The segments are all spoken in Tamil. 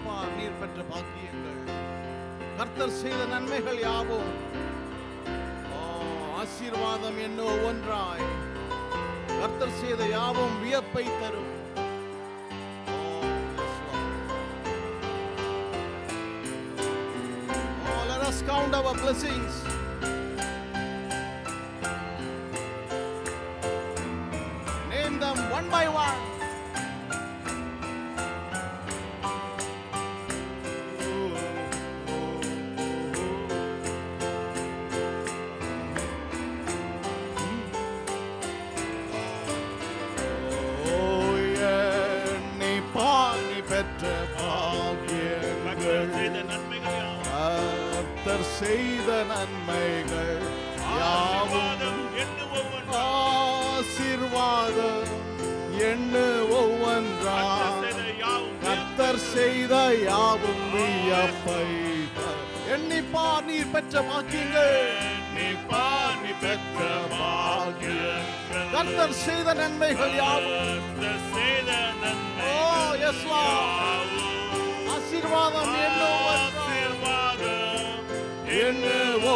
எண்ணிப்பார் நீர் பெற்ற பாக்கியங்கள், கர்த்தர் செய்த நன்மைகள் யாவும். ஆசீர்வாதம் என்ன ஒன்றாய் கர்த்தர் செய்த யாவும் வியப்பை தரும். Let us count our blessings. Name them one by one. கர்த்தர் செய்த நன்மைகள் யாவும் ஆசீர்வாதம் எண்ண ஒவ்வொன்றாய் கர்த்தர் செய்த யாவும் வியப்பை எண்ணிப்பார் நீர் பெற்ற பாக்கியங்கள், கர்த்தர் செய்த நன்மைகள் யாவும். ஆசீர்வாதம் என்னவோ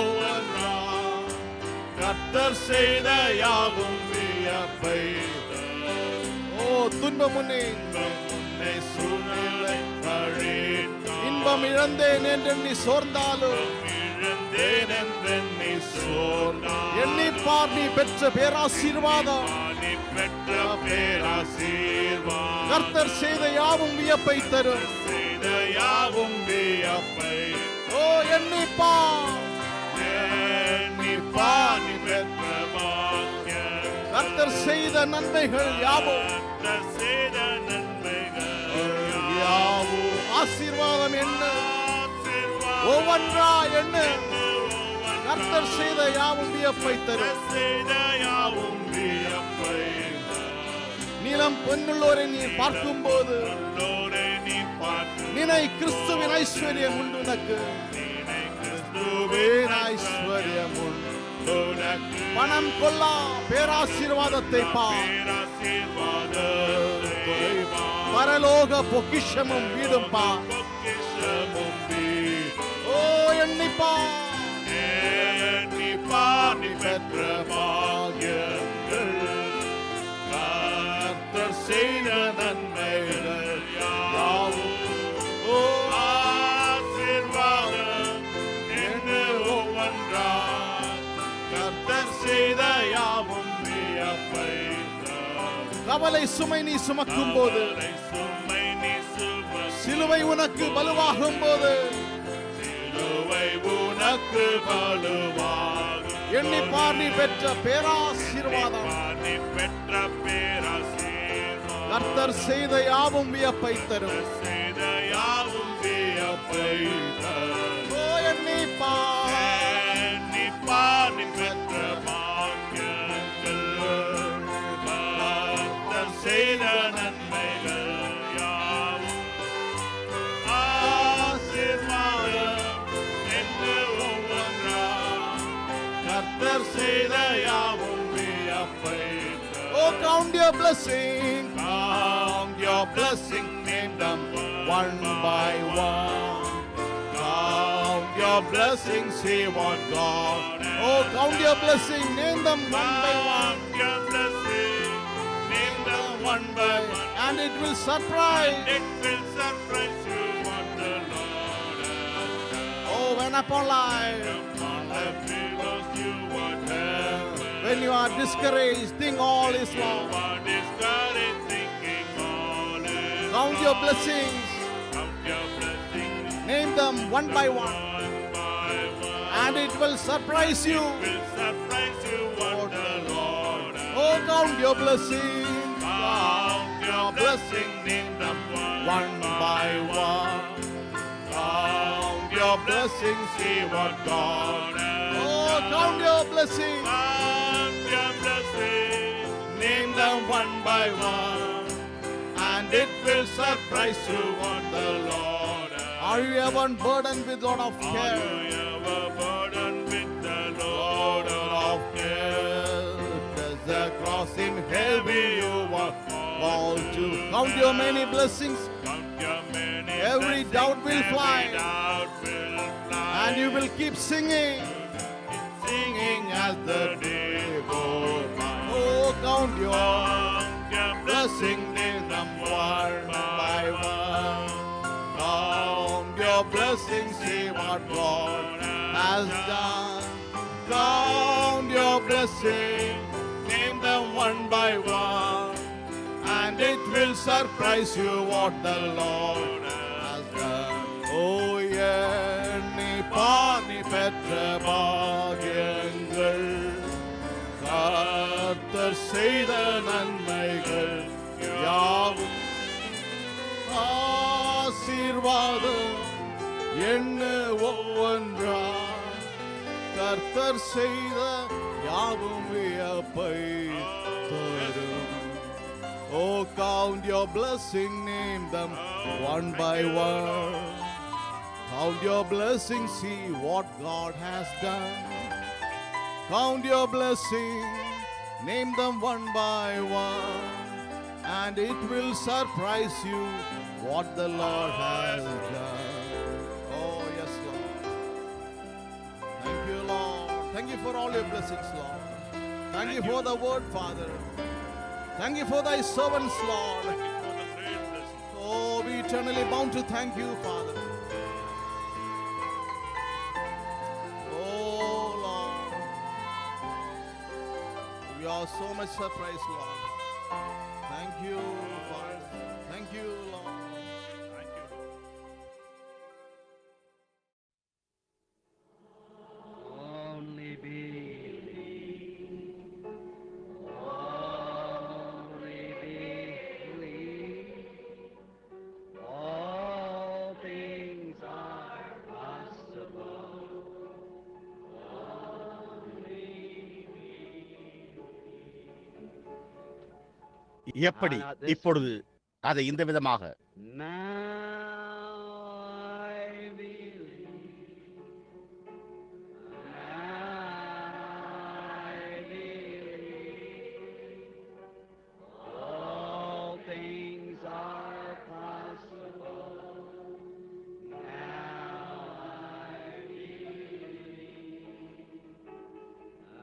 கர்த்தர் செய்த யாவும் வியப்பை. துன்பம் உன்னை சூழ்நிலை இன்பம் இழந்தேன் என்று நீ சோர்ந்தாலும் எண்ணிப்பார் நீ பெற்ற பேராசீர்வாதம், கர்த்தர் செய்த யாவும் வியப்பை தரும். யாவும் வியப்பை எண்ணிப்பார் நீ பெற்ற கர்த்தர் செய்த நன்மைகள் யாவும். ஆசீர்வாதம் என்ன ஒவ்வொன்றா என்ன கர்த்தர் செய்த யாவும் வியப்பை தரும். நீலம் பொன்னுள்ளோரை நீ பார்க்கும் போது நினை கிறிஸ்துவின் ஐஸ்வர்யம் உண்டு உனக்கு. ஐஸ்வர்யம் உண்டு பணம் கொள்ளா பேராசீர்வாதத்தை பார். பரலோக பொக்கிஷமும் வீடும் பார். ஓ எண்ணிப்பார் நீ பெற்ற பாக்கியங்கள், கர்த்தர் செய்த நன்மைகள் யாவும். ஓ ஆசீர்வாதம் என்ன ஒவ்வொன்றாய் கர்த்தர் செய்த யாவும் வியப்பை. கவலை சுமை நீ சுமக்கும் போது, சிலுவை உனக்கு பலுவாகும் போது, எண்ணிப்பார் நீ பெற்ற பேராசீர்வாதம், கர்த்தர் செய்த யாவும் வியப்பை தரும். எண்ணிப்பார் நீ பெற்ற செய்த நன்மைகள் யாவும். ஆசீர்வாதம் என்று ஒவ்வொன்றாய் கர்த்தர் செய்த யாவும் வியப்பை. Oh, count your blessing, count your blessing, name them one by one. Count your blessing, see what God. Oh, count your blessing, name them one by one. One by one, and it will surprise. It will surprise you what the Lord has done. Oh, when upon life, when you are discouraged, think all is lost. Count your blessings. Name them one by one, and it will surprise you. What the Lord has done. Oh, count your blessings. Count your blessing, name them one by one. Count your blessing, see what God has. Oh, count your blessing. Count your blessing, name them one by one, and it will surprise you what the Lord has. Are you ever burdened with lot of care? Are you ever burdened with the load of care? Does the cross seem heavy? You are called to count your many blessings. Count your many Every doubt will fly. And you will keep singing. Singing as the day goes by. Oh, count your blessing, name them one by one. Count your blessings, see what God has done. Count your blessing, name them one by one. And it will surprise you what the Lord has done. Oh, எண்ணி பாணி பெற்ற பாகியங்கள், கர்த்தர் செய்த நன்மைகள் யாவும் ஆசீர்வாதம் என்ன ஒவ்வொன்றா, கர்த்தர் செய்த யாவும் வியப்பை தரும். Oh, count your blessing, name them one by one. Count your blessings, see what God has done. Count your blessing, name them one by one. And it will surprise you what the Lord has done. Oh, yes, Lord. Thank you, Lord. Thank you for all your blessings, Lord. Thank you for the word, Father. Thank you for thy servants, Lord. Oh, we eternally bound to thank you, Father. Oh, Lord. We are so much surprised, Lord. Thank you, Father. Thank you, Lord. Thank you, Lord. Only believe, only believe, all things are possible. எப்படி இப்பொழுது அதை இந்த விதமாக Now I believe, now I believe, all things are possible. Now I believe,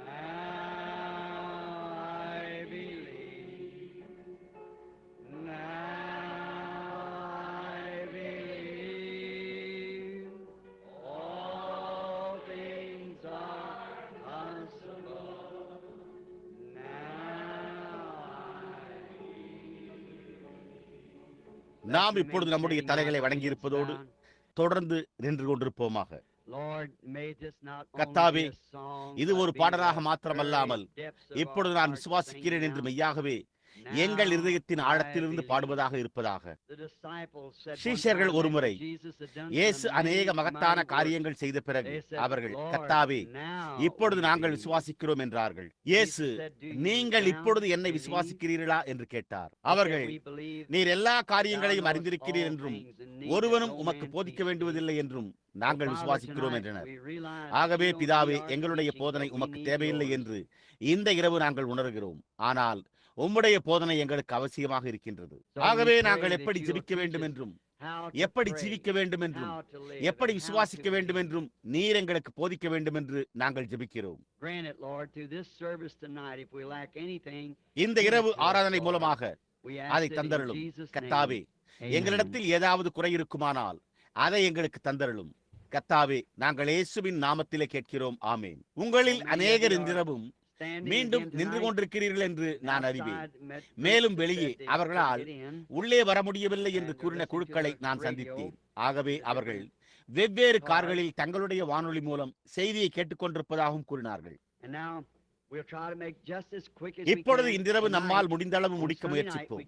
now I believe, now I believe, all things are possible. நாம் இப்பொழுது நம்முடைய தலைகளை வணங்கியிருப்பதோடு தொடர்ந்து நின்று கொண்டிருப்போமாக. கர்த்தாவே, இது ஒரு பாடலாக மாத்திரமல்லாமல் இப்பொழுது நான் விசுவாசிக்கிறேன் என்று மெய்யாகவே எங்கள் இருதயத்தின் ஆழத்திலிருந்து பாடுவதாக இருப்பதாக. சீஷர்கள் ஒருமுறை இயேசு அநேக மகத்தான காரியங்கள் செய்த பிறகு அவர்கள், கர்த்தாவே, இப்பொழுது நாங்கள் விசுவாசிக்கிறோம் என்றார்கள். இயேசு, நீங்கள் இப்பொழுது என்னை விசுவாசிக்கிறீர்களா என்று கேட்டார். அவர்கள், நீர் எல்லா காரியங்களையும் அறிந்திருக்கிறீர் என்றும் ஒருவனும் உமக்கு போதிக்க வேண்டுவதில்லை என்றும் நாங்கள் விசுவாசிக்கிறோம் என்றனர். ஆகவே பிதாவே, எங்களுடைய போதனை உமக்கு தேவையில்லை என்று இந்த இரவு நாங்கள் உணர்கிறோம். ஆனால் உம்முடைய போதனை எங்களுக்கு அவசியமாக இருக்கின்றது. ஆகவே நாங்கள் எப்படி ஜெபிக்க வேண்டும் என்றும், எப்படி ஜீவிக்க வேண்டும் என்றும், எப்படி விசுவாசிக்க வேண்டும் என்றும் நீர் எங்களுக்கு போதிக்க வேண்டும் என்று நாங்கள் ஜெபிக்கிறோம். இந்த இரவு ஆராதனை மூலமாக அதை தந்தருளும். கர்த்தாவே, எங்களிடத்தில் ஏதாவது குறை இருக்குமானால் அதை எங்களுக்கு தந்தருளும். கர்த்தாவே, நாங்கள் இயேசுவின் நாமத்திலே கேட்கிறோம். ஆமேன். உங்களில் அநேகர் இன்றிரவும் மீண்டும் நின்று கொண்டிருக்கிறீர்கள் என்று நான் அறிவேன். மேலும் வெளியே அவர்களால் உள்ளே வர முடியவில்லை என்று கூறின குழுக்களை நான் சந்தித்தேன். ஆகவே அவர்கள் வெவ்வேறு கார்களில் தங்களுடைய வானொலி மூலம் செய்தியை கேட்டுக்கொண்டிருப்பதாகவும் கூறினார்கள். இப்பொழுது இன்றிரவு நம்மால் முடிந்த அளவு முடிக்க முயற்சிப்போம்.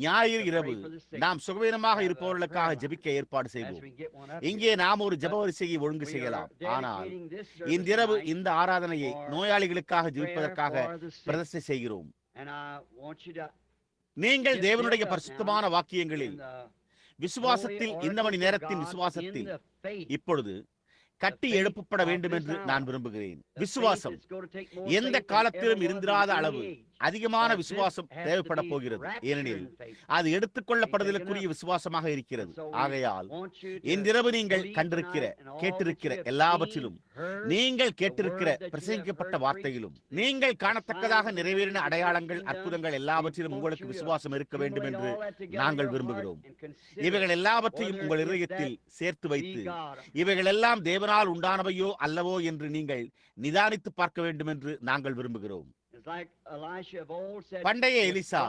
ஞாயிறு இரவு நாம் சுகவீனமாக இருப்பவர்களுக்காக ஜெபிக்க ஏற்பாடு செய்வோம். இங்கே நாம் ஒரு ஜெப வரிசையை ஒழுங்கு செய்யலாம். ஆனால் இன்றிரவு இந்த ஆராதனையை நோயாளிகளுக்காக ஜெபிப்பதற்காக பிரதிஷ்டை செய்கிறோம். நீங்கள் தேவனுடைய பரிசுத்தமான வாக்கியங்களில் விசுவாசத்தில் இந்த மணி நேரத்தின் விசுவாசத்தில் இப்பொழுது கட்டி எழுப்பப்பட வேண்டும் என்று நான் விரும்புகிறேன். விசுவாசம் எந்த காலத்திலும் இருந்திராத அளவு அதிகமான விசுவாசம் தேவைப்பட போகிறது, ஏனெனில் அது எடுத்துக்கொள்ளப்படுதலுக்குரிய விசுவாசமாக இருக்கிறது. ஆகையால் இன்றிரவு நீங்கள் கண்டிருக்கிற கேட்டிருக்கிற எல்லாவற்றிலும், நீங்கள் கேட்டிருக்கிற பிரசங்கிக்கப்பட்ட வார்த்தையிலும், நீங்கள் காணத்தக்கதாக நிறைவேறின அடையாளங்கள் அற்புதங்கள் எல்லாவற்றிலும் உங்களுக்கு விசுவாசம் இருக்க வேண்டும் என்று நாங்கள் விரும்புகிறோம். இவைகள் எல்லாவற்றையும் உங்கள் இதயத்தில் சேர்த்து வைத்து இவைகள் எல்லாம் தேவனால் உண்டானவையோ அல்லவோ என்று நீங்கள் நிதானித்து பார்க்க வேண்டும் என்று நாங்கள் விரும்புகிறோம். பண்டைய எலிசா,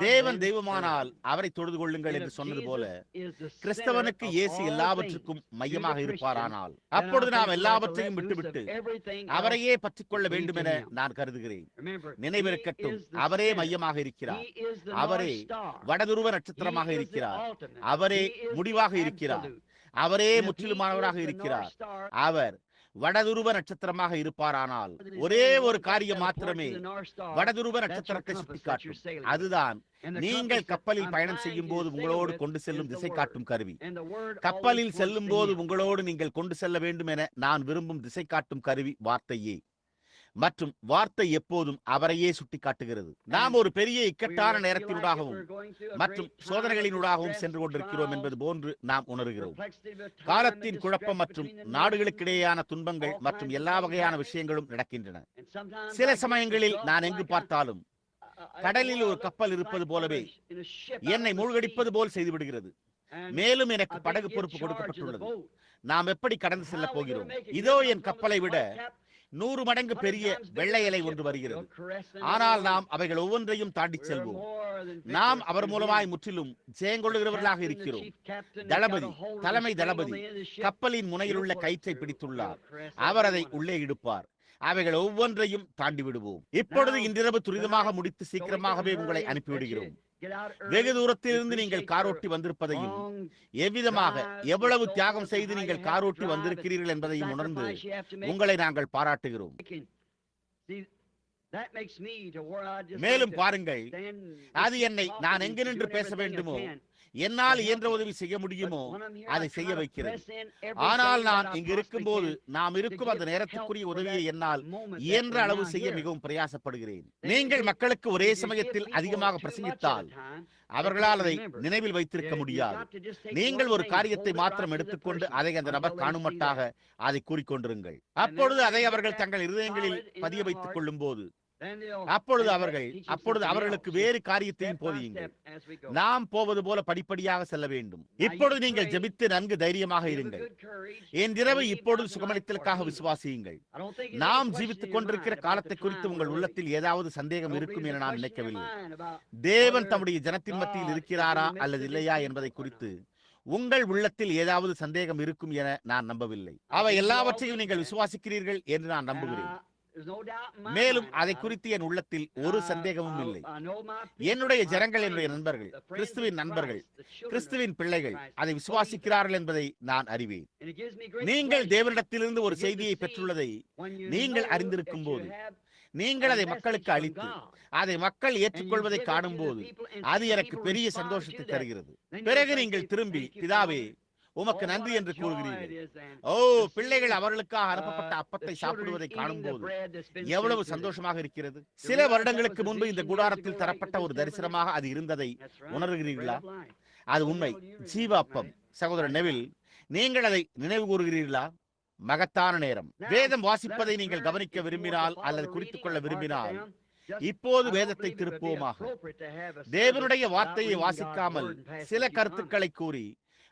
தேவன் தெய்வமானால் அவரை தொழுது கொள்ளுங்கள் என்று சொன்னது போல, கிறிஸ்தவனுக்கு இயேசு எல்லாவற்றுக்கும் மையமாக இருப்பாரானால் அப்பொழுது நாம் எல்லாவற்றையும் விட்டுவிட்டு அவரையே பற்றிக் கொள்ள வேண்டும் என நான் கருதுகிறேன். நினைவிருக்கட்டும், அவரே மையமாக இருக்கிறார், அவரே வடதுருவ நட்சத்திரமாக இருக்கிறார், அவரே முடிவாக இருக்கிறார், அவரே முற்றிலுமானவராக இருக்கிறார். அவர் வடதுருவ நட்சத்திரமாக இருப்பாரானால் ஒரே ஒரு காரியம் மாத்திரமே வடதுருவ நட்சத்திரத்தை சுட்டிக்காட்டும். அதுதான் நீங்கள் கப்பலில் பயணம் செய்யும் போது உங்களோடு கொண்டு செல்லும் திசை காட்டும் கருவி. கப்பலில் செல்லும் போது உங்களோடு நீங்கள் கொண்டு செல்ல வேண்டும் என நான் விரும்பும் திசை காட்டும் கருவி வார்த்தையே. மற்றும் வார்த்தை எப்போதும் அவரையே சுட்டி காட்டுகிறது. நாம் ஒரு பெரிய இக்கட்டான நேரத்தினூடாகவும் மற்றும் சோதனைகளினூடாகவும் சென்று கொண்டிருக்கிறோம் என்பது போன்று நாம் உணர்கிறோம். காலத்தின் குழப்பம் மற்றும் நாடுகளுக்கிடையேயான துன்பங்கள் மற்றும் எல்லா வகையான விஷயங்களும் நடக்கின்றன. சில சமயங்களில் நான் எங்கு பார்த்தாலும் கடலில் ஒரு கப்பல் இருப்பது போலவே என்னை மூழ்கடிப்பது போல் செய்துவிடுகிறது. மேலும் எனக்கு படகு பொறுப்பு கொடுக்கப்பட்டுள்ளது. நாம் எப்படி கடந்து செல்ல போகிறோம்? இதோ என் கப்பலை விட 100 மடங்கு பெரிய வெள்ளை இலை ஒன்று வருகிறது. ஆனால் நாம் அவைகள் ஒவ்வொன்றையும் தாண்டி செல்வோம். நாம் அவர் மூலமாய் முற்றிலும் ஜெயங்கொள்ளுகிறவர்களாக இருக்கிறோம். தளபதி, தலைமை தளபதி கப்பலின் முனையில் உள்ள கயிற்றை பிடித்துள்ளார். அவர் அதை உள்ளே இடுப்பார். அவைகள் ஒவ்வொன்றையும் தாண்டி விடுவோம். இப்பொழுது இன்றிரவு துரிதமாக முடித்து சீக்கிரமாகவே உங்களை அனுப்பிவிடுகிறோம். வெகு தூரத்திலிருந்து நீங்கள் காரோட்டி வந்திருப்பதையும், எவ்விதமாக எவ்வளவு தியாகம் செய்து நீங்கள் காரோட்டி வந்திருக்கிறீர்கள் என்பதையும் உணர்ந்து உங்களை நாங்கள் பாராட்டுகிறோம். மேலும் பாருங்கள், அது என்னை நான் எங்கு நின்று பேச வேண்டுமோ, என்னால் இயன்ற உதவி செய்ய முடியுமோ அதை செய்ய வைக்கிறது. ஆனால் நான் இங்கு இருக்கும்போது நாம் இருக்கும் அந்த நேரத்துக்குரிய உதவியை என்னால் இயன்ற அளவு செய்ய மிகவும் பிரயாசப்படுகிறேன். நீங்கள் மக்களுக்கு ஒரே சமயத்தில் அதிகமாக பிரசங்கித்தால் அவர்களால் அதை நினைவில் வைத்திருக்க முடியாது. நீங்கள் ஒரு காரியத்தை மாத்திரம் எடுத்துக்கொண்டு அதை அந்த நபர் காணுமட்டாக அதை கூறிக்கொண்டிருங்கள். அப்பொழுது அதை அவர்கள் தங்கள் இருதயங்களில் பதிய வைத்துக் கொள்ளும் போது அப்பொழுது அவர்களுக்கு வேறு காரியத்தையும் போதியுங்கள். நாம் போவது போல படிப்படியாக செல்ல வேண்டும். இப்பொழுது நீங்கள் ஜெபித்து நன்கு தைரியமாக இருங்கள். இன்றிரவு இப்பொழுது சுகமளித்தலுக்காக விசுவாசியுங்கள். நாம் ஜீவித்துக் கொண்டிருக்கிற காலத்தை குறித்து உங்கள் உள்ளத்தில் ஏதாவது சந்தேகம் இருக்கும் என நான் நினைக்கவில்லை. தேவன் தம்முடைய ஜனத்தின் மத்தியில் இருக்கிறாரா அல்லது இல்லையா என்பதை குறித்து உங்கள் உள்ளத்தில் ஏதாவது சந்தேகம் இருக்கும் என நான் நம்பவில்லை. அவை எல்லாவற்றையும் நீங்கள் விசுவாசிக்கிறீர்கள் என்று நான் நம்புகிறேன். மேலும் அதை குறித்து என் உள்ளத்தில் ஒரு சந்தேகமும் இல்லை. என்னுடைய ஜனங்கள், என்னுடைய நண்பர்கள், கிறிஸ்துவின் நண்பர்கள், கிறிஸ்துவின் பிள்ளைகள் அதை விசுவாசிக்கிறார்கள் என்பதை நான் அறிவேன். நீங்கள் தேவனிடத்திலிருந்து ஒரு செய்தியை பெற்றுள்ளதை நீங்கள் அறிந்திருக்கும் போது, நீங்கள் அதை மக்களுக்கு அளித்து அதை மக்கள் ஏற்றுக்கொள்வதை காணும் போது அது எனக்கு பெரிய சந்தோஷத்தை தருகிறது. பிறகு நீங்கள் திரும்பி, பிதாவே உமக்கு நன்றி என்று கூறுகிறீர்கள். ஓ, பிள்ளைகள் அவர்களுக்காக அனுப்பப்பட்ட அப்பத்தை சாப்பிடுவதை காணும் போது எவ்வளவு சந்தோஷமாக இருக்கிறது. சில வருடங்களுக்கு முன்பு இந்த கூடாரத்தில் தரப்பட்ட ஒரு தரிசனமாக அது இருந்ததை உணர்கிறீர்களா? அது உண்மை, ஜீவ அப்பம். சகோதரர் நெவில், நீங்கள் அதை நினைவு கூறுகிறீர்களா? மகத்தான நேரம். வேதம் வாசிப்பதை நீங்கள் கவனிக்க விரும்பினால் அல்லது குறித்துக் கொள்ள விரும்பினால் இப்போது வேதத்தை திருப்புவோமாக. தேவனுடைய வார்த்தையை வாசிக்காமல் சில கருத்துக்களை கூறி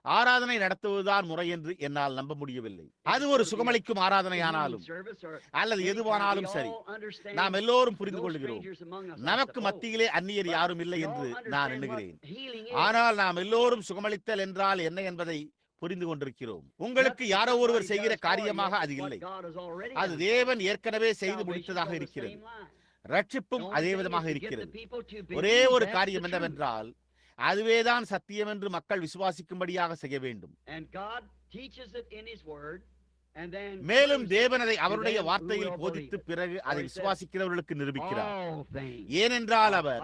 ஆராதனை நடத்துவதுதான் முறை என்று என்னால் நம்ப முடியவில்லை. அது ஒரு சுகமளிக்கும் ஆராதனையானாலும் அல்லது எதுவானாலும் சரி, நாம் எல்லோரும் புரிந்து கொள்கிறோம். நமக்கு மத்தியிலே அந்நியர் யாரும் இல்லை என்று நான் எண்ணுகிறேன். ஆனால் நாம் எல்லோரும் சுகமளித்தல் என்றால் என்ன என்பதை புரிந்து கொண்டிருக்கிறோம். உங்களுக்கு யாரோ ஒருவர் செய்கிற காரியமாக அது இல்லை. அது தேவன் ஏற்கனவே செய்து முடித்ததாக இருக்கிறது. ரட்சிப்பும் அதே விதமாக இருக்கிறது. ஒரே ஒரு காரியம் என்னவென்றால், அதுவேதான் சத்தியம் என்று மக்கள் விசுவாசிக்கும்படியாக செய்ய வேண்டும். மேலும் தேவன் அதை அவருடைய வார்த்தையில் போதித்து பிறகு அதை விசுவாசிக்கிறவர்களுக்கு நிரூபிக்கிறார். ஏனென்றால் அவர்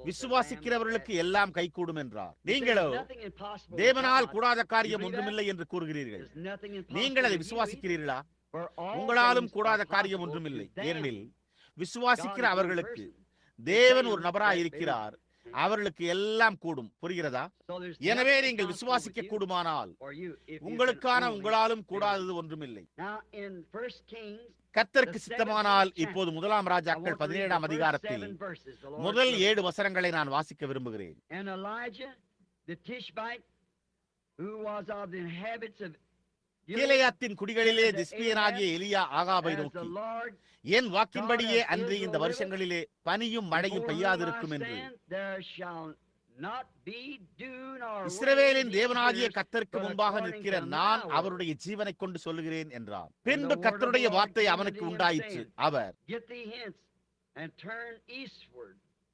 விசுவாசிக்கிறவர்களுக்கு எல்லாம் கைகூடும் என்றார். நீங்களோ தேவனால் கூடாத காரியம் ஒன்றுமில்லை என்று கூறுகிறீர்கள். நீங்கள் அதை விசுவாசிக்கிறீர்களா? உங்களாலும் கூடாத காரியம் ஒன்றுமில்லை. ஏனெனில் விசுவாசிக்கிற அவர்களுக்கு தேவன் ஒரு நபராய் இருக்கிறார், அவர்களுக்கு எல்லாம் கூடும். புரிகிறதா? எனவே நீங்கள் விசுவாசிக்க கூடுமானால் உங்களுக்கான உங்களாலும் கூடாதது ஒன்றுமில்லை. கர்த்தருக்கு சித்தமானால் இப்போது 1 ராஜாக்கள் 17 அதிகாரத்தில் முதல் 7 வசனங்களை நான் வாசிக்க விரும்புகிறேன். கீலேயாத்தின் குடிகளிலே திஸ்பியனாகிய எலியா ஆகாபை நோக்கி, என் வாக்கின்படியே அன்று இந்த வருஷங்களிலே பனியும் மழையும் பெய்யாதிருக்கும் என்று இஸ்ரவேலின் தேவனாகிய கர்த்தருக்கு முன்பாக நிற்கிற நான் அவருடைய ஜீவனை கொண்டு சொல்லுகிறேன் என்றார். பின்பு கர்த்தருடைய வார்த்தை அவனுக்கு உண்டாயிற்று. அவர்,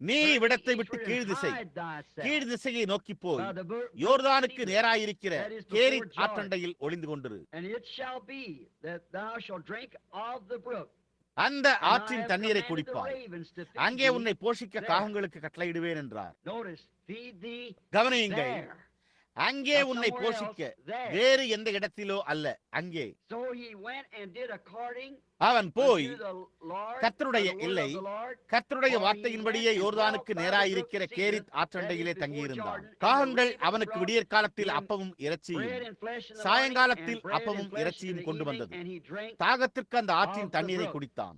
நீ இவ்விடத்தை விட்டு கீழ் திசையை நோக்கி போய் யோர்தானுக்கு நேராயிருக்கிற கேரித் ஆற்றண்டையில் ஒளிந்து கொண்டிரு. அந்த ஆற்றின் தண்ணீரை குடிப்பாய். அங்கே உன்னை போஷிக்க காகங்களுக்கு கட்டளையிடுவேன் என்றார். கவனியுங்கள், அங்கே உன்னை போஷிக்க வேறு எந்த இடத்திலோ அல்ல, அங்கே. அவன் போய் கர்த்தருடைய வார்த்தையின்படியே யோர்தானுக்கு நேராயிருக்கிற கேரித் ஆற்றண்டையிலே தங்கியிருந்தான். காகங்கள் அவனுக்கு விடியற் காலத்தில் அப்பமும் இறைச்சியும் சாயங்காலத்தில் அப்பமும் இறைச்சியும் கொண்டு வந்தது. தாகத்திற்கு அந்த ஆற்றின் தண்ணீரை குடித்தான்.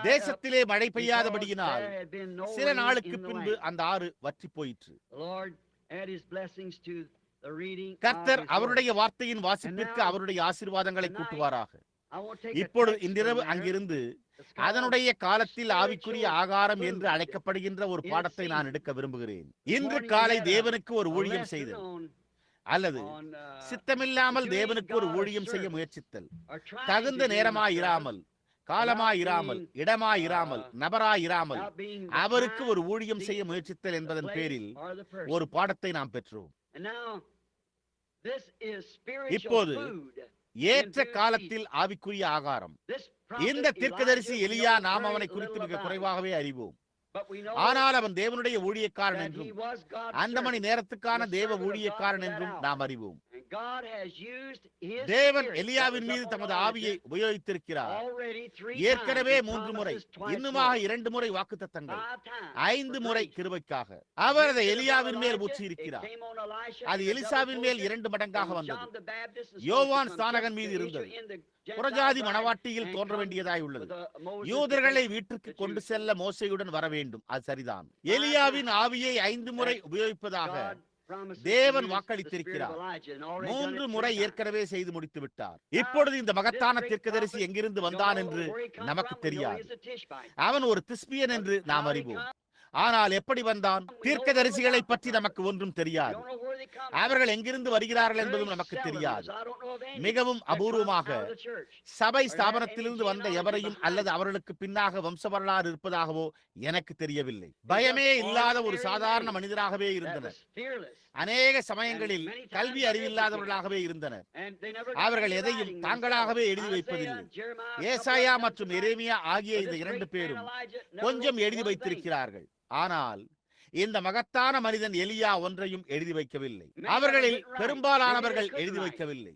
தேசத்திலே மழை பெய்யாதபடியினால் சில நாளுக்கு பின்பு அந்த ஆறு வற்றி போயிற்று. கர்த்தர் அவருடைய வார்த்தையின் வாசிப்பிற்கு அவருடைய ஆசீர்வாதங்களை கூட்டுவாராக. இப்பொழுது இன்றிரவு அங்கிருந்து அதனுடைய காலத்தில் ஆவிக்குரிய ஆகாரம் என்று அழைக்கப்படுகின்ற ஒரு பாடத்தை நான் எடுக்க விரும்புகிறேன். இன்று காலை தேவனுக்கு ஒரு ஊழியம் செய்தல் அல்லது சித்தமில்லாமல் தேவனுக்கு ஒரு ஊழியம் செய்ய முயற்சித்தல், தகுந்த நேரமாயிராமல், காலமாயிராமல், இடமாயிராமல், நபராயிராமல் அவருக்கு ஒரு ஊழியம் செய்ய முயற்சித்தல் என்பதன் பேரில் ஒரு பாடத்தை நாம் பெற்றோம். இப்போது ஏற்ற காலத்தில் ஆவிக்குரிய ஆகாரம். இந்த தீர்க்கதரிசி எலியா நாம் அவனை குறித்து மிக குறைவாகவே அறிவோம். ஆனால் அவன் தேவனுடைய ஊழியக்காரன் என்றும் அந்த மணி நேரத்துக்கான தேவ ஊழியக்காரன் என்றும் நாம் அறிவோம். தேவன் எலியாவின் மீது தமது ஆவியை உபயோகித்திருக்கிறார். ஏற்கனவே 3 முறை, இன்னுமாக 2 முறை வாக்குத்தத்தங்கள், 5 முறை கிருபைக்காக அவர் அதை எலியாவின் மேல் ஊற்றி இருக்கிறார். அது எலிசாவின் மேல் 2 மடங்காக வந்தது. யோவான் ஸ்நானகன் மீது இருந்தது. புறஜாதி மணவாட்டியில் தோன்ற வேண்டியதாய் உள்ளது. யூதர்களை வீட்டுக்கு கொண்டு செல்ல மோசையுடன் வர வேண்டும். அது சரிதான். எலியாவின் ஆவியை 5 முறை உபயோகிப்பதாக தேவன் வாக்களித்திருக்கிறார். 3 முறை ஏற்கனவே செய்து முடித்து விட்டார். இப்பொழுது இந்த மகத்தான தீர்க்கதரிசி எங்கிருந்து வந்தான் என்று நமக்கு தெரியாது. அவன் ஒரு திஸ்பியன் என்று நாம் அறிவோம். ஆனால் எப்படி வந்தான்? தீர்க்கதரிசிகளை பற்றி நமக்கு ஒன்றும் தெரியாது. அவர்கள் எங்கிருந்து வருகிறார்கள் என்பதும் நமக்கு தெரியாது. மிகவும் அபூர்வமாக சபை ஸ்தாபனத்திலிருந்து வந்த எவரையும் அல்லது அவர்களுக்கு பின்னாக வம்ச வரலாறு இருப்பதாகவோ எனக்கு தெரியவில்லை. பயமே இல்லாத ஒரு சாதாரண மனிதராகவே இருந்தனர். அநேக சமயங்களில் கல்வி அறிவில்லாதவர்களாகவே இருந்தனர். அவர்கள் எதையும் தாங்களாகவே எழுதி வைப்பதில்லை. ஏசாயா மற்றும் எரேமியா ஆகிய இந்த 2 பேரும் கொஞ்சம் எழுதி வைத்திருக்கிறார்கள். ஆனால் இந்த மகத்தான மனிதன் எலியா ஒன்றையும் எழுதி வைக்கவில்லை. அவர்களில் பெரும்பாலானவர்கள் எழுதி வைக்கவில்லை.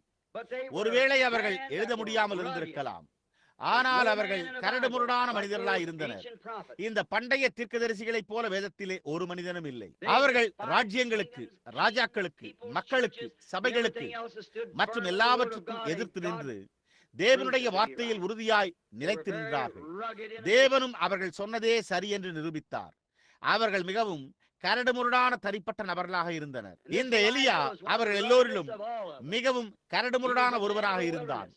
ஒருவேளை அவர்கள் எழுத முடியாமல் இருந்திருக்கலாம். ஆனால் அவர்கள் கரடுமுரடான மனிதர்களாய் இருந்தனர். இந்த பண்டைய தீர்க்கதரிசிகளைப் போல வேதத்திலே ஒரு மனிதனும் இல்லை. அவர்கள் ராஜ்யங்களுக்கு, ராஜாக்களுக்கு, மக்களுக்கு, சபைகளுக்கு மற்றும் எல்லாவற்றுக்கும் எதிர்த்து நின்று தேவனுடைய வார்த்தையில் உறுதியாய் நிலைத்து நின்றார்கள். தேவனும் அவர்கள் சொன்னதே சரி என்று நிரூபித்தார். அவர்கள் மிகவும் கரடுமுரடான தனிப்பட்ட நபர்களாக இருந்தனர். இந்த எலியா அவர்கள் எல்லோரிலும் மிகவும் கரடுமுரடான ஒருவராக இருந்தான்.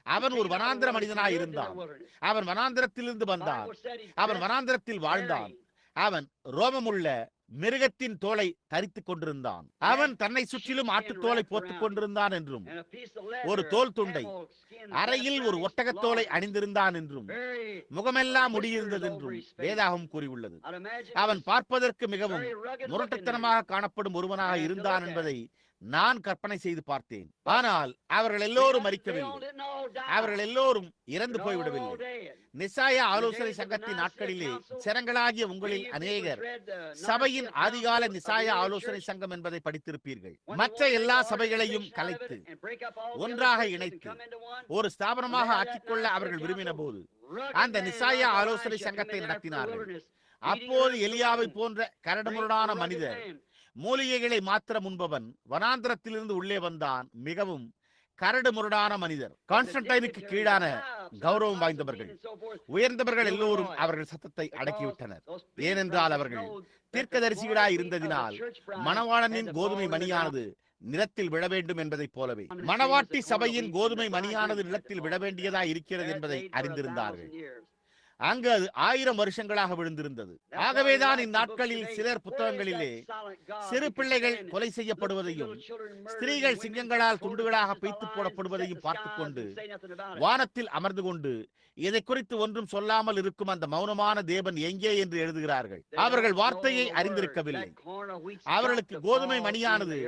அவன் ஒரு வனாந்திர மனிதனாய் இருந்தான். அவன் வனாந்திரத்திலிருந்து வந்தான். அவன் வனாந்திரத்தில் வாழ்ந்தான். அவன் ரோமமுள்ள மிருகத்தின் தோலை தரித்துக் கொண்டிருந்தான். அவன் தன்னை சுற்றிலும் ஆட்டுத்தோலை போட்டுக் கொண்டிருந்தான் என்றும் ஒரு தோல் துண்டை அறையில் ஒரு ஒட்டகத்தோலை அணிந்திருந்தான் என்றும் முகமெல்லாம் முடியிருந்தது என்றும் வேதாகம் கூறியுள்ளது. அவன் பார்ப்பதற்கு மிகவும் முரட்டுத்தனமாக காணப்படும் ஒருவனாக இருந்தான் என்பதை நான் கற்பனை செய்து பார்த்தேன். ஆனால் அவர்கள் எல்லோரும் மரிக்கவில்லை. அவர்கள் எல்லோரும் இறந்து போய்விடவில்லை. நிசாயா ஆலோசனை சங்கத்தின் நாட்களிலே ஜனங்களாகிய உங்களில் அநேகர் சபையின் ஆதிகால நிசாயா ஆலோசனை சங்கம் என்பதை படித்திருப்பீர்கள். மற்ற எல்லா சபைகளையும் கலைத்து ஒன்றாக இணைத்து ஒரு ஸ்தாபனமாக ஆக்கிக்கொள்ள அவர்கள் விரும்பின போது அந்த நிசாயா ஆலோசனை சங்கத்தை நடத்தினார்கள். அப்போது எலியாவை போன்ற கரடுமுரடான மனிதர், மூலிகைகளை மாத்திர முன்பவன் வனாந்திரத்திலிருந்து உள்ளே வந்தான். மிகவும் கரடுமுரடான மனிதர். கான்ஸ்டன்டைனுக்கு கீழான கௌரவம் வாய்ந்தவர்கள், உயர்ந்தவர்கள் எல்லோரும் அவர்கள் சத்தத்தை அடக்கிவிட்டனர். ஏனென்றால் அவர்கள் தீர்க்கதரிசிகளாய் இருந்ததினால் மணவாளனின் கோதுமை மணியானது நிலத்தில் விழ வேண்டும் என்பதைப் போலவே மணவாட்டி சபையின் கோதுமை மணியானது நிலத்தில் விழ வேண்டியதாய் இருக்கிறது என்பதை அறிந்திருந்தார்கள். அங்கு அது 1000 வருஷங்களாக விழுந்திருந்தது. ஆகவேதான் இந்நாட்களில் சிலர் புத்தகங்களிலே சிறு பிள்ளைகள் கொலை செய்யப்படுவதையும் ஸ்திரீகள் சிங்கங்களால் துண்டுகளாக பீத்து போடப்படுவதையும் பார்த்துக் கொண்டு வானத்தில் அமர்ந்து கொண்டு இதை குறித்து ஒன்றும் சொல்லாமல் இருக்கும் அந்த மௌனமான தேவன் எங்கே என்று எழுதுகிறார்கள். அவர்கள் வார்த்தையை அறிந்திருக்கவில்லை. அவர்களுக்கு கோதுமை மணியானது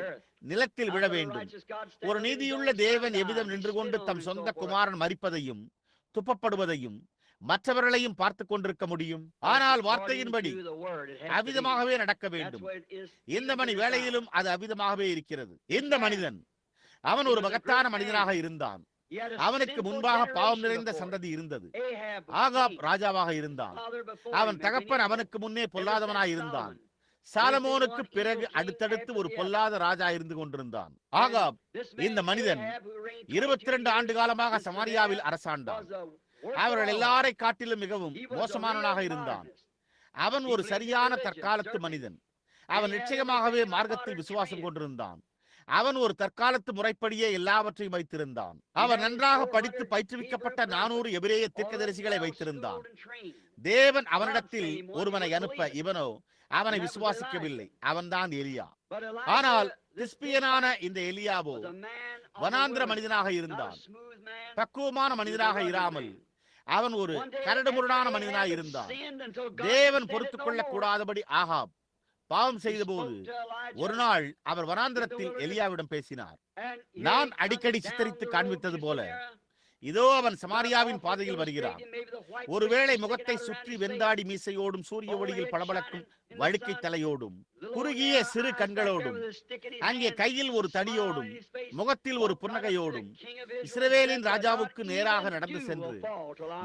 நிலத்தில் விழ வேண்டும். ஒரு நீதியுள்ள தேவன் எவ்விதம் நின்று கொண்டு தம் சொந்த குமாரன் மரிப்பதையும் துப்பப்படுவதையும் மற்றவர்களையும் பார்த்து கொண்டிருக்க முடியும்? ஆனால் வார்த்தையின்படி அவ்விதமாகவே நடக்க வேண்டும். இந்த மணி வேளையிலும் அது அவ்விதமாகவே இருக்கிறது. இந்த மனிதன், அவன் ஒரு மகத்தான மனிதனாக இருந்தான். அவனுக்கு முன்பாக பாவம் நிறைந்த சந்ததி இருந்தது. ஆகாப் ராஜாவாக இருந்தான். அவன் தகப்பன் அவனுக்கு முன்னே பொல்லாதவனாய் இருந்தான். சாலமோனுக்கு பிறகு அடுத்தடுத்து ஒரு பொல்லாத ராஜா இருந்து கொண்டிருந்தான். ஆகாப், இந்த மனிதன் 22 ஆண்டு காலமாக சமாரியாவில் அரசாண்டான். அவர்கள் எல்லாரை காட்டிலும் மிகவும் மோசமானவனாக இருந்தான். அவன் ஒரு சரியான தற்காலத்து மனிதன். அவன் நிச்சயமாகவே மார்க்கத்தில் விசுவாசம் கொண்டிருந்தான். அவன் ஒரு தற்காலத்து முறைப்படியே எல்லாவற்றையும் வைத்திருந்தான். அவன் நன்றாக படித்து பயிற்றுவிக்கப்பட்ட 400 எபிரேய தீர்க்கதரிசிகளை வைத்திருந்தான். தேவன் அவனிடத்தில் ஒருவனை அனுப்ப இவனோ அவனை விசுவாசிக்கவில்லை. அவன்தான் எலியா. ஆனால் திஸ்பியனான இந்த எலியாவோ வனாந்திர மனிதனாக இருந்தான். பக்குவமான மனிதனாக இராமல் அவன் ஒரு கரடுமுரடான மனிதனாய் இருந்தான். தேவன் பொறுத்துக் கொள்ளக் கூடாதபடி ஆகாப் பாவம் செய்த போது ஒரு நாள் அவர் வனாந்திரத்தில் எலியாவிடம் பேசினார். நான் அடிக்கடி சித்தரித்து காண்பித்தது போல இதோ அவன் சமாரியாவின் பாதையில் வருகிறான். ஒருவேளை முகத்தை சுற்றி வெந்தாடி மீசையோடும் சூரிய ஒளியில் பளபளக்கும் வழுக்கை தலையோடும் குறுகிய சிறு கண்களோடும் அங்கே கையில் ஒரு தடியோடும் முகத்தில் ஒரு புன்னகையோடும் இஸ்ரவேலின் ராஜாவுக்கு நேராக நடந்து சென்று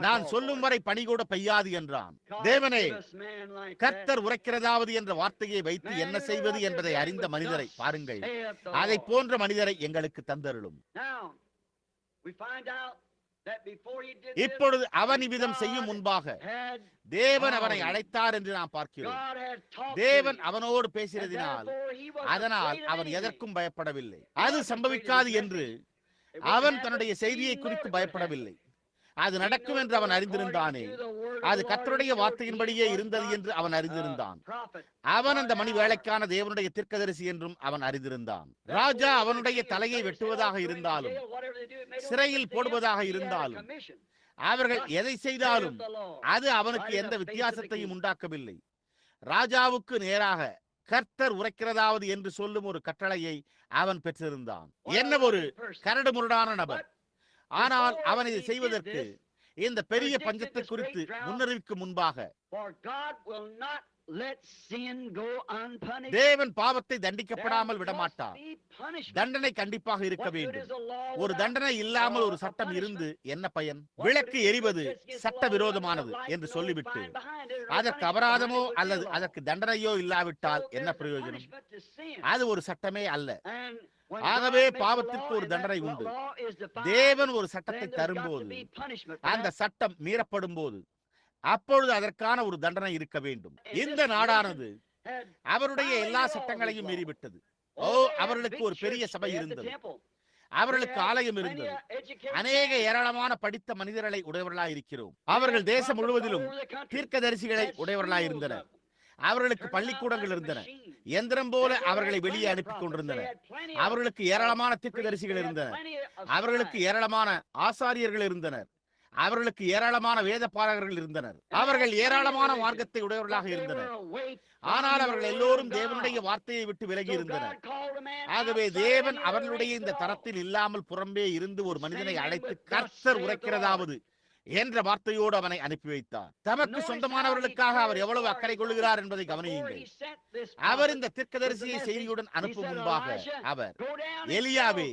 நான் சொல்லும் வரை பனி கூட பெய்யாது என்றான். தேவனே, கர்த்தர் உரைக்கிறதாவது என்ற வார்த்தையை வைத்து என்ன செய்வது என்பதை அறிந்த மனிதரை பாருங்கள். அதை போன்ற மனிதரை எங்களுக்கு தந்தருளும். இப்பொழுது அவன் இவ்விதம் செய்யும் முன்பாக தேவன் அவனை அழைத்தார் என்று நாம் பார்க்கிறோம். தேவன் அவனோடு பேசினதினால் அதனால் அவன் எதற்கும் பயப்படவில்லை. அது சம்பவிக்காது என்று அவன் தன்னுடைய செய்தியை குறித்து பயப்படவில்லை. அது நடக்கும் என்று அவன் அறிந்திருந்தானே. அது கர்த்தருடைய வார்த்தையின்படியே இருந்தது என்று அவன் அறிந்திருந்தான். அவன் அந்த மணி வேளைக்கான தேவனுடைய தீர்க்கதரிசி என்றும் அவன் அறிந்திருந்தான். ராஜா அவனுடைய தலையை வெட்டுவதாக இருந்தாலும் சிறையில் போடுவதாக இருந்தாலும் அவர்கள் எதை செய்தாலும் அது அவனுக்கு எந்த வித்தியாசத்தையும் உண்டாக்கவில்லை. ராஜாவுக்கு நேராக கர்த்தர் உரைக்கிறதாவது என்று சொல்லும் ஒரு கட்டளையை அவன் பெற்றிருந்தான். என்ன ஒரு கரடுமுரடான நபர்! ஆனால் அவன் இதை செய்வதற்கு இந்த பெரிய பஞ்சத்தை குறித்து முன்னறிவிக்கும் முன்பாக தேவன் பாவத்தை தண்டிக்கப்படாமல் விடமாட்டார். தண்டனை கண்டிப்பாக இருக்க வேண்டும். ஒரு தண்டனை இல்லாமல் ஒரு சட்டம் இருந்து என்ன பயன்? விளக்கு எரிவது சட்ட விரோதமானது என்று சொல்லிவிட்டு அதற்கு அபராதமோ அல்லது அதற்கு தண்டனையோ இல்லாவிட்டால் என்ன பிரயோஜனம்? அது ஒரு சட்டமே அல்ல. ஆகவே பாவத்திற்கு ஒரு தண்டனை உண்டு. தேவன் ஒரு சட்டத்தை தரும்போது அந்த சட்டம் மீறப்படும் போது அப்பொழுது அதற்கான ஒரு தண்டனை இருக்க வேண்டும். இந்த நாடானது அவருடைய எல்லா சட்டங்களையும் மீறிவிட்டது. அவர்களுக்கு ஒரு பெரிய சபை இருந்தது. அவர்களுக்கு ஆலயம் இருந்தது. அநேக ஏராளமான படித்த மனிதர்களை உடையவர்களாய் இருக்கிறோம். அவர்கள் தேசம் முழுவதிலும் தீர்க்கதரிசிகளை உடையவர்களாய் இருந்தனர். அவர்களுக்கு பள்ளிக்கூடங்கள் இருந்தன. எந்திரம் போல அவர்களை வெளியே அனுப்பி கொண்டிருந்தனர். அவர்களுக்கு ஏராளமான தீர்க்கதரிசிகள் இருந்தனர். அவர்களுக்கு ஏராளமான ஆசாரியர்கள் இருந்தனர். அவர்களுக்கு ஏராளமான வேத பாரகர்கள் இருந்தனர். அவர்கள் ஏராளமான மார்க்கத்தை உடையவர்களாக இருந்தனர். ஆனால் அவர்கள் எல்லோரும் தேவனுடைய வார்த்தையை விட்டு விலகி இருந்தனர். ஆகவே தேவன் அவர்களுடைய இந்த தரத்தில் இல்லாமல் புறம்பே இருந்து ஒரு மனிதனை அழைத்து கர்த்தர் உரைக்கிறதாவது என்ற வார்த்தையோடு அவனை அனுப்பி வைத்தார். தமக்கு சொந்தமானவர்களுக்காக அவர் எவ்வளவு அக்கறை கொள்கிறார் என்பதை கவனியுங்கள். அவர் இந்த தீர்க்கதரிசியை செய்தியுடன் அனுப்பும் முன்பாக அவர், எலியாவே,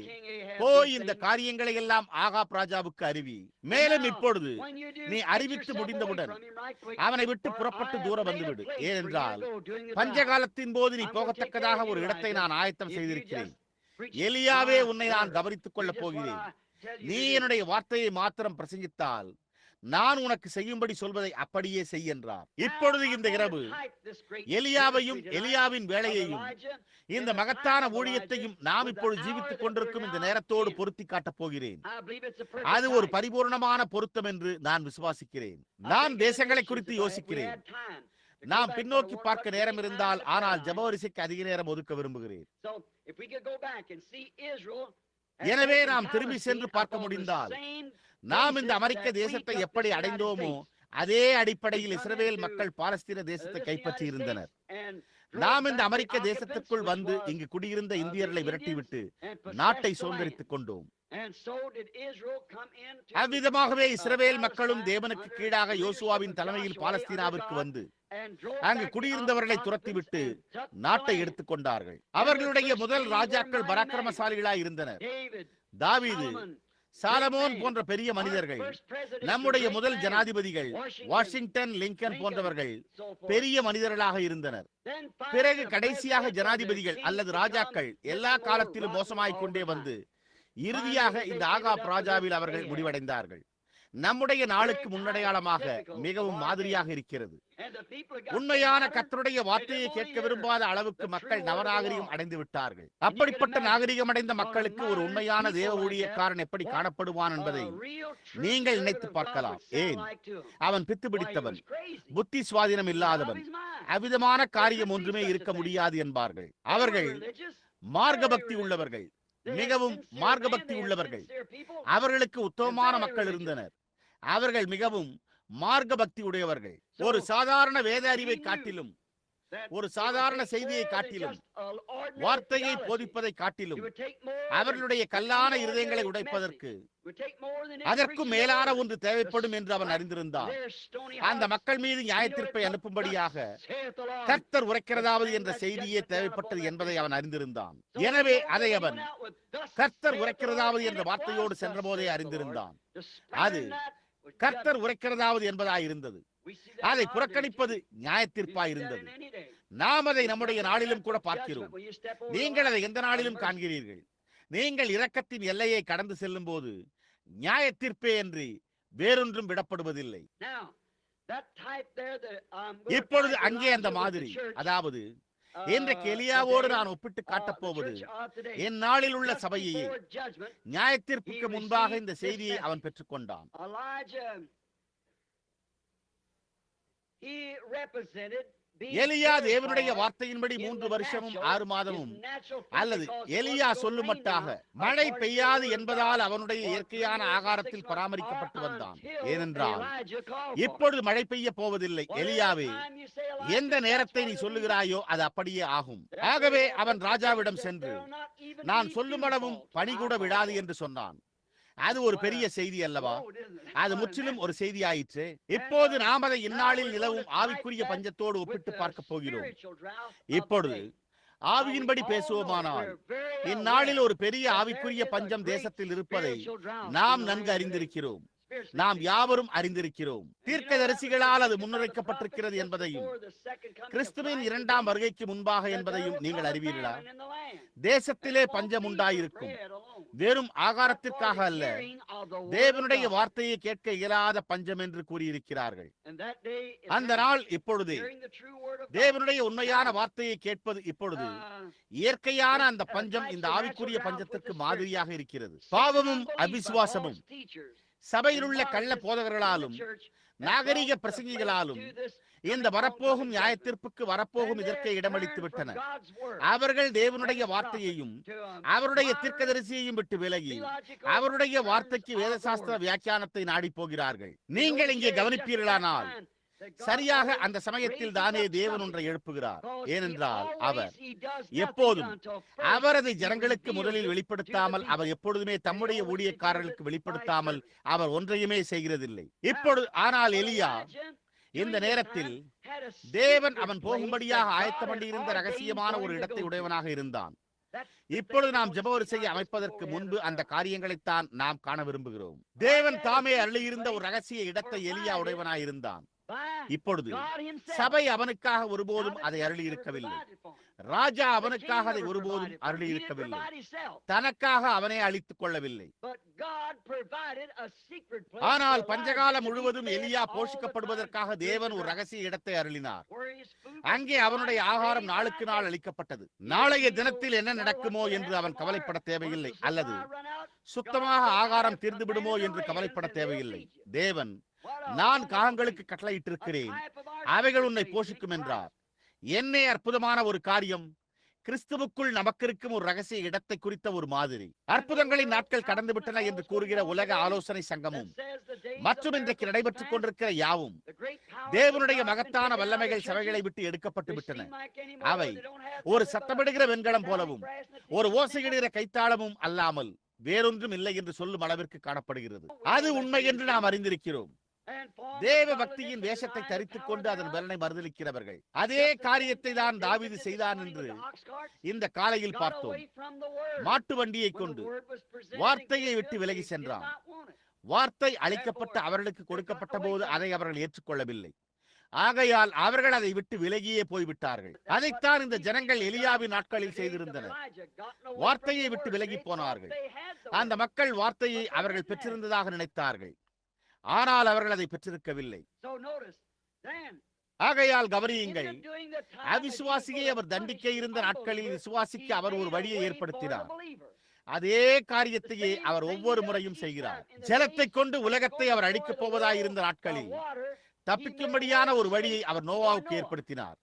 போய் இந்த காரியங்களை எல்லாம் ஆகாப் ராஜாவுக்கு அறிவி. மேலும் இப்பொழுது நீ அறிவித்து முடிந்தவுடன் அவனை விட்டு புறப்பட்டு தூரம் வந்துவிடு. ஏனென்றால் பஞ்சகாலத்தின் போது நீ போகத்தக்கதாக ஒரு இடத்தை நான் ஆயத்தம் செய்திருக்கிறேன். எலியாவே, உன்னை நான் கவனித்துக் கொள்ளப் போகிறேன். நீ என்னுடைய வார்த்தையை மாத்திரம் பிரசங்கித்தால் நான் உனக்கு செய்யும்படி சொல்வதை அப்படியே செய் என்றார். இப்பொழுது இந்த இரவு எலியாவையும் எலியாவின் வேலையையும் இந்த மகத்தான ஊழியத்தையும் நாம் இப்பொழுது ஜீவித்துக் கொண்டிருக்கும் இந்த நேரத்தோடு பொருத்தி காட்டப் போகிறேன். அது ஒரு பரிபூர்ணமான பொருத்தம் என்று நான் விசுவாசிக்கிறேன். நான் தேசங்களை குறித்து யோசிக்கிறேன். நாம் பின்னோக்கி பார்க்க நேரம் இருந்தால், ஆனால் ஜபவரிசைக்கு அதிக நேரம் ஒதுக்க விரும்புகிறேன். எனவே நாம் திரும்பி சென்று பார்க்க முடிந்தால், நாம் இந்த அமெரிக்க தேசத்தை எப்படி அடைந்தோமோ அதே அடிப்படையில் இஸ்ரவேல் மக்கள் பாலஸ்தீன தேசத்தை கைப்பற்றி இருந்தனர். நாம் இந்த அமெரிக்க தேசத்திற்குள் வந்து இங்கு குடியிருந்த இந்தியர்களை விரட்டிவிட்டு நாட்டை சுதந்திரித்துக் கொண்டோம். அவ்விதமாகவே இஸ்ரவேல் மக்களும் தேவனுக்கு கீழாக யோசுவாவின் தலைமையில் பாலஸ்தீனாவிற்கு வந்து அங்கு குடியிருந்தவர்களை துரத்திவிட்டு நாட்டை எடுத்துக் கொண்டார்கள். அவர்களுடைய முதல் ராஜாக்கள் பராக்கிரமசாலிகளாய் இருந்தனர். தாவீது, சாலமோன் போன்ற பெரிய மனிதர்கள், நம்முடைய முதல் ஜனாதிபதிகள் வாஷிங்டன், லிங்கன் போன்றவர்கள் பெரிய மனிதர்களாக இருந்தனர். பிறகு கடைசியாக ஜனாதிபதிகள் அல்லது ராஜாக்கள் எல்லா காலத்திலும் மோசமாய்க் கொண்டே வந்து இறுதியாக இந்த ஆகாப் ராஜாவில் அவர்கள் முடிவடைந்தார்கள். நம்முடைய நாளுக்கு முன்னடையாளமாக மிகவும் மாதிரியாக இருக்கிறது. உண்மையான கர்த்தருடைய வார்த்தையை கேட்க விரும்பாத அளவுக்கு மக்கள் நவநாகரிகம் அடைந்து விட்டார்கள். அப்படிப்பட்ட நாகரிகம் அடைந்த மக்களுக்கு ஒரு உண்மையான தேவ ஊழியக்காரன் எப்படி காணப்படுவான் என்பதை நீங்கள் நினைத்து பார்க்கலாம். ஏன், அவன் பித்து பிடித்தவன், புத்தி சுவாதீனம் இல்லாதவன், அவ்விதமான காரியம் ஒன்றுமே இருக்க முடியாது என்பார்கள். அவர்கள் மார்க்க பக்தி உள்ளவர்கள், மிகவும் மார்க்க பக்தி உள்ளவர்கள். அவர்களுக்கு உத்தமமான மக்கள் இருந்தனர். அவர்கள் மிகவும் மார்க்க பக்தி உடையவர்கள். ஒரு சாதாரண வேத அறிவை காட்டிலும், ஒரு சாதாரண செய்தியை காட்டிலும், வார்த்தையை போதிப்பதை காட்டிலும், அவர்களுடைய கல்லான இருதயங்களை உடைப்பதற்கு அதற்கும் மேலான ஒன்று தேவைப்படும் என்று அவன் அறிந்திருந்தான். அந்த மக்கள் மீது நியாயத்தீர்ப்பை அனுப்பும்படியாக கர்த்தர் உரைக்கிறதாவது என்ற செய்தியே தேவைப்பட்டது என்பதை அவன் அறிந்திருந்தான். எனவே அதை அவன் கர்த்தர் உரைக்கிறதாவது என்ற வார்த்தையோடு சென்ற போதே அறிந்திருந்தான். அது கர்த்தர் உரைக்கிறதாவது என்பதாயிருந்தது. அதை புறக்கணிப்பது நியாயத்தீர்ப்பாயிருந்தது. நாம் அதை நம்முடைய நாளிலும் கூட பார்க்கிறோம். நீங்கள் அதை எந்த நாளிலும் காண்கிறீர்கள். நீங்கள் இரக்கத்தின் எல்லையை கடந்து செல்லும் போது நியாயத்தீர்ப்பே என்று வேறொன்றும் விடப்படுவதில்லை. இப்பொழுது அங்கே அந்த மாதிரி, அதாவது இன்றைக்கு எலியாவோடு நான் ஒப்பிட்டு காட்டப் போவது என் நாளில் உள்ள சபையை நியாயத்தீர்ப்புக்கு முன்பாக இந்த செய்தியை அவன் பெற்றுக் கொண்டான். எலியா தேவனுடைய வார்த்தையின்படி 3 வருஷமும் 6 மாதமும் அல்லது எலியா சொல்லுமட்டாக மழை பெய்யாது என்பதால் அவனுடைய இயற்கையான ஆகாரத்தில் பராமரிக்கப்பட்டு வந்தான். ஏனென்றால் இப்பொழுது மழை பெய்ய போவதில்லை. எலியாவே, எந்த நேரத்தை நீ சொல்லுகிறாயோ அது அப்படியே ஆகும். ஆகவே அவன் ராஜாவிடம் சென்று, நான் சொல்லும் அளவும் பனி கூட விடாது என்று சொன்னான். அது ஒரு பெரிய செய்தி அல்லவா? அது முற்றிலும் ஒரு செய்தி ஆயிற்று. இப்போது நாம் அதை இந்நாளில் நிலவும் ஆவிக்குரிய பஞ்சத்தோடு ஒப்பிட்டு பார்க்க போகிறோம். இப்பொழுது ஆவியின்படி பேசுவோமானால், இந்நாளில் ஒரு பெரிய ஆவிக்குரிய பஞ்சம் தேசத்தில் இருப்பதை நாம் நன்கு அறிந்திருக்கிறோம். நாம் யாவரும் அறிந்திருக்கிறோம். தீர்க்கதரிசிகளால் அது முன்னுரைக்கப்பட்டிருக்கிறது என்பதையும், கிறிஸ்துவின் 2ஆம் வருகைக்கு முன்பாக என்பதையும் நீங்கள் அறிவீர்களா? தேசத்திலே பஞ்சம் உண்டாயிருக்கும். வெறும் ஆகாரத்திற்காக அல்ல, தேவனுடைய வார்த்தையை கேட்க இயலாத பஞ்சம் என்று கூறியிருக்கிறார்கள். அந்த நாள் இப்பொழுது. தேவனுடைய உண்மையான வார்த்தையை கேட்பது இப்பொழுது. இயற்கையான அந்த பஞ்சம் இந்த ஆவிக்குரிய பஞ்சத்திற்கு மாதிரியாக இருக்கிறது. பாவமும் அவிசுவாசமும் சபையில் உள்ள கள்ள போதகர்களாலும் நாகரிக பிரசங்கிகளாலும் இந்த வரப்போகும் நியாயத்தீர்ப்புக்கு வரப்போகும் இதற்கே இடமளித்து விட்டனர். அவர்கள் தேவனுடைய வார்த்தையையும் அவருடைய தீர்க்கதரிசியையும் விட்டு விலகி அவருடைய வார்த்தைக்கு வேதசாஸ்திர வியாக்கியானத்தை நாடி போகிறார்கள். நீங்கள் இங்கே கவனிப்பீர்களானால் சரியாக அந்த சமயத்தில் தானே தேவன் ஒன்றை எழுப்புகிறார். ஏனென்றால் அவர் எப்போதும் அவரது ஜனங்களுக்கு முதலில் வெளிப்படுத்தாமல், அவர் எப்பொழுதுமே தம்முடைய ஊழியக்காரர்களுக்கு வெளிப்படுத்தாமல் அவர் ஒன்றையுமே செய்கிறதில்லை. இப்பொழுது ஆனால் எலியா இந்த நேரத்தில் தேவன் அவன் போகும்படியாக ஆயத்தம் பண்ணியிருந்த ரகசியமான ஒரு இடத்தை உடையவனாக இருந்தான். இப்பொழுது நாம் ஜெப வரிசையை அமைப்பதற்கு முன்பு அந்த காரியங்களைத்தான் நாம் காண விரும்புகிறோம். தேவன் தாமே அருளியிருந்த ஒரு ரகசிய இடத்தை எலியா உடையவனாய் இருந்தான். இப்பொழுது சபை அவனுக்காக ஒருபோதும் அதை அருளி இருக்கவில்லை. ராஜா அவனுக்காக அதை ஒருபோதும் அருளி இருக்கவில்லை. தனக்காக அவனே அளித்துக் கொள்ளவில்லை. ஆனால் பஞ்சகாலம் முழுவதும் எலியா போஷிக்கப்படுவதற்காக தேவன் ஒரு ரகசிய இடத்தை அருளினார். அங்கே அவனுடைய ஆகாரம் நாளுக்கு நாள் அளிக்கப்பட்டது. நாளைய தினத்தில் என்ன நடக்குமோ என்று அவன் கவலைப்பட தேவையில்லை, அல்லது சுத்தமாக ஆகாரம் தீர்ந்து விடுமோ என்று கவலைப்பட தேவையில்லை. தேவன், நான் காகங்களுக்கு கட்டளையிட்டிருக்கிறேன், அவைகள் உன்னை போஷிக்கும் என்றார். என்னே அற்புதமான ஒரு காரியம்! கிறிஸ்துவுக்குள் நமக்கு இருக்கும் ஒரு ரகசிய இடத்தை குறித்த ஒரு மாதிரி. அற்புதங்களின் நாட்கள் கடந்து விட்டன என்று கூறுகிற உலக ஆலோசனை சங்கமும் மற்றும் இன்றைக்கு நடைபெற்றுக் கொண்டிருக்கிற யாவும் தேவனுடைய மகத்தான வல்லமைகள் சபைகளை விட்டு எடுக்கப்பட்டு விட்டன. அவை ஒரு சத்தமிடுகிற வெண்கலம் போலவும் ஒரு ஓசையிடுகிற கைத்தாளமும் அல்லாமல் வேறொன்றும் இல்லை என்று சொல்லும் அளவிற்கு காணப்படுகிறது. அது உண்மை என்று நாம் அறிந்திருக்கிறோம். தேவ பக்தியின் வேஷத்தை தரித்துக் கொண்டு அதன் பலனை மறுதலிக்கிறவர்கள் அதே காரியத்தை தான் தாவீது செய்தான் என்று இந்த காலையில் பார்த்தோம். மாட்டு வண்டியை கொண்டு வார்த்தையை விட்டு விலகி சென்றான். வார்த்தை அளிக்கப்பட்ட அவர்களுக்கு கொடுக்கப்பட்ட போது அதை அவர்கள் ஏற்றுக்கொள்ளவில்லை. ஆகையால் அவர்கள் அதை விட்டு விலகியே போய்விட்டார்கள். அதைத்தான் இந்த ஜனங்கள் எலியாவின் நாட்களில் செய்திருந்தனர். வார்த்தையை விட்டு விலகி போனார்கள். அந்த மக்கள் வார்த்தையை அவர்கள் பெற்றிருந்ததாக நினைத்தார்கள். ஆனால் அவர்கள் அதை பெற்றிருக்கவில்லை. ஆகையால் கவனியுங்கள், அவிசுவாசியை அவர் தண்டிக்க இருந்த நாட்களில் விசுவாசிக்க அவர் ஒரு வழியை ஏற்படுத்தினார். அதே காரியத்தையே அவர் ஒவ்வொரு முறையும் செய்கிறார். ஜலத்தை கொண்டு உலகத்தை அவர் அழிக்கப் போவதாயிருந்த நாட்களில் தப்பிக்கும்படியான ஒரு வழியை அவர் நோவாவுக்கு ஏற்படுத்தினார்.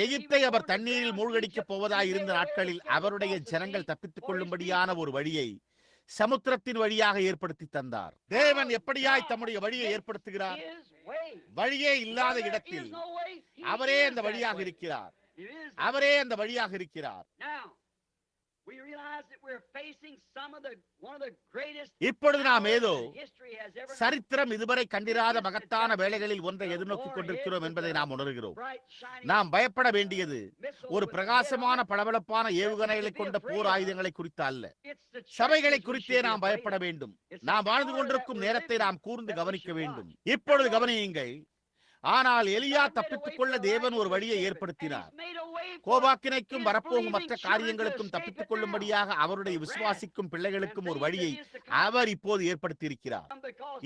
எகிப்தை அவர் தண்ணீரில் மூழ்கடிக்கப் போவதாயிருந்த நாட்களில் அவருடைய ஜனங்கள் தப்பித்துக் கொள்ளும்படியான ஒரு வழியை சமுத்திரத்தின் வழியாக ஏற்படுத்தி தந்தார். தேவன் எப்படியாய் தம்முடைய வழியை ஏற்படுத்துகிறார்? வழியே இல்லாத இடத்தில் அவரே அந்த வழியாக இருக்கிறார். அவரே அந்த வழியாக இருக்கிறார். இப்பொழுது நாம் ஏதோ சரித்திரம் இதுவரை கண்டிராத மகத்தான வேலைகளில் ஒன்றை எதிர்நோக்கிக் கொண்டிருக்கிறோம் என்பதை நாம் உணர்கிறோம். நாம் பயப்பட வேண்டியது ஒரு பிரகாசமான பளபளப்பான ஏவுகணைகளை கொண்ட போர் ஆயுதங்களை குறித்து அல்ல. சபைகளை குறித்தே நாம் பயப்பட வேண்டும். நாம் வாழ்ந்து கொண்டிருக்கும் நேரத்தை நாம் கூர்ந்து கவனிக்க வேண்டும். இப்பொழுது கவனியுங்கள். ஆனால் எலியா தப்பித்துக் கொள்ள தேவன் ஒரு வழியை ஏற்படுத்தினார். கோபாக்கினைக்கும் வரப்போகும் மற்ற காரியங்களுக்கும் தப்பித்துக் கொள்ளும்படியாக அவருடைய விசுவாசிக்கும் பிள்ளைகளுக்கும் ஒரு வழியை அவர் இப்போது ஏற்படுத்தி இருக்கிறார்.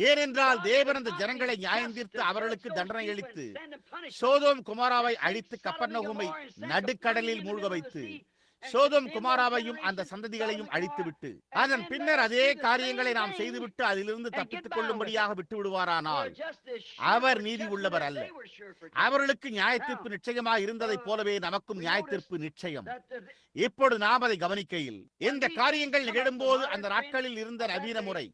ஏனென்றால் தேவன் அந்த ஜனங்களை நியாயம் தீர்த்து அவர்களுக்கு தண்டனை அளித்து சோதோம் குமாராவை அழித்து கப்பர்நகூமை நடுக்கடலில் மூழ்க வைத்து சோதோம் குமாராவையும் அந்த சந்ததிகளையும் அழித்துவிட்டு அதன் பின்னர் அதே காரியங்களை நாம் செய்துவிட்டு அதிலிருந்து தப்பித்துக் கொள்ளும்படியாக விட்டு விடுவாரானால் அவர் நீதி உள்ளவர் அல்ல. அவர்களுக்கு நியாயத்தீர்ப்பு நிச்சயமாக இருந்ததை போலவே நமக்கும் நியாயத்தீர்ப்பு நிச்சயம். இப்பொழுது நாம் அதை கவனிக்கையில் இந்த காரியங்கள் நிகழும் போது அந்த நாட்களில் இருந்த நவீன முறை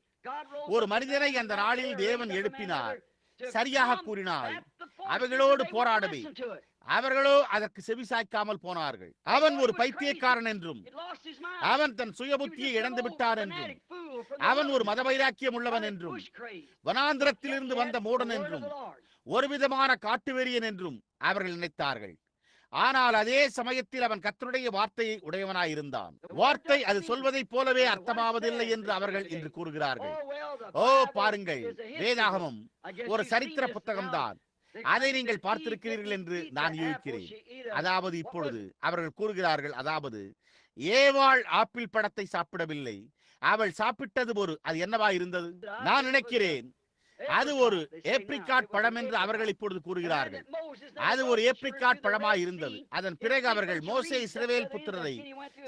ஒரு மனிதனை அந்த நாளில் தேவன் எழுப்பினார். சரியாக கூறினார், அவைகளோடு போராடவே அவர்களோ அதற்கு செவிசாய்க்காமல் போனார்கள். அவன் ஒரு பைத்தியக்காரன் என்றும் அவன் தன் சுயபுத்தியை இழந்து விட்டான் என்றும் அவன் ஒரு மத வைராக்கியம் உள்ளவன் என்றும் வனாந்திரத்திலிருந்து வந்த மூடன் என்றும் ஒரு விதமான காட்டுவெறியன் என்றும் அவர்கள் நினைத்தார்கள். ஆனால் அதே சமயத்தில் அவன் கர்த்தருடைய வார்த்தையை உடையவனாயிருந்தான். வார்த்தை அது சொல்வதைப் போலவே அர்த்தமாவதில்லை என்று அவர்கள் இன்று கூறுகிறார்கள். ஓ பாருங்கள், வேதாகமம் ஒரு சரித்திர புத்தகம்தான். அதை நீங்கள் பார்த்திருக்கிறீர்கள் என்று நான் யூகிக்கிறேன். அதாவது இப்பொழுது அவர்கள் கூறுகிறார்கள், அதாவது ஏவாள் ஆப்பிள் பழத்தை சாப்பிடவில்லை, அவள் சாப்பிட்டது அது என்னவா இருந்தது? நான் நினைக்கிறேன் அது ஒரு ஏப்ரிகாட் பழம் என்று அவர்கள் இப்பொழுது கூறுகிறார்கள். அது ஒரு ஏப்ரிகாட் பழமாய் இருந்தது. அதன் பிறகு அவர்கள் மோசே இஸ்ரவேல் புத்திரரை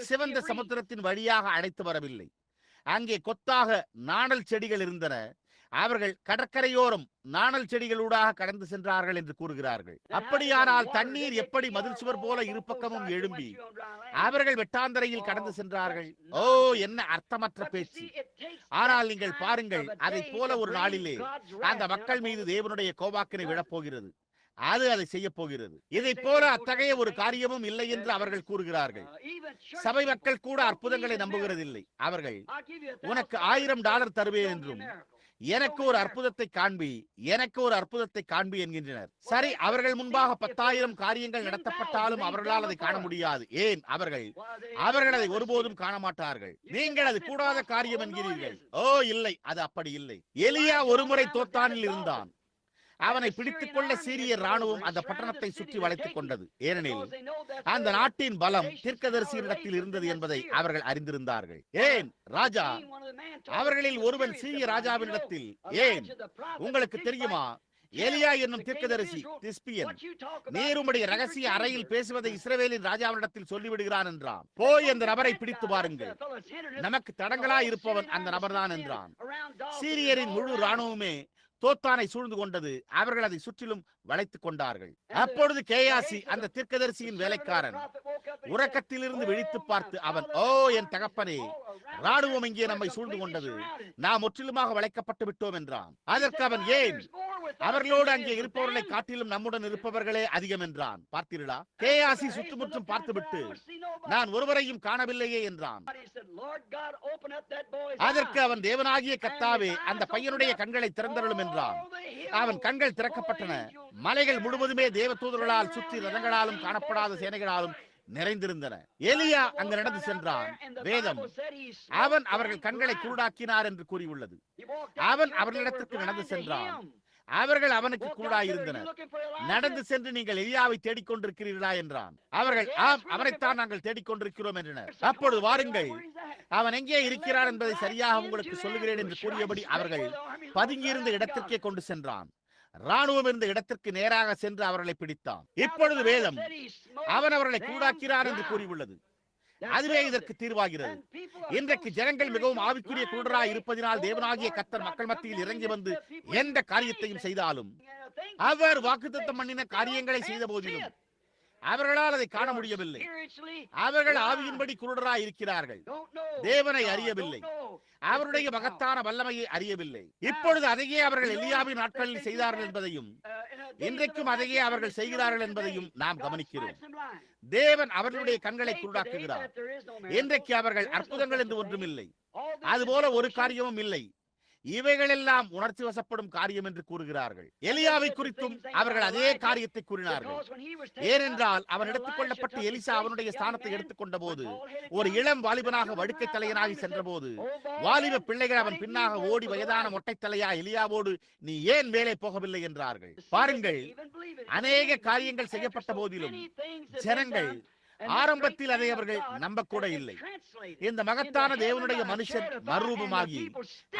சிவந்த சமுத்திரத்தின் வழியாக அழைத்து வரவில்லை. அங்கே கொத்தாக நாணல் செடிகள் இருந்தன. அவர்கள் கடற்கரையோரம் நாணல் செடிகளூடாக கடந்து சென்றார்கள் என்று கூறுகிறார்கள். அப்படியானால் தண்ணீர் எப்படி மதில் சுவர் போல இருபக்கமும் எழும்பி அவர்கள் வெட்டாந்தரையில் கடந்து சென்றார்கள். ஓ, என்ன அர்த்தமற்ற பேச்சு! ஆனால் நீங்கள் பாருங்கள், அதை போல ஒரு நாளிலே அந்த மக்கள் மீது தேவனுடைய கோபாக்கினை விழப்போகிறது. அது அதை செய்ய போகிறது. இதை போல அத்தகைய ஒரு காரியமும் இல்லை என்று அவர்கள் கூறுகிறார்கள். சபை மக்கள் கூட அற்புதங்களை நம்புகிறதில்லை. அவர்கள் உனக்கு $1000 தருவேன் என்றும் எனக்கு ஒரு அற்புதத்தை காண்பி, எனக்கு ஒரு அற்புதத்தை காண்பி என்கின்றனர். சரி, அவர்கள் முன்பாக 10,000 காரியங்கள் நடத்தப்பட்டாலும் அவர்களால் அதை காண முடியாது. ஏன்? அவர்கள் அதை ஒருபோதும் காண மாட்டார்கள். நீங்கள் அது கூடாத காரியம் என்கிறீர்கள். ஓ இல்லை, அது அப்படி இல்லை. எலியா ஒருமுறை தோத்தானில் இருந்தான். அவனை பிடித்துக் கொள்ள சீரிய ராணுவம் அந்த பட்டணத்தை சுற்றி வளைத்துக் கொண்டது. ஏனெனில் அந்த நாட்டின் பலம் தீர்க்கதரிசியிடத்தில் இருந்தது என்பதை அவர்கள் அறிந்திருந்தார்கள். ஏன்? ராஜா அவர்களில் ஒருவன் சீரிய ராஜாவினிடத்தில், ஏன் உங்களுக்கு தெரியுமா, எலியா என்னும் தீர்க்கதரிசி திஸ்பியன் நீர் உம்முடைய ரகசிய அறையில் பேசுவதை இஸ்ரவேலின் ராஜாவினிடத்தில் சொல்லிவிடுகிறான் என்றான். போய் அந்த நபரை பிடித்து பாருங்கள், நமக்கு தடங்களாய் இருப்பவன் அந்த நபர்தான் என்றான். சீரியரின் முழு ராணுவமே தோத்தானை சூழ்ந்து கொண்டது. அவர்கள் அதை சுற்றிலும் வளைத்துக் கொண்டார்கள். அப்பொழுது கேயாசி அந்த தீர்க்கதரிசியின் வேலைக்காரன் உறக்கத்திலிருந்து விழித்து பார்த்து அவன், ஓ என் தகப்பனே, ராணுவம் இங்கே நம்மை சூழ்ந்து கொண்டது, நாம் முற்றிலுமாக வளைக்கப்பட்டு விட்டோம் என்றான். அதற்கு அவன், ஏன்? அவர்களோடு அங்கே இருப்பவர்களை காட்டிலும் நம்முடன் இருப்பவர்களே அதிகம் என்றான். பார்த்தீர்களா? கேயாசி சுற்றுமுற்றும் பார்த்துவிட்டு நான் ஒருவரையும் காணவில்லையே என்றான். அதற்கு அவன், தேவனாகிய கர்த்தாவே, அந்த பையனுடைய கண்களை திறந்தருளும் என்றான். அவன் கண்கள் திறக்கப்பட்டன. மலைகள் முழுவதுமே தேவ தூதர்களால் சுற்றி ரதங்களாலும் காணப்படாத சேனைகளாலும் நிறைந்திருந்தன. எலியா அங்கு நடந்து சென்றான். வேதம் அவன் அவர்கள் கண்களை குருடாக்கினார் என்று கூறியுள்ளது. அவன் அவர்களிடத்திற்கு நடந்து சென்றான். அவர்கள் அவனுக்கு கூடாயிருந்தனர். நடந்து சென்று, நீங்கள் எலியாவை தேடிக்கொண்டிருக்கிறீர்களா என்றான். அவர்கள், ஆம், அவனைத்தான் நாங்கள் தேடிக்கொண்டிருக்கிறோம் என்றனர். அப்பொழுது வாருங்கள், அவன் எங்கே இருக்கிறார் என்பதை சரியாக உங்களுக்கு சொல்லுகிறேன் என்று கூறியபடி அவர்கள் பதுங்கியிருந்த இடத்திற்கே கொண்டு சென்றான். ராணுவம் இருந்த இடத்திற்கு நேராக சென்று அவர்களை பிடித்தான். இப்பொழுது வேதம் அவன் அவர்களை கூடாக்கிறான் என்று கூறியுள்ளது. அதுவே இதற்கு தீர்வாகிறது. இன்றைக்கு ஜனங்கள் மிகவும் ஆவிக்குரிய குருடராய் இருப்பதினால் தேவனாகிய கர்த்தர் மக்கள் மத்தியில் இறங்கி வந்து எந்த காரியத்தையும் செய்தாலும், அவர் வாக்குத்தத்தம் பண்ணின காரியங்களை செய்த போதிலும் அவர்களால் அதை காண முடியவில்லை. அவர்கள் ஆவியின்படி குருடராய் இருக்கிறார்கள். தேவனை அறியவில்லை. அவருடைய மகத்தான வல்லமையை அறியவில்லை. இப்பொழுது அதையே அவர்கள் எலியாவின் நாட்களில் செய்தார்கள் என்பதையும் இன்றைக்கும் அதையே அவர்கள் செய்கிறார்கள் என்பதையும் நாம் கவனிக்கிறோம். தேவன் அவர்களுடைய கண்களை குருடாக்குகிறார். இன்றைக்கு அவர்கள் அற்புதங்கள் என்று ஒன்றுமில்லை, அதுபோல ஒரு காரியமும் இல்லை. இவைகளெல்லாம் உணர்ச்சி வசப்படும் காரியம் என்று கூறுகிறார்கள். எலியாவை குறித்தும் அவர்கள் அதே காரியத்தை கூறினார்கள். ஏனென்றால் அவன் எடுத்துக் கொள்ளப்பட்டு எலிசா அவனுடைய ஸ்தானத்தை எடுத்துக்கொண்ட போது, ஒரு இளம் வாலிபனாக வழுக்கை தலையனாகி சென்ற போது, வாலிப பிள்ளைகள் அவன் பின்னாக ஓடி, வயதான மொட்டை தலையா எலியாவோடு நீ ஏன் மேலே போகவில்லை என்றார்கள். பாருங்கள், அநேக காரியங்கள் செய்யப்பட்ட போதிலும் ஜனங்கள் ஆரம்பத்தில் அதை அவர்கள் நம்பக்கூட இல்லை. இந்த மகத்தான தேவனுடைய மனுஷன் மறுரூபமாகி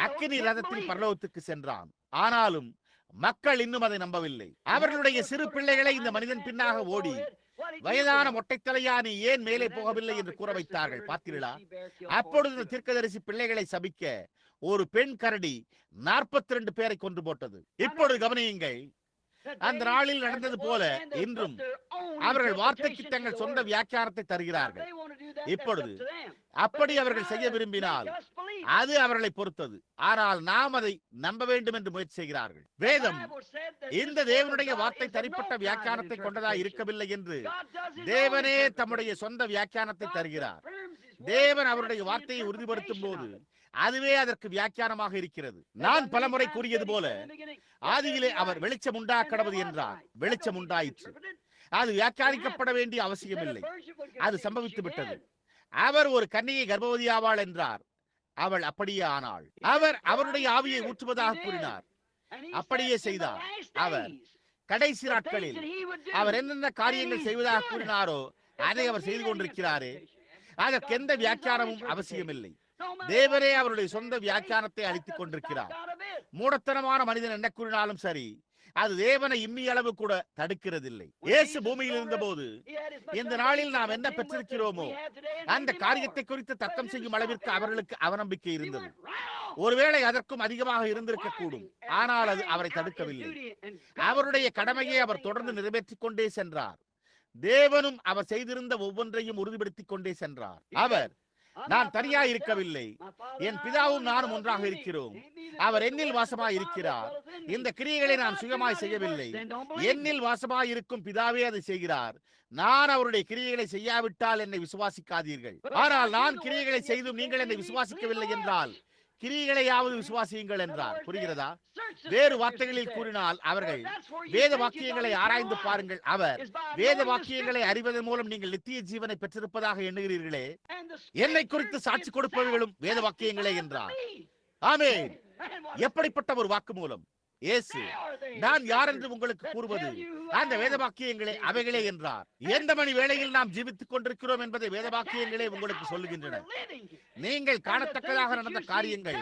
அக்கினி ரதத்தில் பரலோகத்துக்கு சென்றான். ஆனாலும் மக்கள் இன்னும் அதை நம்பவில்லை. அவர்களுடைய சிறு பிள்ளைகளை இந்த மனிதன் பின்னாக ஓடி, வயதான மொட்டைத்தலையா நீ ஏன் மேலே போகவில்லை என்று கூற வைத்தார்கள். பார்த்தீர்களா? அப்பொழுது இந்த தீர்க்கதரிசி பிள்ளைகளை சபிக்க ஒரு பெண் கரடி 42 பேரை கொன்று போட்டது. இப்பொழுது கவனியுங்கள், அந்த நாளில் நடந்தது போல இன்றும் அவர்கள் வார்த்தைக்கு தங்கள் சொந்த வியாக்கியானத்தை தருகிறார்கள். இப்பொழுது அப்படி அவர்கள் செய்ய விரும்பினால் அது அவர்களை பொறுத்தது. ஆனால் நாம் அதை நம்ப வேண்டும் என்று முயற்சி செய்கிறார்கள். வேதம் இந்த தேவனுடைய வார்த்தை தனிப்பட்ட வியாக்கியானத்தை கொண்டதாக இருக்கவில்லை என்று தேவனே தம்முடைய சொந்த வியாக்கியானத்தை தருகிறார். தேவன் அவருடைய வார்த்தையை உறுதிப்படுத்தும் போது அதுவே அதற்கு வியாக்கியானமாக இருக்கிறது. நான் பலமுறை கூறியது போல, ஆதியிலே அவர் வெளிச்சம் உண்டாக்கடவது என்றார். வெளிச்சம் உண்டாயிற்று. அது வியாக்கியானிக்கப்பட வேண்டிய அவசியமில்லை, அது சம்பவித்து விட்டது. அவர் ஒரு கன்னிகை கர்ப்பவதியாவாள் என்றார். அவள் அப்படியே ஆனாள். அவர் அவருடைய ஆவியை ஊற்றுவதாக கூறினார். அப்படியே செய்தார். அவர் கடைசி நாட்களில் அவர் என்னென்ன காரியங்கள் செய்வதாக கூறினாரோ அதை அவர் செய்து கொண்டிருக்கிறாரே. அதற்கு எந்த வியாக்கியானமும் அவசியமில்லை. தேவரே அவருடைய சொந்த வியாக்கியானத்தை அளித்துக் கொண்டிருக்கிறார். மூடத்தனமான மனிதன் என்ன கூறினாலும் சரி, அது தேவனை இம்மி அளவு கூட தடுக்கிறதில்லை. இயேசு பூமியில் இருந்தபோது இந்த நாளில் நாம் என்ன பெற்றிருக்கிறோமோ அந்த காரியத்தை குறித்து தர்க்கம் செய்யும் அளவிற்கு அவர்களுக்கு அவநம்பிக்கை இருந்தது. ஒருவேளை அதற்கும் அதிகமாக இருந்திருக்க கூடும். ஆனால் அது அவரை தடுக்கவில்லை. அவருடைய கடமையை அவர் தொடர்ந்து நிறைவேற்றிக் கொண்டே சென்றார். தேவனும் அவர் செய்திருந்த ஒவ்வொன்றையும் உறுதிப்படுத்திக் கொண்டே சென்றார். அவர், நான் தனியாக இருக்கவில்லை, என் பிதாவும் நானும் ஒன்றாக இருக்கிறோம், அவர் என்னில் வாசமாய் இருக்கிறார், இந்த கிரியைகளை நான் சுயமாய் செய்யவில்லை, என்னில் வாசமாய் இருக்கும் பிதாவே அதை செய்கிறார், நான் அவருடைய கிரியைகளை செய்யாவிட்டால் என்னை விசுவாசிக்காதீர்கள். ஆனால் நான் கிரியைகளை செய்தும் நீங்கள் என்னை விசுவாசிக்கவில்லை என்றால் கிரியைகளையாவது விசுவாசியுங்கள் என்றார். புரிகிறதா? வேறு வார்த்தைகளில் கூறினால், அவர்கள் வேத வாக்கியங்களை ஆராய்ந்து பாருங்கள். அவர் வேத வாக்கியங்களை அறிவதன் மூலம் நீங்கள் நித்திய ஜீவனை பெற்றிருப்பதாக எண்ணுகிறீர்களே, என்னை குறித்து சாட்சி கொடுப்பவர்களும் வேத வாக்கியங்களே என்றார். ஆமென். எப்படிப்பட்ட ஒரு வாக்கு மூலம்! இயேசு, நான் யார் என்று உங்களுக்கு கூறுவது அந்த வேத வாக்கியங்களே அவைகளே என்றார். எந்த மணி வேளையில் நாம் ஜீவித்துக் கொண்டிருக்கிறோம் என்பதை வேத வாக்கியங்களே உங்களுக்கு சொல்லுகின்றன. நீங்கள் காணத்தக்கதாக நடந்த காரியங்கள்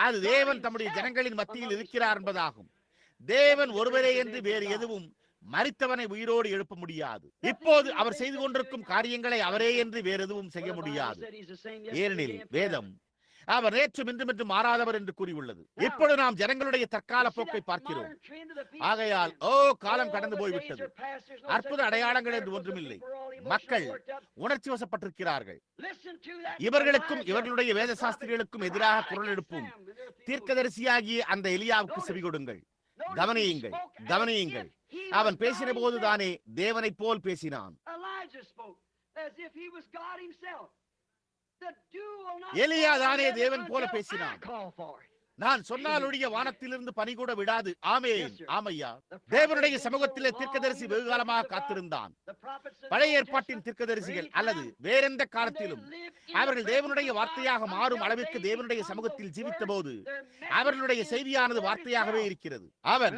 அது தேவன் தம்முடைய ஜனங்களின் மத்தியில் இருக்கிறார் என்பதாகும். தேவன் ஒருவரே என்று வேறு எதுவும் மரித்தவனை உயிரோடு எழுப்ப முடியாது. இப்போது அவர் செய்து கொண்டிருக்கும் காரியங்களை அவரே என்று வேறு எதுவும் செய்ய முடியாது. ஏனெனில் வேதம் அவர் நேற்றும் இன்றும் என்று மாறாதவர் என்று கூறியுள்ளது. இப்பொழுது நாம் ஜனங்களுடைய தற்கால போக்கை பார்க்கிறோம். ஆகையால் காலம் கடந்து போய்விட்டது, அற்புத அடையாளங்கள் என்று ஒன்றுமில்லை. மக்கள் உணர்ச்சி வசப்பட்டிருக்கிறார்கள். இவர்களுக்கும் இவர்களுடைய வேத சாஸ்திரிகளுக்கும் எதிராக குரல் எழுப்பும் தீர்க்கதரிசியாகிய அந்த எலியாவுக்கு செவி கொடுங்கள். கவனியுங்கள், கவனியுங்கள். அவன் பேசின போதுதானே தேவனை போல் பேசினான். எலியா தானே தேவன் போல பேசினான். நான் சொன்னாலுடைய வானத்திலிருந்து பனி கூட விடாது. ஆமென். ஆமையா. தேவனுடைய சமூகத்திலே தீர்க்கதரிசி வெகு காலமாக காத்திருந்தான். பழைய ஏற்பாட்டின் தீர்க்கதரிசிகள் அல்லது வேறெந்த காலத்திலும் அவர்கள் தேவனுடைய வார்த்தையாக மாறும் அளவிற்கு தேவனுடைய சமூகத்தில் ஜீவித்த போது அவர்களுடைய செய்தியானது வார்த்தையாகவே இருக்கிறது. அவன்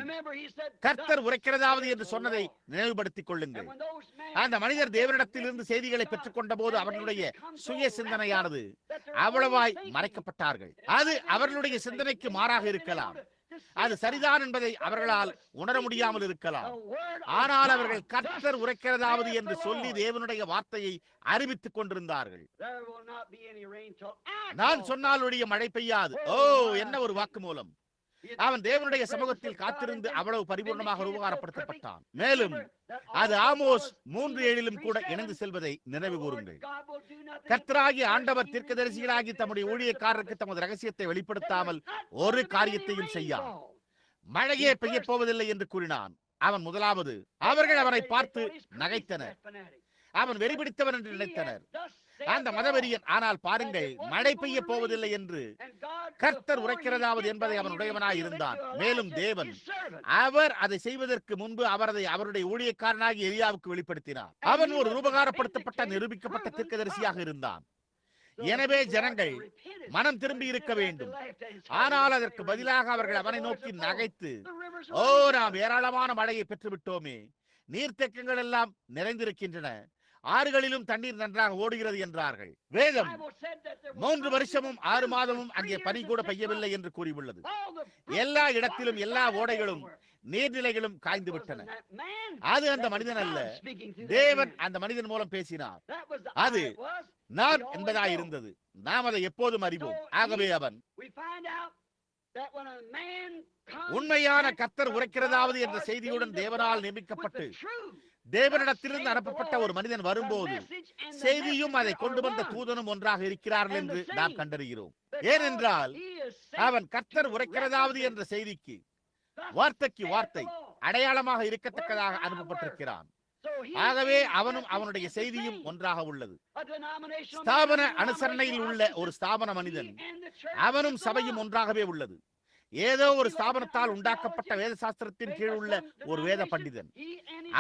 கர்த்தர் உரைக்கிறதாவது என்று சொன்னதை நினைவுபடுத்திக் கொள்ளுங்கள். அந்த மனிதர் தேவனிடத்திலிருந்து செய்திகளை பெற்றுக் கொண்ட போது அவர்களுடைய சுய சிந்தனையானது அவ்வளவாய் மறைக்கப்பட்டார்கள். அது அவர்களுடைய சிந்தனைக்கு மாறாக இருக்கலாம். அது சரிதான் என்பதை அவர்களால் உணர முடியாமல் இருக்கலாம். ஆனால் அவர்கள் கர்த்தர் உரைக்கிறதாவது என்று சொல்லி தேவனுடைய வார்த்தையை அறிவித்துக் கொண்டிருந்தார்கள். நான் சொன்னாலுடைய மழை பெய்யாது. என்ன ஒரு வாக்கு மூலம்! அவன் தேவனுடைய சமூகத்தில் காத்திருந்து அவ்வளவு பரிபூர்ணமாக உபகாரப்படுத்தப்பட்டான். மேலும் அது ஆமோஸ் 3:7 கூட இணைந்து செல்வதை நினைவு கூறுங்கள். கர்த்தராகிய ஆண்டவர் தீர்க்கதரிசிகளாகி தம்முடைய ஊழியக்காரருக்கு தமது ரகசியத்தை வெளிப்படுத்தாமல் ஒரு காரியத்தையும் செய்யார். மழையே பெய்ய போவதில்லை என்று கூறினான். அவன் முதலாவது. அவர்கள் அவனை பார்த்து நகைத்தனர். அவன் வெறிபிடித்தவன் என்று நினைத்தனர். அந்த மதவெறியன், ஆனால் பாருங்கள், மழை பெய்ய போவதில்லை என்று கர்த்தர் உரைக்கிறதாவது என்பதை அவன் உடையவனாய் இருந்தான். மேலும் தேவன் அவர் அதை செய்வதற்கு முன்பு அவர் அதை அவருடைய ஊழியக்காரனாகி எலியாவுக்கு வெளிப்படுத்தினார். அவன் ஒரு ரூபகாரப்படுத்தப்பட்ட நிரூபிக்கப்பட்ட தீர்க்கதரிசியாக இருந்தான். எனவே ஜனங்கள் மனம் திரும்பி இருக்க வேண்டும். ஆனால் அதற்கு பதிலாக அவர்கள் அவனை நோக்கி நகைத்து, நாம் ஏராளமான மழையை பெற்றுவிட்டோமே, நீர்த்தேக்கங்கள் எல்லாம் நிறைந்திருக்கின்றன, ஆறுகளிலும் தண்ணீர் நன்றாக ஓடுகிறது என்றார்கள். வேதம் 3 வருஷமும் 6 மாதமும் அங்கே பனி கூட பெய்யவில்லை என்று கூறியுள்ளது. எல்லா இடத்திலும் எல்லா ஓடைகளும் நீர்நிலைகளும் காய்ந்து விட்டன. அது அந்த மனிதன் அல்ல, தேவன் அந்த மனிதன் மூலம் பேசினார். அது நான் என்பதாய் இருந்தது. நாம் அதை எப்போதும் அறிவோம். ஆகவே அவன் உண்மையான கர்த்தர் உரைக்கிறதாவது என்ற செய்தியுடன் தேவனால் நியமிக்கப்பட்டு தேவனிடத்திலிருந்து அனுப்பப்பட்ட ஒரு மனிதன் வரும்போது செய்தியும் அதை கொண்டு வந்த தூதனும் ஒன்றாக இருக்கிறார்கள் என்று நாம் கண்டறிகிறோம். ஏனென்றால் அவன் கர்த்தர் உரைக்கிறதாவது என்ற செய்திக்கு வார்த்தைக்கு வார்த்தை அடையாளமாக இருக்கத்தக்கதாக அனுப்பப்பட்டிருக்கிறான். ஆகவே அவனும் அவனுடைய செய்தியும் ஒன்றாக உள்ளது. ஸ்தாபன அனுசரணையில் உள்ள ஒரு ஸ்தாபன மனிதன் அவனும் சபையும் ஒன்றாகவே உள்ளது. ஏதோ ஒரு ஸ்தாபனத்தால் உண்டாக்கப்பட்ட வேத சாஸ்திரத்தின் கீழ் உள்ள ஒரு வேத பண்டிதன்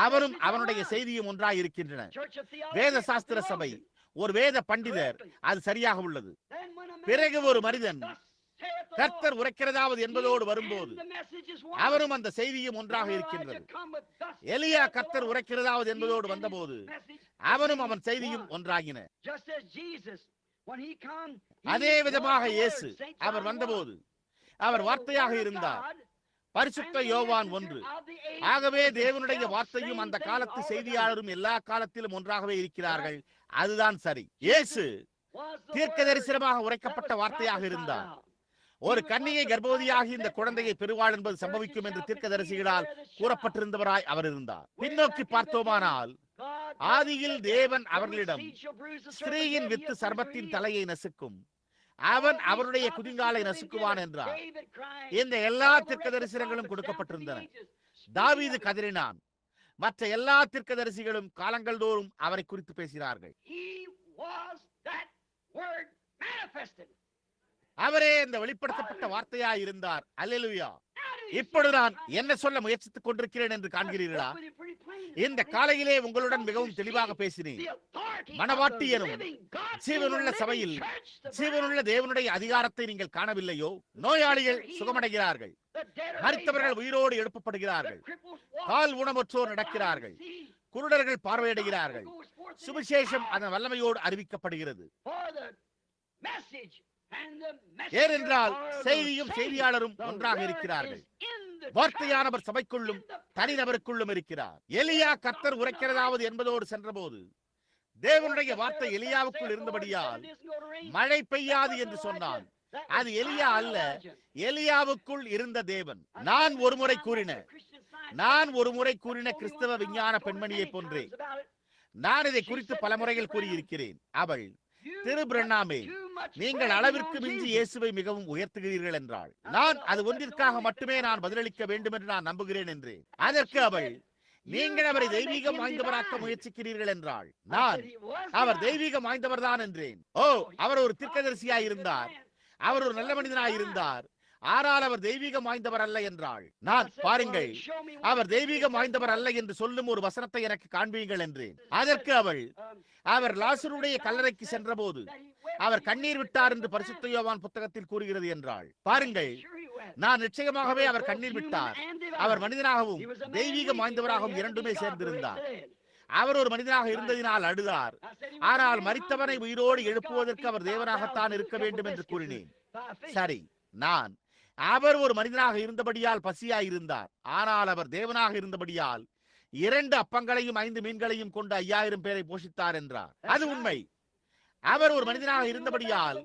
அவனும் அவனுடைய செய்தியும் ஒன்றாக இருக்கின்றன. வேத சாஸ்திர சபை ஒரு வேத பண்டிதர், அது சரியாக உள்ளது. பிறகு ஒரு மனிதன் கர்த்தர் உரைக்கிறதாவது என்பதோடு வரும்போது அவரும் அந்த செய்தியும் ஒன்றாக இருக்கின்றது. எலியா கர்த்தர் உரைக்கிறதாவது என்பதோடு வந்தபோது அவனும் அவன் செய்தியும் ஒன்றாகின. அதே விதமாக இயேசு அவர் வந்தபோது அவர் வார்த்தையாக இருந்தார். பரிசுத்த யோவான் 1. ஆகவே தேவனுடைய வார்த்தையும் அந்த காலத்து செய்தியாளரும் எல்லா காலத்திலும் ஒன்றாகவே இருக்கிறார்கள். அதுதான் சரி. இயேசு தீர்க்க தரிசனமாக உரைக்கப்பட்ட வார்த்தையாக இருந்தார். ஒரு கன்னிகை கர்ப்பவதியாகி இந்த குழந்தையை பெறுவாள் என்பது சம்பவிக்கும் என்று தீர்க்கதரிசிகளால் கூறப்பட்டிருந்தவராய் அவர் இருந்தார். பின்னோக்கி பார்த்தோமானால், ஆதியில் தேவன் அவர்களிடம், ஸ்திரீயின் வித்து சர்பத்தின் தலையை நசுக்கும், அவன் அவருடைய குதிங்காலை நசுக்குவான் என்றார். இந்த எல்லா தீர்க்கதரிசனங்களும் கொடுக்கப்பட்டிருந்தன. தாவீது கதறினான். மற்ற எல்லா தீர்க்கதரிசிகளும் காலங்கள் தோறும் அவரை குறித்து பேசினார்கள். அவரே இந்த வெளிப்படுத்தப்பட்ட வார்த்தையாய் இருந்தார். அல்லேலூயா. இப்பொழுது நான் என்ன சொல்ல முயற்சித்துக் கொண்டிருக்கிறேன் என்று காண்கிறீர்களா? இந்த காலையிலே உங்களுடன் மிகவும் தெளிவாக பேசினேன். மணவாட்டி எனும் ஜீவனுள்ள சபையில் ஜீவனுள்ள தேவனுடைய அதிகாரத்தை நீங்கள் காணவில்லையோ? நோயாளிகள் சுகமடைகிறார்கள், மரித்தவர்கள் உயிரோடு எழுப்பப்படுகிறார்கள், கால் ஊனமுற்றோர் நடக்கிறார்கள், குருடர்கள் பார்வையிடுகிறார்கள். சுவிசேஷம் அதன் வல்லமையோடு அறிவிக்கப்படுகிறது. ஏனென்றால் செய்தியும் செய்தியாளரும் ஒன்றாக இருக்கிறார்கள். வார்த்தையானவர் சபைக்குள்ளும் தனிநபருக்குள்ளும் இருக்கிறார். எலியா கர்த்தர் உரைக்கிறதாவது என்பதோடு சென்றபோது தேவனுடைய வார்த்தை எலியாவுக்குள் இருந்தபடியால் மழை பெய்யாது என்று சொன்னான். அது எலியா அல்ல, எலியாவுக்குள் இருந்த தேவன். நான் ஒருமுறை கூறின கிறிஸ்தவ விஞ்ஞான பெண்மணியை போன்றே நான் இதை குறித்து பல முறைகள் கூறியிருக்கிறேன். அவள், திரு பிரண்ணாமே, நீங்கள் அளவிற்கு மிஞ்சி இயேசுவை மிகவும் உயர்த்துகிறீர்கள் என்றாள். நான் அது ஒன்றிற்காக மட்டுமே நான் பதிலளிக்க வேண்டும் என்று நான் நம்புகிறேன் என்றேன். அதற்கு அவள், நீங்கள் அவரை தெய்வீகம் வாய்ந்தவராக்க முயற்சிக்கிறீர்கள் என்றாள். நான், அவர் தெய்வீகம் வாய்ந்தவர் தான் என்றேன். ஓ, அவர் ஒரு தீர்க்கதரிசியாய் இருந்தார், அவர் ஒரு நல்ல மனிதனாய் இருந்தார், ஆனால் அவர் தெய்வீகம் வாய்ந்தவர் அல்ல என்றாள். நான், பாருங்கள், அவர் தெய்வீகம் வாய்ந்தவர் அல்ல என்று சொல்லும் ஒரு வசனத்தை எனக்கு காண்பீங்கள் என்றேன். அதற்கு அவள், அவர் லாசருடைய கல்லறைக்கு சென்ற போது அவர் கண்ணீர் விட்டார் என்று பரிசுத்த யோவான் புத்தகத்தில் கூறுகிறது என்றாள். பாருங்கள், நான் நிச்சயமாகவே அவர் கண்ணீர் விட்டார். அவர் மனிதனாகவும் தெய்வீகம் வாய்ந்தவராகவும் இரண்டுமே சேர்ந்திருந்தார். அவர் ஒரு மனிதனாக இருந்ததினால் அழுதார், ஆனால் மரித்தவனை உயிரோடு எழுப்புவதற்கு அவர் தேவனாகத்தான் இருக்க வேண்டும் என்று கூறினேன். சரி, அவர் ஒரு மனிதனாக இருந்தபடியால் பசியாய் இருந்தார், ஆனால் அவர் தேவனாக இருந்தபடியால் 2 அப்பங்களையும் 5 மீன்களையும் கொண்டு 5000 பேரை போஷித்தார் என்றார். அது உண்மை. அவர் ஒரு மனிதனாக இருந்தபடியால்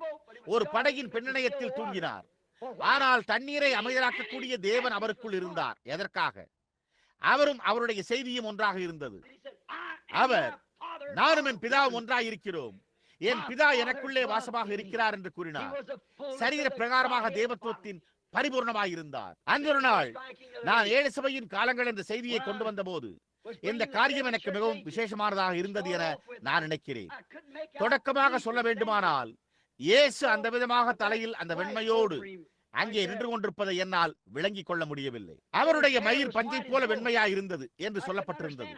ஒரு படகின் பெண்ணணையத்தில் தூங்கினார், ஆனால் தண்ணீரை அமைதலாக்கக்கூடிய தேவன் அவருக்குள் இருந்தார். எதற்காக? அவரும் அவருடைய செய்தியும் ஒன்றாக இருந்தது. அவர், நானும் என் பிதாவும் ஒன்றாக இருக்கிறோம், என் பிதா எனக்குள்ளே வாசமாக இருக்கிறார் என்று கூறினார். சரீர பிரகாரமாக தேவத்துவத்தின் பரிபூர்ணமாக இருந்தார். அன்றொரு நாள் நான் 7 சபையின் காலங்கள் என்ற செய்தியை கொண்டு வந்த போது இந்த காரியம் எனக்கு மிகவும் விசேஷமானதாக இருந்தது என நான் நினைக்கிறேன். தொடக்கமாக சொல்ல வேண்டுமானால், இயேசு அந்த விதமாக தலையில் அந்த வெண்மையோடு அங்கே நின்று கொண்டிருப்பதை என்னால் விளங்கிக் கொள்ள முடியவில்லை. அவருடைய மயிர் பஞ்சை போல வெண்மையாய் இருந்தது என்று சொல்லப்பட்டிருந்தது.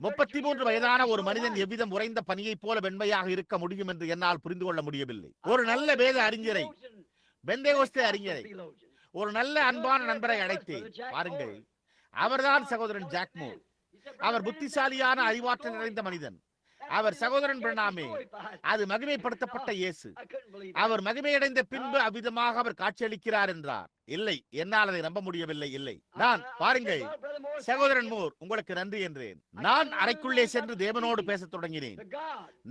33 வயதான ஒரு மனிதன் எவ்விதம் உறைந்த பனியை போல வெண்மையாக இருக்க முடியும் என்று என்னால் புரிந்து கொள்ள முடியவில்லை. ஒரு நல்ல வேத அறிஞரை, பெந்தேகோஸ்தே அறிஞரை, ஒரு நல்ல அன்பான நண்பரை அழைத்தேன். பாருங்கள், அவர்தான் சகோதரன் ஜாக் மூர். அவர் புத்திசாலியான அறிவாற்றல் நிறைந்த மனிதன். அவர், சகோதரன் பிரணாமே, அது மகிமைப்படுத்தப்பட்ட இயேசு. அவர் மகிமையடைந்த பின்பு அவ்விதமாக அவர் காட்சியளிக்கிறார் என்றார். இல்லை, என்னால் அதை நம்ப முடியவில்லை. இல்லை, நான், பாருங்கள் சகோதரன் மூர், உங்களுக்கு நன்றி என்றேன். நான் அறைக்குள்ளே சென்று தேவனோடு பேசத் தொடங்கினேன்.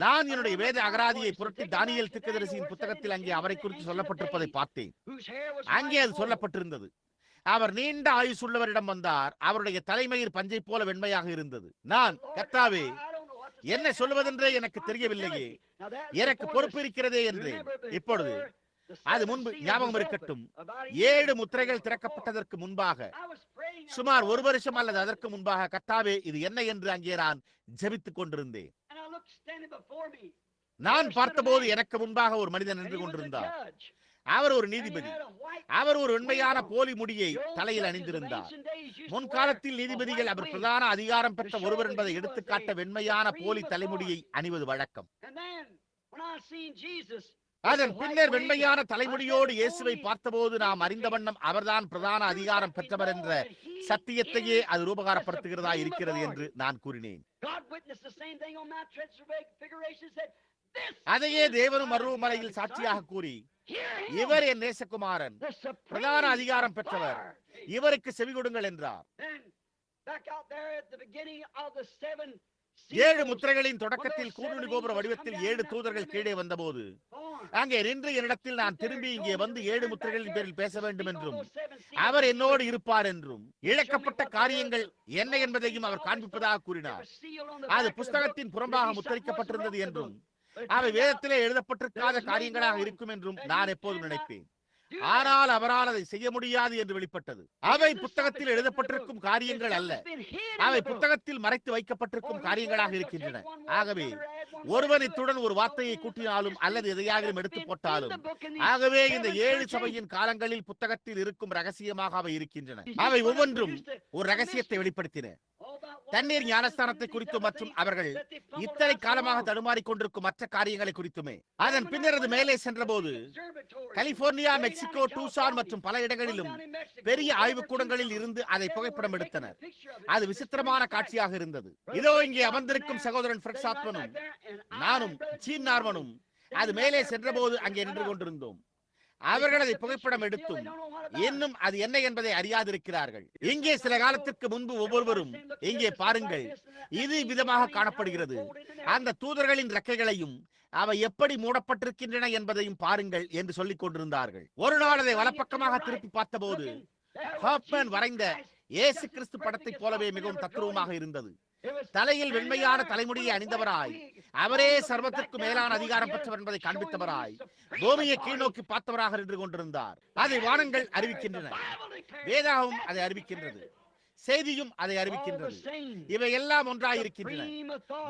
நான் என்னுடைய வேத அகராதியை புரட்டி தானியேல் தீர்க்கதரிசியின் புத்தகத்தில் அங்கே அவரை குறித்து சொல்லப்பட்டிருப்பதை பார்த்தேன். அங்கே அது சொல்லப்பட்டிருந்தது. அவர் நீண்ட ஆயுசுள்ளவரிடம் வந்தார். அவருடைய தலைமயிர் பஞ்சை போல வெண்மையாக இருந்தது. நான், கர்த்தாவே, என்ன சொல்வதென்றே எனக்கு தெரியவில்லையே, எனக்கு பொறுப்பு இருக்கிறதே என்றேன். இப்பொழுது அது முன்பு ஞாபகம் இருக்கட்டும், 7 முத்திரைகள் திறக்கப்பட்டதற்கு முன்பாக, சுமார் 1 வருஷம் அல்லது அதற்கு முன்பாக, கர்த்தாவே, இது என்ன என்று அங்கே நான் ஜெபித்துக் கொண்டிருந்தேன். நான் பார்த்தபோது எனக்கு முன்பாக ஒரு மனிதன் நின்று கொண்டிருந்தார். அவர் ஒரு நீதிபதி. அவர் ஒரு உண்மையான போலி முடியை தலையில் அணிந்திருந்தார். முன்காலத்தில் நீதிபதிகள் அவர் பிரதான அதிகாரம் பெற்ற ஒருவர் என்பதை எடுத்துக்காட்ட வெண்மையான போலி தலைமுடியை அணிவது வழக்கம். அதன் பின்னர் வெண்மையான தலைமுடியோடு இயேசுவை பார்த்தபோது நாம் அறிந்த வண்ணம் அவர்தான் பிரதான அதிகாரம் பெற்றவர் என்ற சத்தியத்தையே அது ரூபகாரப்படுத்துகிறதா இருக்கிறது என்று நான் கூறினேன். அதையே தேவனும் மருவமலையில் சாட்சியாக கூறி, இவர் என் நேசகுமாரன், பிரதான அதிகாரம் பெற்றவர், இவருக்கு செவி கொடுங்கள் என்றார். Then back out there at the beginning of the 7 7 முத்திரைகளின் தொடக்கத்தில் கூடுனி கோபுர வடிவத்தில் 7 தூதர்கள் கீழே வந்தபோது அங்கே நின்று என்னிடத்தில் நான் திரும்பி இங்கே வந்து 7 முத்திரைகளின் பேரில் பேச வேண்டும் என்றும் அவர் என்னோடு இருப்பார் என்றும் இழக்கப்பட்ட காரியங்கள் என்ன என்பதையும் அவர் காண்பிப்பதாக கூறினார். அது புஸ்தகத்தின் புறம்பாக முத்திரிக்கப்பட்டிருந்தது என்றும் அவை வேதத்திலே எழுதப்பட்டிருக்காத காரியங்களாக இருக்கும் என்றும் நான் எப்போதும் நினைப்பேன். ஆனால் அவரால் அதை செய்ய முடியாது என்று வெளிப்பட்டது. அவை புத்தகத்தில் எழுதப்பட்டிருக்கும் காரியங்கள் அல்ல, அவை புத்தகத்தில் மறைத்து வைக்கப்பட்டிருக்கும் காரியங்களாக இருக்கின்றன. ஆகவே ஒருவன் இத்துடன் ஒரு வார்த்தையை கூட்டினாலும் அல்லது எதையாகிலும் எடுத்து போட்டாலும், ஆகவே இந்த 7 சபையின் காலங்களில் புத்தகத்தில் இருக்கும் ரகசியமாக அவை இருக்கின்றன. அவை ஒவ்வொன்றும் ஒரு ரகசியத்தை வெளிப்படுத்தின. தண்ணீர் ஞானஸ்தானத்தை குறித்தும் மற்றும் அவர்கள் இத்தனை காலமாக தடுமாறிக் கொண்டிருக்கும் மற்ற காரியங்களை குறித்துமே. அதன் பின்னர் அது மேலே சென்றபோது கலிபோர்னியா, மெக்சிகோ, டூசான் மற்றும் பல இடங்களிலும் பெரிய ஆய்வுக்கூடங்களில் இருந்து அதை புகைப்படம் எடுத்தனர். அது விசித்திரமான காட்சியாக இருந்தது. இதோ இங்கே அமர்ந்திருக்கும் சகோதரன் ஃபிரெட் சாப்மனும் நானும் ஜீன் நார்மனும் அது மேலே சென்றபோது அங்கே நின்று கொண்டிருந்தோம். அவர்கள் அதை புகைப்படம் எடுத்தும் இன்னும் அது என்ன என்பதை அறியாதிருக்கிறார்கள். இங்கே சில காலத்திற்கு முன்பு ஒவ்வொருவரும் இங்கே பாருங்கள், இது விதமாக காணப்படுகிறது. அந்த தூதர்களின் ரெக்கைகளையும் அவை எப்படி மூடப்பட்டிருக்கின்றன என்பதையும் பாருங்கள் என்று சொல்லிக் கொண்டிருந்தார்கள். ஒரு நாள் அதை வலப்பக்கமாக திருப்பி பார்த்தபோது ஹாப்மேன் வரைந்த இயேசு கிறிஸ்து படத்தை போலவே மிகவும் தத்ரூபமாக இருந்தது. தலையில் வெண்மையான தலைமுடியை அணிந்தவராய், அவரே சர்வத்திற்கு மேலான அதிகாரம் பெற்றவர் என்பதை காண்பித்தவராய், பூமியை கீழ்நோக்கி பார்த்தவராக நின்று கொண்டிருந்தார். அதை வானங்கள் அறிவிக்கின்றன, வேதாகவும் அதை அறிவிக்கின்றது, செய்தியும் அதை அறிவிக்கின்றது. இவை எல்லாம் ஒன்றாயிருக்கின்றன.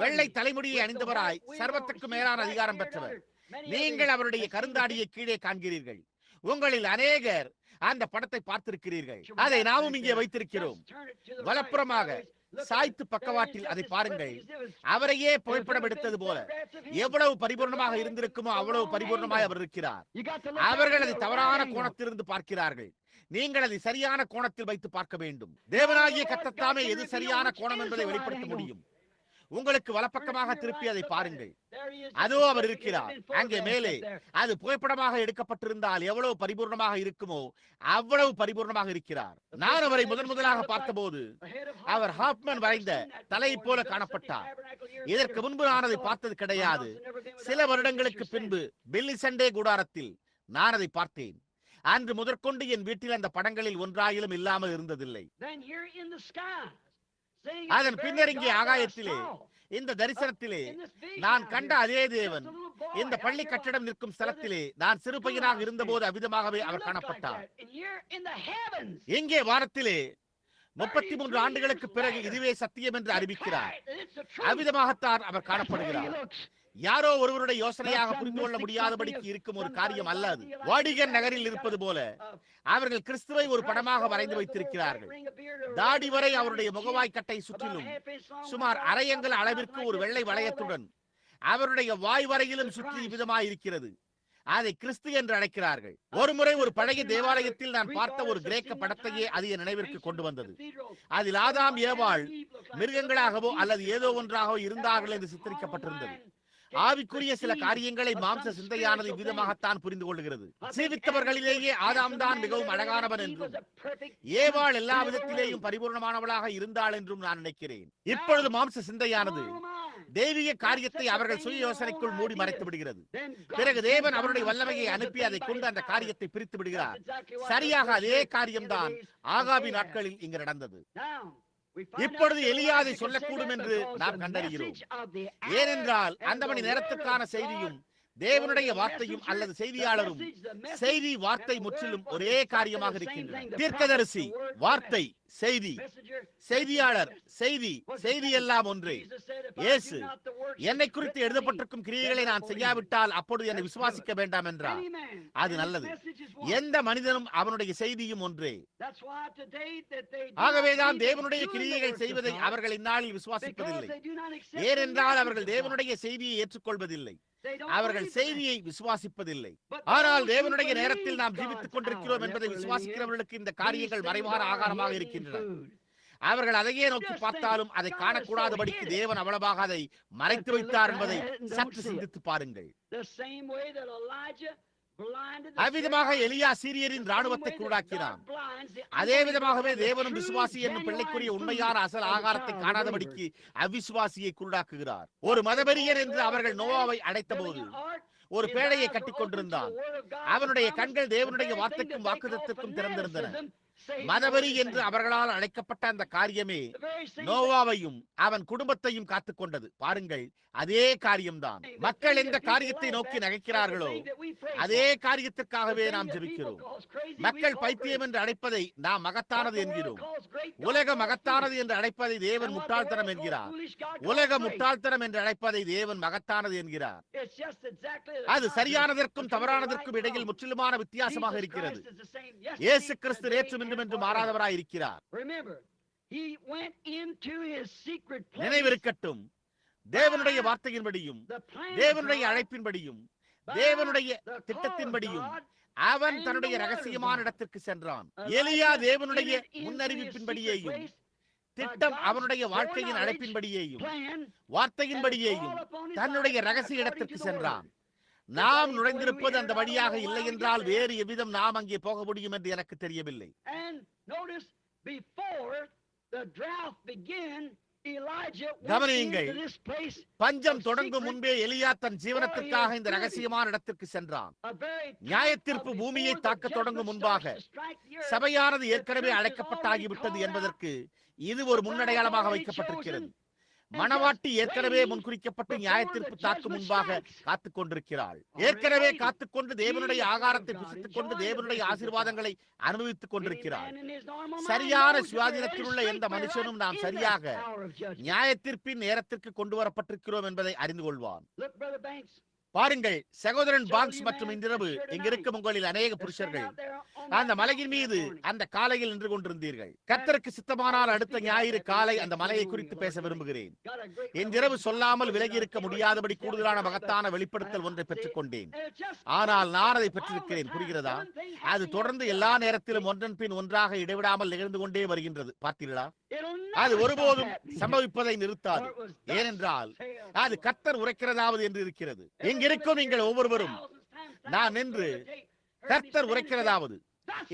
வெள்ளை தலைமுடியை அணிந்தவராய், சர்வத்திற்கு மேலான அதிகாரம் பெற்றவர். நீங்கள் அவருடைய கருந்தாடியை கீழே காண்கிறீர்கள். உங்களில் அநேகர் அந்த படத்தை பார்த்திருக்கிறீர்கள். அதை நாமும் இங்கே வைத்திருக்கிறோம். வலப்புறமாக சாய்த்து பக்கவாட்டில் அதை பாருங்கள். அவரையே புகைப்படம் எடுத்தது போல எவ்வளவு பரிபூர்ணமாக இருந்திருக்குமோ அவ்வளவு பரிபூர்ணமாய் அவர் இருக்கிறார். அவர்கள் அதை தவறான கோணத்திலிருந்து பார்க்கிறார்கள். நீங்கள் அதை சரியான கோணத்தில் வைத்து பார்க்க வேண்டும். தேவனாகிய கர்த்தர் எது சரியான கோணம் என்பதை வெளிப்படுத்த முடியும். உங்களுக்கு வலப்பக்கமாக திருப்பி அதை பாருங்கள். அதோ அவர் இருக்கிறார். அங்கே மேலே அது புகைப்படமாக எடுக்கப்பட்டிருந்தால் எவ்வளவு பரிபூர்ணமாக இருக்குமோ அவ்வளவு பரிபூர்ணமாக இருக்கிறார். நான் அவரை முதலாக பார்த்தபோது அவர் ஹாப்மேன் வரைந்த தலையை போல காணப்பட்டார். இதற்கு முன்பு நான் அதை பார்த்தது கிடையாது. சில வருடங்களுக்கு பின்பு பில்லி சண்டே கூடாரத்தில் நான் அதை பார்த்தேன். அன்று முதற்கொண்டு என் வீட்டில் அந்த படங்களில் ஒன்றாயிலும் இல்லாமல் இருந்ததில்லை. அதன் பின்னர் இங்கே ஆகாயத்திலே இந்த தரிசனத்திலே நான் கண்ட அதே தேவன் இந்த பள்ளி கட்டடம் நிற்கும் ஸ்தலத்திலே நான் சிறு பையனாக இருந்தபோது அவ்விதமாகவே அவர் காணப்பட்டார். இங்கே வானத்திலே 33 ஆண்டுகளுக்கு பிறகு இதுவே சத்தியம் என்று அறிவிக்கிறார். அவ்விதமாகத்தான் அவர் காணப்படுகிறார். யாரோ ஒருவருடைய யோசனையாக புரிந்து கொள்ள முடியாதபடிக்கு இருக்கும் ஒரு காரியம் அல்ல அது. வாடிகன் நகரில் இருப்பது போல அவர்கள் கிறிஸ்துவை ஒரு படமாக வரைந்து வைத்திருக்கிறார்கள். தாடி வரை அவருடைய முகவாய்க்கட்டை சுற்றிலும் சுமார் அரையங்கல அளவிற்கு ஒரு வெள்ளை வளையத்துடன் அவருடைய வாய் வரையிலும் சுற்றி விதமாயிருக்கிறது. அதை கிறிஸ்து என்று அழைக்கிறார்கள். ஒருமுறை ஒரு பழைய தேவாலயத்தில் நான் பார்த்த ஒரு கிரேக்க படத்தையே அது என் நினைவிற்கு கொண்டு வந்தது. அதில் ஆதாம் ஏவாள் மிருகங்களாகவோ அல்லது ஏதோ ஒன்றாகவோ இருந்தார்கள் என்று சித்தரிக்கப்பட்டிருந்தது. ஆவிக்குரிய சில காரியங்களை மாம்ச சிந்தையானது விதமாகத்தான் புரிந்து கொள்கிறது. ஜீவித்தவர்களிலேயே ஆதாம் தான் மிகவும் அழகானவன் என்றும் ஏவாள் எல்லா விதத்திலேயும் பரிபூர்ணமானவளாக இருந்தாள் என்றும் நான் நினைக்கிறேன். இப்பொழுது மாம்ச சிந்தையானது தெய்வீக காரியத்தை அவர்கள் சுய யோசனைக்குள் மூடி மறைத்து விடுகிறது. பிறகு தேவன் அவருடைய வல்லமையை அனுப்பி அதை கொண்டு அந்த காரியத்தை பிரித்து விடுகிறார். சரியாக அதே காரியம்தான் ஆகாபி நாட்களில் இங்கு நடந்தது. இப்பொழுது எலியா அதை சொல்லக்கூடும் என்று நாம் கண்டறிகிறோம். ஏனென்றால் அந்த மணி நேரத்துக்கான செய்தியும் தேவனுடைய வார்த்தையும் அல்லது செய்தியாளரும் செய்தி வார்த்தை முற்றிலும் ஒரே காரியமாக இருக்கின்றன. தீர்க்கதரிசி வார்த்தை, செய்தி, செய்தியாளர் செய்தி, செய்தி எல்லாம் ஒன்றே. இயேசு என்னை குறித்து எழுதப்பட்டிருக்கும் கிரியைகளை நான் செய்யாவிட்டால் அப்பொழுது என்னை விசுவாசிக்க வேண்டாம் என்றார். அது நல்லது. எந்த மனிதனும் அவனுடைய செய்தியும் ஒன்றே. ஆகவேதான் தேவனுடைய கிரியைகள் செய்வதை அவர்கள் இந்நாளில் விசுவாசிப்பதில்லை. ஏனென்றால் அவர்கள் தேவனுடைய செய்தியை ஏற்றுக்கொள்வதில்லை. அவர்கள் செய்தியை விசுவாசிப்பதில்லை. ஆனால் தேவனுடைய நேரத்தில் நாம் ஜீவித்துக் கொண்டிருக்கிறோம் என்பதை விசுவாசிக்கிறவர்களுக்கு இந்த காரியங்கள் மறைவான ஆகாரமாக இருக்கின்றன. அவர்கள் அதையே நோக்கி பார்த்தாலும் அதை காணக்கூடாதபடிக்கு தேவன் அவ்வளவாக அதை மறைத்து வைத்தார் என்பதை சற்று சிந்தித்து பாருங்கள். அவ்விதமாக எலியா சீரியரின் ராணுவத்தை குருடாக்கினான். அதே விதமாகவே தேவனும் விசுவாசி என்னும் பிள்ளைக்குரிய உண்மையான அசல் ஆகாரத்தை காணாதபடிக்கு அவ்விசுவாசியை குருடாக்குகிறார். ஒரு மதவெறியர் என்று அவர்கள் நோவாவை அடைத்தபோது ஒரு பேழையை கட்டிக் கொண்டிருந்தான். அவனுடைய கண்கள் தேவனுடைய வார்த்தைக்கும் வாக்குத்தத்திற்கும் திறந்திருந்தன. மதவெறி என்று அவர்களால் அழைக்கப்பட்ட அந்த காரியமே நோவாவையும் அவன் குடும்பத்தையும் காத்துக் கொண்டது. பாருங்கள், அதே காரியம்தான். மக்கள் எந்த காரியத்தை நோக்கி நகைக்கிறார்களோ அதே காரியத்திற்காகவே நாம் ஜெபிக்கிறோம். மக்கள் பைத்தியம் என்று அழைப்பதை நாம் மகத்தானது என்கிறோம். உலக மகத்தானது என்று அழைப்பதை தேவன் முட்டாள்தனம் என்கிறார். உலக முட்டாள்தனம் என்று அழைப்பதை தேவன் மகத்தானது என்கிறார். அது சரியானதற்கும் தவறானதற்கும் இடையில் முற்றிலுமான வித்தியாசமாக இருக்கிறது. இயேசு கிறிஸ்து நேற்றும் இன்றும் என்று மாறாதவராய் இருக்கிறார். நினைவிருக்கட்டும், தேவனுடைய வார்த்தையின்படியும் தேவனுடைய அழைப்பின்படியும் தேவனுடைய திட்டத்தின்படியும் அவன் தன்னுடைய ரகசியமான இடத்திற்கு சென்றான். எலியா தேவனுடைய முன்னறிவிப்பின்படியேயும் திட்டம் அவனுடைய வாழ்க்கையின் அழைப்பின்படியேயும் வார்த்தையின்படியேயும் தன்னுடைய ரகசிய இடத்திற்கு சென்றான். நாம் நுழைந்திருப்பது அந்த வழியாக இல்லை என்றால் வேறு எவ்விதம் நாம் அங்கே போக முடியும் என்று எனக்கு தெரியவில்லை. கவனியுங்கள், பஞ்சம் தொடங்கும் முன்பே எலியா தன் ஜீவனத்திற்காக இந்த ரகசியமான இடத்திற்கு சென்றான். நியாயத்தீர்ப்பு பூமியை தாக்க தொடங்கும் முன்பாக சபையானது ஏற்கனவே அழைக்கப்பட்டாகிவிட்டது என்பதற்கு இது ஒரு முன்னடையாளமாக வைக்கப்பட்டிருக்கிறது. மணவாட்டி ஏற்கனவே முன்குறிக்கப்பட்டு நியாயத்தீர்ப்பு தாக்கும் முன்பாக காத்துக் கொண்டிருக்கிறாள். ஏற்கனவே காத்துக்கொண்டு தேவனுடைய ஆகாரத்தை புசித்துக் கொண்டு தேவனுடைய ஆசீர்வாதங்களை அனுபவித்துக் கொண்டிருக்கிறாள். சரியான சுயாதீனத்தில் உள்ள எந்த மனுஷனும் நாம் சரியாக நியாயத்தீர்ப்பின் நேரத்திற்கு கொண்டு வரப்பட்டிருக்கிறோம் என்பதை அறிந்து கொள்வான். பாருங்கள், சகோதரன் பாங்க்ஸ் மற்றும் இன்றிரவு இங்கிருக்கும் உங்களில் அநேக புருஷர்கள் அந்த மலையின் மீது அந்த காலையில் நின்று கொண்டிருந்தீர்கள். கர்த்தருக்கு சித்தமானால் அடுத்த ஞாயிறு காலை அந்த மலையை குறித்து பேச விரும்புகிறேன். இன்றிரவு சொல்லாமல் விலகி இருக்க முடியாதபடி கூடுதலான மகத்தான வெளிப்படுத்தல் ஒன்றை பெற்றுக் கொண்டேன். ஆனால் நான் அதை பெற்றிருக்கிறேன். புரிகிறதா? அது தொடர்ந்து எல்லா நேரத்திலும் ஒன்றன் பின் ஒன்றாக இடைவிடாமல் நிகழ்ந்து கொண்டே வருகின்றது. பார்த்தீர்களா? அது ஒருபோதும் சம்பவிப்பதை நிறுத்தாது. ஏனென்றால் அது கர்த்தர் உரைக்கிறதாவது என்று இருக்கிறது. இங்கிருக்கும் நீங்கள் ஒவ்வொருவரும் நான் நின்று கர்த்தர் உரைக்கிறதாவது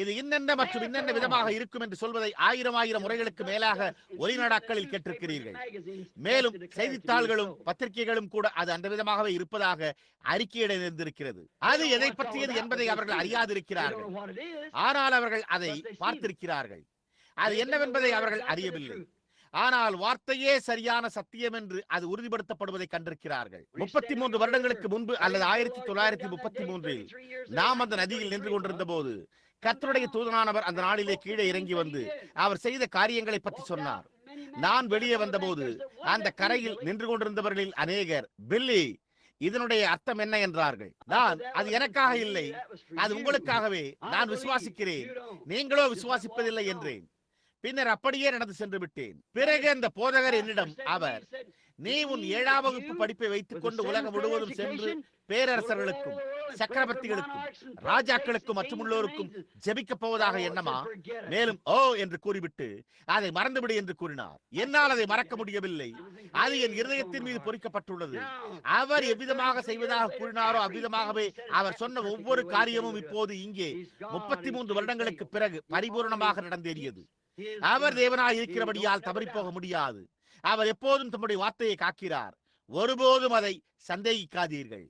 இது இன்னென்ன மற்றும் இன்னென்ன விதமாக இருக்கும் என்று சொல்வதை ஆயிரம் முறைகளுக்கு மேலாக ஒலிநாடாக்களில் கேட்டிருக்கிறீர்கள். மேலும் செய்தித்தாள்களும் பத்திரிகைகளும் கூட அது அந்த விதமாகவே இருப்பதாக அறிக்கையிட இருந்திருக்கிறது. அது எதை பற்றியது என்பதை அவர்கள் அறியாதிருக்கிறார்கள். ஆனால் அவர்கள் அதை பார்த்திருக்கிறார்கள். அது என்னவென்பதை அவர்கள் அறியவில்லை. ஆனால் வார்த்தையே சரியான சத்தியம் என்று அது உறுதிப்படுத்தப்படுவதை கண்டிருக்கிறார்கள். 33 வருடங்களுக்கு முன்பு அல்லது 1933 நாம் அந்த நதியில் நின்று கொண்டிருந்த போது கர்த்தருடைய தூதனானவர் அந்த நாளிலே கீழே இறங்கி வந்து அவர் செய்த காரியங்களை பற்றி சொன்னார். நான் வெளியே வந்தபோது அந்த கரையில் நின்று கொண்டிருந்தவர்களில் அநேகர், பில்லி, இதனுடைய அர்த்தம் என்ன என்றார்கள். நான், அது எனக்காக இல்லை, அது உங்களுக்காகவே, நான் விசுவாசிக்கிறேன், நீங்களோ விசுவாசிப்பதில்லை என்றேன். பின்னர் அப்படியே நடந்து சென்று விட்டேன். பிறகு அந்த போதகர் என்னிடம், அவர், நீ உன் 7ஆம் வகுப்பு படிப்பை வைத்துக் கொண்டு உலகம் முழுவதும் சென்று பேரரசர்களுக்கும் சக்கரவர்த்திகளுக்கும் ராஜாக்களுக்கும் மற்றுமுள்ளோருக்கும் ஜெபிக்கப் போவதாக எண்ணமா? மேலும் ஓ என்று கூறிவிட்டு அதை மறந்துவிடு என்று கூறினார். என்னால் அதை மறக்க முடியவில்லை. அது என் இருதயத்தின் மீது பொறிக்கப்பட்டுள்ளது. அவர் எவ்விதமாக செய்வதாக கூறினாரோ அவ்விதமாகவே அவர் சொன்ன ஒவ்வொரு காரியமும் இப்போது இங்கே 33 வருடங்களுக்கு பிறகு பரிபூர்ணமாக நடந்தேறியது. அவர் தேவனாய் இருக்கிறபடியால் தவறி போக முடியாது. அவர் எப்போதும் தம்முடைய வார்த்தையை காக்கிறார். ஒருபோதும் அதை சந்தேகிக்காதீர்கள்.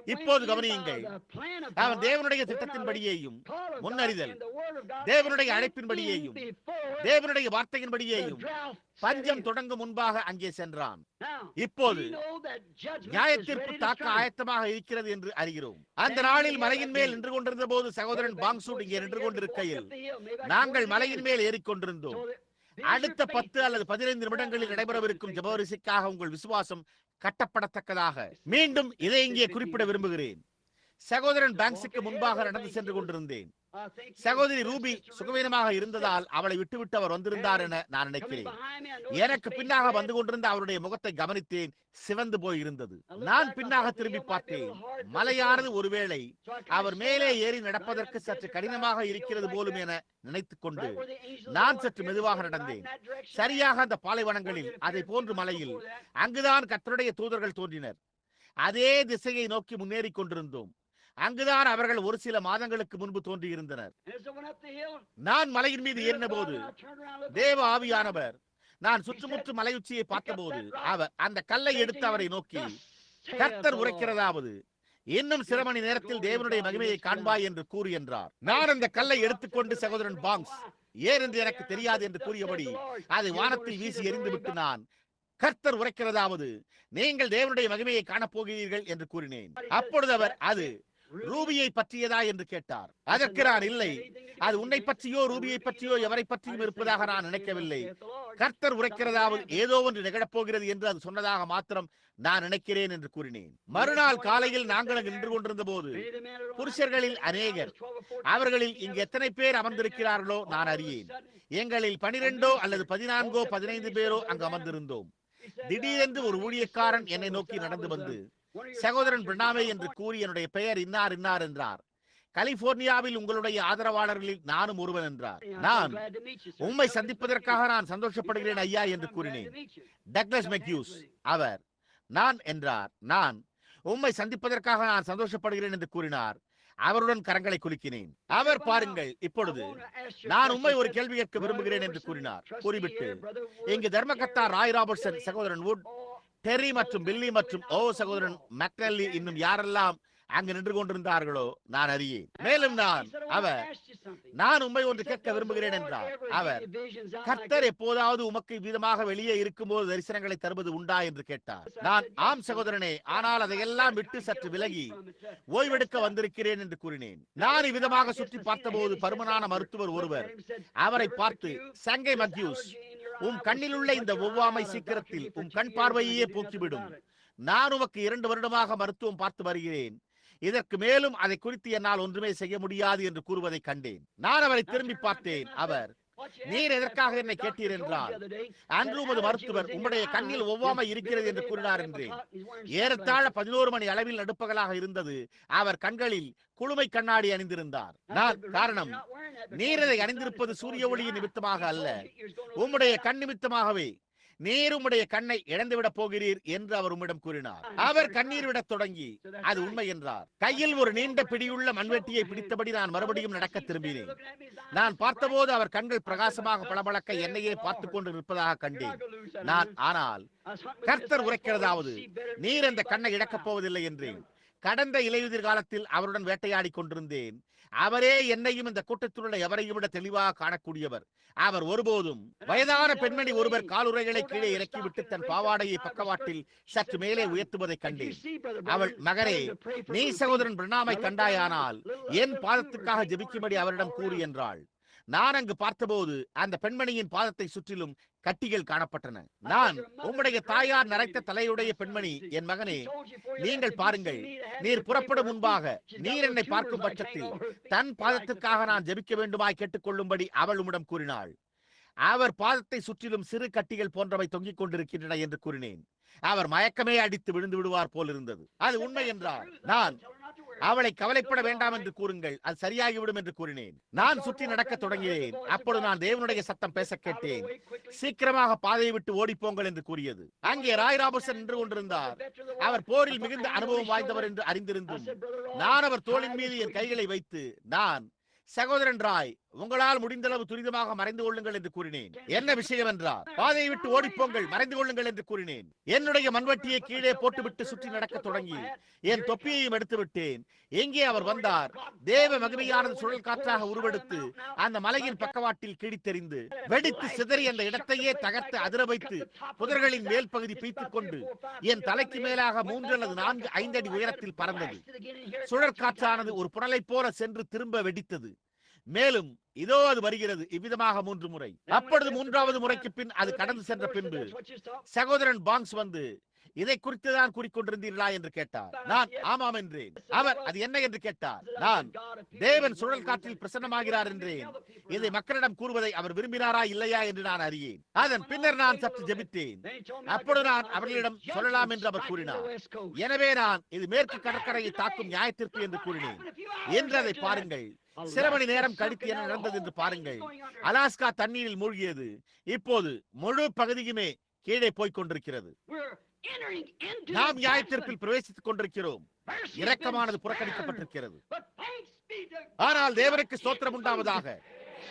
இப்போது கவனியுங்கள், அவன் தேவனுடைய திட்டத்தின்படியேயும் முன்னறிதல், தேவனுடைய அழைப்பின்படியேயும் தேவனுடைய வார்த்தையின்படியேயும் பஞ்சம் தொடங்கும் முன்பாக அங்கே சென்றான். இப்போது நியாயத்தீர்ப்பு தாக்க ஆயத்தமாக இருக்கிறது என்று அறிகிறோம். அந்த நாளில் மலையின் மேல் நின்று கொண்டிருந்த போது சகோதரன் பாங்சூட் இங்கே நின்று கொண்டிருக்கையில் நாங்கள் மலையின் மேல் ஏறிக்கொண்டிருந்தோம். அடுத்த 10 அல்லது 15 நிமிடங்களில் நடைபெறவிருக்கும் ஜெபவரிசைக்காக உங்கள் விசுவாசம் கட்டப்படத்தக்கதாக மீண்டும் இதை இங்கே குறிப்பிட விரும்புகிறேன். சகோதரன் பாங்க்ஸுக்கு முன்பாக நடந்து சென்று கொண்டிருந்தேன். சகோதரி ரூபி சுகவீனமாக இருந்ததால் அவளை விட்டுவிட்டு அவர் வந்திருந்தார் என நான் நினைக்கிறேன். எனக்கு பின்னாக வந்து கொண்டிருந்த அவருடைய முகத்தை கவனித்தேன். சிவந்து போய் இருந்தது. நான் பின்னாக திரும்பி பார்த்தேன். மலையானது ஒருவேளை அவர் மேலே ஏறி நடப்பதற்கு சற்று கடினமாக இருக்கிறது போலும் என நினைத்துக் கொண்டு நான் சற்று மெதுவாக நடந்தேன். சரியாக அந்த பாலைவனங்களில் அதை போன்று மலையில் அங்குதான் கர்த்தருடைய தூதர்கள் தோன்றினர். அதே திசையை நோக்கி முன்னேறி கொண்டிருந்தோம். அங்குதான் அவர்கள் ஒரு சில மாதங்களுக்கு முன்பு தோன்றியிருந்தனர். நான் மலையின் மீது ஏறின போது தேவ ஆவியானவர், நான் சுற்றுமுற்று மலையுச்சியை பார்த்தபோது அவர் அந்த கல்லை எடுத்து அவரை நோக்கி, கர்த்தர் உரைக்கிறதாவது, இன்னும் சில மணி நேரத்தில் தேவனுடைய மகிமையை காண்பாய் என்று கூறி என்றார். நான் அந்த கல்லை எடுத்துக்கொண்டு சகோதரன் பாங்ஸ் ஏன் என்று எனக்கு தெரியாது என்று கூறியபடி அதை வானத்தில் வீசி எறிந்துவிட்டு நான், கர்த்தர் உரைக்கிறதாவது, நீங்கள் தேவனுடைய மகிமையை காணப்போகிறீர்கள் என்று கூறினேன். அப்பொழுது அவர், அது ரூபியை பற்றியதா என்று கேட்டார். அதற்கு நான், இல்லை, அது உன்னை பற்றியோ ரூபியை பற்றியோ எவரை பற்றியும் இருப்பதாக நான் நினைக்கவில்லை. கர்த்தர் உரைக்கிறதாவது ஏதோ ஒன்று நிகழப்போகிறது என்று அது சொன்னதாக மாத்திரம் நான் நினைக்கிறேன் என்று கூறினேன். மறுநாள் காலையில் நாங்கள் அங்கு நின்று கொண்டிருந்த போது புருஷர்களில் அநேகர், அவர்களில் இங்கு எத்தனை பேர் அமர்ந்திருக்கிறார்களோ நான் அறியேன், எங்களில் 12 அல்லது 14 15 பேரோ அங்கு அமர்ந்திருந்தோம். திடீரென்று ஒரு ஊழியக்காரன் என்னை நோக்கி நடந்து வந்து, சகோதரன் பிரணாமே என்று கூறி என்னுடைய பெயர் இன்னார் இன்னார் என்றார். கலிபோர்னியாவில் உங்களுடைய ஆதரவாளர்களில் நானும் ஒருவன் என்றார். நான், உம்மை சந்திப்பதற்காக நான் சந்தோஷப்படுகிறேன் ஐயா என்று கூறினேன். டக்ளஸ் மெக்யூஸ் அவர், நான் என்றார். நான், உம்மை சந்திப்பதற்காக நான் சந்தோஷப்படுகிறேன் என்று கூறினார். அவருடன் கரங்களை குலுக்கினேன். அவர், பாருங்கள், இப்பொழுது நான் உம்மை ஒரு கேள்வி கேட்க விரும்புகிறேன் என்று கூறினார். கூறிவிட்டு, இங்கு தர்மகர்த்தா ராய் ராபர்ட்சன், சகோதரன் வுட், டெரி மற்றும் பில்லி மற்றும் சகோதரன் மெக்னல்லி இன்னும் யாரெல்லாம் அங்கு நின்று கொண்டிருந்தார்களோ நான் அறியேன். மேலும் நான் உம்மை ஒன்று கேட்க விரும்புகிறேன் என்றார். அவர், கர்த்தர் எப்போதாவது உமக்கு விதமாக வெளியே இருக்கும்போது தரிசனங்களை தருவது உண்டா என்று கேட்டார். நான், ஆம் சகோதரனே, ஆனால் அதையெல்லாம் விட்டு சற்று விலகி ஓய்வெடுக்க வந்திருக்கிறேன் என்று கூறினேன். நான் இவ்விதமாக சுற்றி பார்த்தபோது பருமனான மருத்துவர் ஒருவர் அவரை பார்த்து, சங்கை மத்யூஸ், உம் கண்ணில் உள்ள இந்த ஒவ்வாமை சீக்கிரத்தில் உம் கண் பார்வையே போக்கிவிடும். நான் உமக்கு 2 வருடமாக மருத்துவம் பார்த்து வருகிறேன். இதற்கு மேலும் அதை குறித்து என்னால் ஒன்றுமே செய்ய முடியாது என்று கூறுவதை கண்டேன். நான் அவரை திரும்பி பார்த்தேன். அவர், நீர் எதற்காக என்னை கேட்டீர் என்றால், அன்று உமது மருத்துவர் உம்முடைய கண்ணில் ஒவ்வாமை இருக்கிறது என்று கூறினார் என்றேன். ஏறத்தாழ 11 மணி அளவில் நடுப்பகலாக இருந்தது. அவர் கண்களில் குளுமை கண்ணாடி அணிந்திருந்தார். நான், காரணம், நீர் அதை அணிந்திருப்பது சூரிய ஒளியின் நிமித்தமாக அல்ல, உம்முடைய கண் நிமித்தமாகவே. நீர் உம்முடைய கண்ணை இழந்துவிடப் போகிறீர் என்று அவர் உம்மிடம் கூறினார். அவர் கண்ணீர் விடத் தொடங்கி, அது உண்மை என்றார். கையில் ஒரு நீண்ட பிடியுள்ள மண்வெட்டியை பிடித்தபடி நான் மறுபடியும் நடக்க திரும்பினேன். நான் பார்த்தபோது அவர் கண்கள் பிரகாசமாக பளபளக்க என்னையே பார்த்துக் கொண்டு நிற்பதாக கண்டேன். நான், ஆனால் கர்த்தர் உரைக்கிறதாவது, நீர் அந்த கண்ணை இழக்கப் போவதில்லை என்றேன். கடந்த இலையுதிர் காலத்தில் அவருடன் வேட்டையாடி கொண்டிருந்தேன். அவரே என்னையும் இந்த கூட்டத்தில் உள்ள எவரையும் விட தெளிவாக காணக்கூடியவர். அவர் ஒருபோதும், வயதான பெண்மணி ஒருவர் காலுறைகளை கீழே இறக்கிவிட்டு தன் பாவாடையை பக்கவாட்டில் சற்று மேலே உயர்த்துவதை கண்டேன். அவள், மகனே, நீ சகோதரன் பிரணாமை கண்டாயானால் என் பாதத்துக்காக ஜெபிக்கும்படி அவரிடம் கூறு என்றாள். நான் அங்கு பார்த்தபோது அந்த பெண்மணியின் பாதத்தை சுற்றிலும் கட்டிகள் காணப்பட்டன. நான், உம்முடைய தாயார் நரைத்த தலையுடைய பெண்மணி, என் மகனே, நீங்கள் பாருங்கள், நீர் புறப்படும் முன்பாக நீர் என்னை பார்க்கும் பட்சத்தில் தன் பாதத்திற்காக நான் ஜெபிக்க வேண்டுமாய் கேட்டுக்கொள்ளும்படி அவள் உம்மிடம் கூறினாள். அவர் பாதத்தை சுற்றிலும் சிறு கட்டிகள் போன்றவை தொங்கிக் கொண்டிருக்கின்றன என்று கூறினேன். அவர் மயக்கமே அடித்து விழுந்து விடுவார் போல் இருந்தது. அது உண்மை என்றார். நான், அவளை கவலைப்பட வேண்டாம் என்று கூறுங்கள், அது சரியாகிவிடும் என்று கூறினேன். நான் சுற்றி நடக்க தொடங்கினேன். அப்பொழுது நான் தேவனுடைய சத்தம் பேச கேட்டேன். சீக்கிரமாக பாதையை விட்டு ஓடிப்போங்கள் என்று கூறியது. அங்கே ராய் ராபர்ட்சன் நின்று கொண்டிருந்தார். அவர் போரில் மிகுந்த அனுபவம் வாய்ந்தவர் என்று அறிந்திருந்தும் நான் அவர் தோளின் மீது என் கைகளை வைத்து, நான், சகோதரன் ராய், உங்களால் முடிந்தளவு துரிதமாக மறைந்து கொள்ளுங்கள் என்று கூறினேன். என்ன விஷயம் என்றார். பாதையை விட்டு ஓடிப்போங்கள், மறைந்து கொள்ளுங்கள் என்று கூறினேன். என்னுடைய மண்வட்டியை கீழே போட்டுவிட்டு சுற்றி நடக்க தொடங்கி என் தொப்பியையும் எடுத்து விட்டேன். எங்கே அவர் வந்தார். தேவ மகிமையானது சுழல் காற்றாக உருவெடுத்து அந்த மலையின் பக்கவாட்டில் கிழித்தெறிந்து வெடித்து சிதறி அந்த இடத்தையே தகர்த்து அதிர வைத்து புதர்களின் மேல் பகுதி பீத்துக் கொண்டு என் தலைக்கு மேலாக 3 அல்லது 4 5 அடி உயரத்தில் பறந்தது. சுழற்காற்றானது ஒரு புனலை போல சென்று திரும்ப வெடித்தது. மேலும் இதோ அது வருகிறது, இவ்விதமாக 3 முறை. அப்பொழுது 3வது முறைக்கு பின் அது கடந்து சென்ற பின்பு சகோதரன் பாங்ஸ் வந்து, இதை குறித்துதான் கூறிக்கொண்டிருந்தீர்களா என்று கேட்டார். நான், ஆமாம் என்றேன். அவர், அது என்ன என்று கேட்டார். நான், தேவன் சுழல் காற்றில் பிரசன்னமாகிறார் என்றேன். இதை மக்களிடம் கூறுவதை அவர் விரும்பினாரா இல்லையா என்று நான் அறியேன். அதன் பின்னர் நான் சற்று ஜெபித்தேன். அப்பொழுது நான் அவர்களிடம் சொல்லலாம் என்று அவர் கூறினார். எனவே நான், இது மேற்கு கடற்கரையை தாக்கும் நியாயத்திற்கு என்று கூறினேன். என்று அதை பாருங்கள். சில மணி நேரம் கழித்து என்ன நடந்தது என்று பாருங்கள். அலாஸ்கா தண்ணீரில் மூழ்கியது. இப்போது முழு பகுதியுமே கீழே போய்க் கொண்டிருக்கிறது. entering into நாம் the நியாயத்தீர்ப்பில் பிரவேசித்துக் கொண்டிருக்கிறோம். judgment. Mercy has இரக்கமானது been புறக்கணிக்கப்பட்டிருக்கிறது. spared. But thanks be to ஆனால் God. தேவனுக்கு ஸ்தோத்திரம் உண்டாவதாக.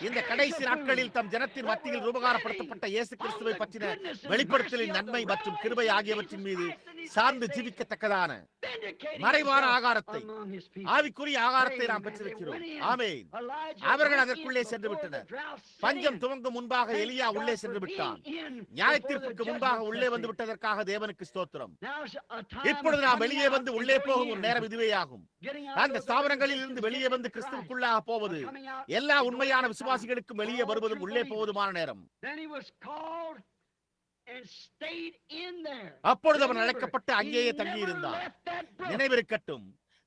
இந்த கடைசி நாட்களில் தம் ஜனத்தின் மத்தியில் ரூபகாரப்படுத்தப்பட்ட இயேசு கிறிஸ்துவை பற்றின வெளிப்படுத்தலின் நன்மை மற்றும் கிருபை ஆகியவற்றின் மீது சார்ந்து ஜீவிக்கத்தக்கதான மறைவான ஆகாரத்தை, ஆவிக்குரிய ஆகாரத்தை நாம் பெற்றிருக்கிறோம். ஆமென். அவர்கள் அதற்குள்ளே சென்று விட்டனர். பஞ்சம் துவங்கும் முன்பாக எலியா உள்ளே சென்று விட்டான். நியாயத்தீர்ப்புக்கு முன்பாக உள்ளே வந்து விட்டதற்காக தேவனுக்கு ஸ்தோத்திரம். இப்பொழுது நாம் வெளியே வந்து உள்ளே போகும் ஒரு நேரம் இதுவேயாகும். அந்த ஸ்தாபனங்களில் இருந்து வெளியே வந்து கிறிஸ்துவுக்குள்ளாக போவது, எல்லா உண்மையான விசுவாசிகளுக்கும் வெளியே வருவதும் உள்ளே போவதுமான நேரம். அப்பொழுது அவன் அழைக்கப்பட்டு அங்கேயே தங்கியிருந்தான். நினைவிருக்கட்டும்,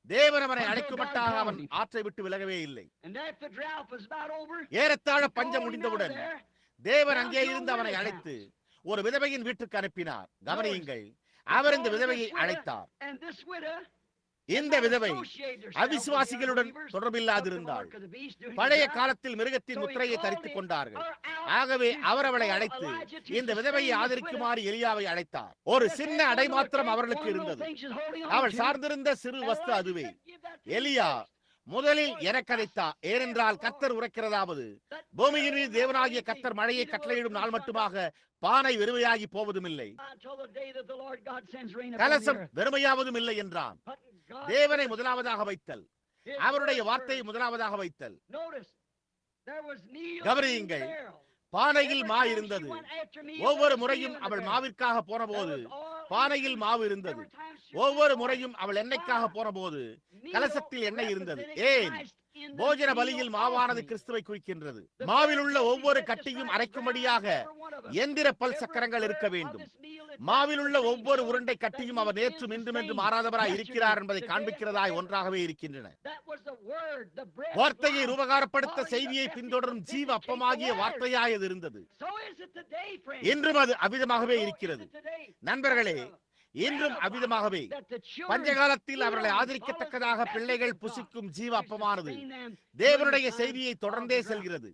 தேவன் அவனை அழைக்குமட்டாக அவன் ஆற்றை விட்டு விலகவே இல்லை. ஏறத்தாழ பஞ்சம் முடிந்தவுடன் தேவன் அங்கே இருந்து அவனை அழைத்து ஒரு விதவையின் வீட்டுக்கு அனுப்பினார். கவனியுங்கள், அவர் இந்த விதவையை அழைத்தார். இந்த விதவை அவிசுவாசிகளுடன் தொடர்பில்லாதிருந்தாள். பழைய காலத்தில் மிருகத்தின் முத்திரையை தரித்துக் கொண்டார்கள். ஆகவே அவர் அவளை அழைத்து இந்த விதவையை ஆதரிக்குமாறு எலியாவை அழைத்தார். ஒரு சின்ன அடை மாத்திரம் அவர்களுக்கு இருந்தது. அவள் சார்ந்திருந்த சிறு வஸ்து அதுவே. எலியா முதலில் எனக்கு அதைத்தா, ஏனென்றால் கர்த்தர் உரைக்கிறதாவது, பூமியின் மீது தேவனாகிய கர்த்தர் மழையை கட்டளையிடும் நாள் மட்டுமாக பானை வெறுமையாகி போவதும் இல்லை, கலசம் வெறுமையாவதும் இல்லை என்றான். தேவனை முதலாவதாக வைத்தல், அவருடைய வார்த்தையை முதலாவதாக வைத்தல். கவனியுங்கள், பானையில் மா இருந்தது. ஒவ்வொரு முறையும் அவள் மாவிற்காக போன போது பானையில் மாவு இருந்தது. ஒவ்வொரு முறையும் அவள் எண்ணெய்க்காக போன போது கலசத்தில் எண்ணெய் இருந்தது. ஏன்? போஜன பலியில் மாவானது கிறிஸ்துவை குறிக்கின்றது. மாவில் உள்ள ஒவ்வொரு கட்டியும் அரைக்கும்படியாக எந்திர பல் சக்கரங்கள் இருக்க வேண்டும். மாவில் உள்ள ஒவ்வொரு உருண்டை கட்டியும் அவர் நேற்றும் இன்றும் என்று மாறாதவராய் இருக்கிறார் என்பதை காண்பிக்கிறதாய் ஒன்றாகவே இருக்கின்றன. வார்த்தையை ரூபகாரப்படுத்த செய்தியை பின்தொடரும் ஜீவ அப்பமாகிய வார்த்தையாய் அது இருந்தது. இன்றும் அது அவ்விதமாகவே இருக்கிறது. நண்பர்களே, இன்றும் அவ்விதமாகவே பஞ்சகாலத்தில் அவர்களை ஆதரிக்கத்தக்கதாக பிள்ளைகள் புசிக்கும் ஜீவ அப்பமானது தேவனுடைய செய்தியை தொடர்ந்தே செல்கிறது.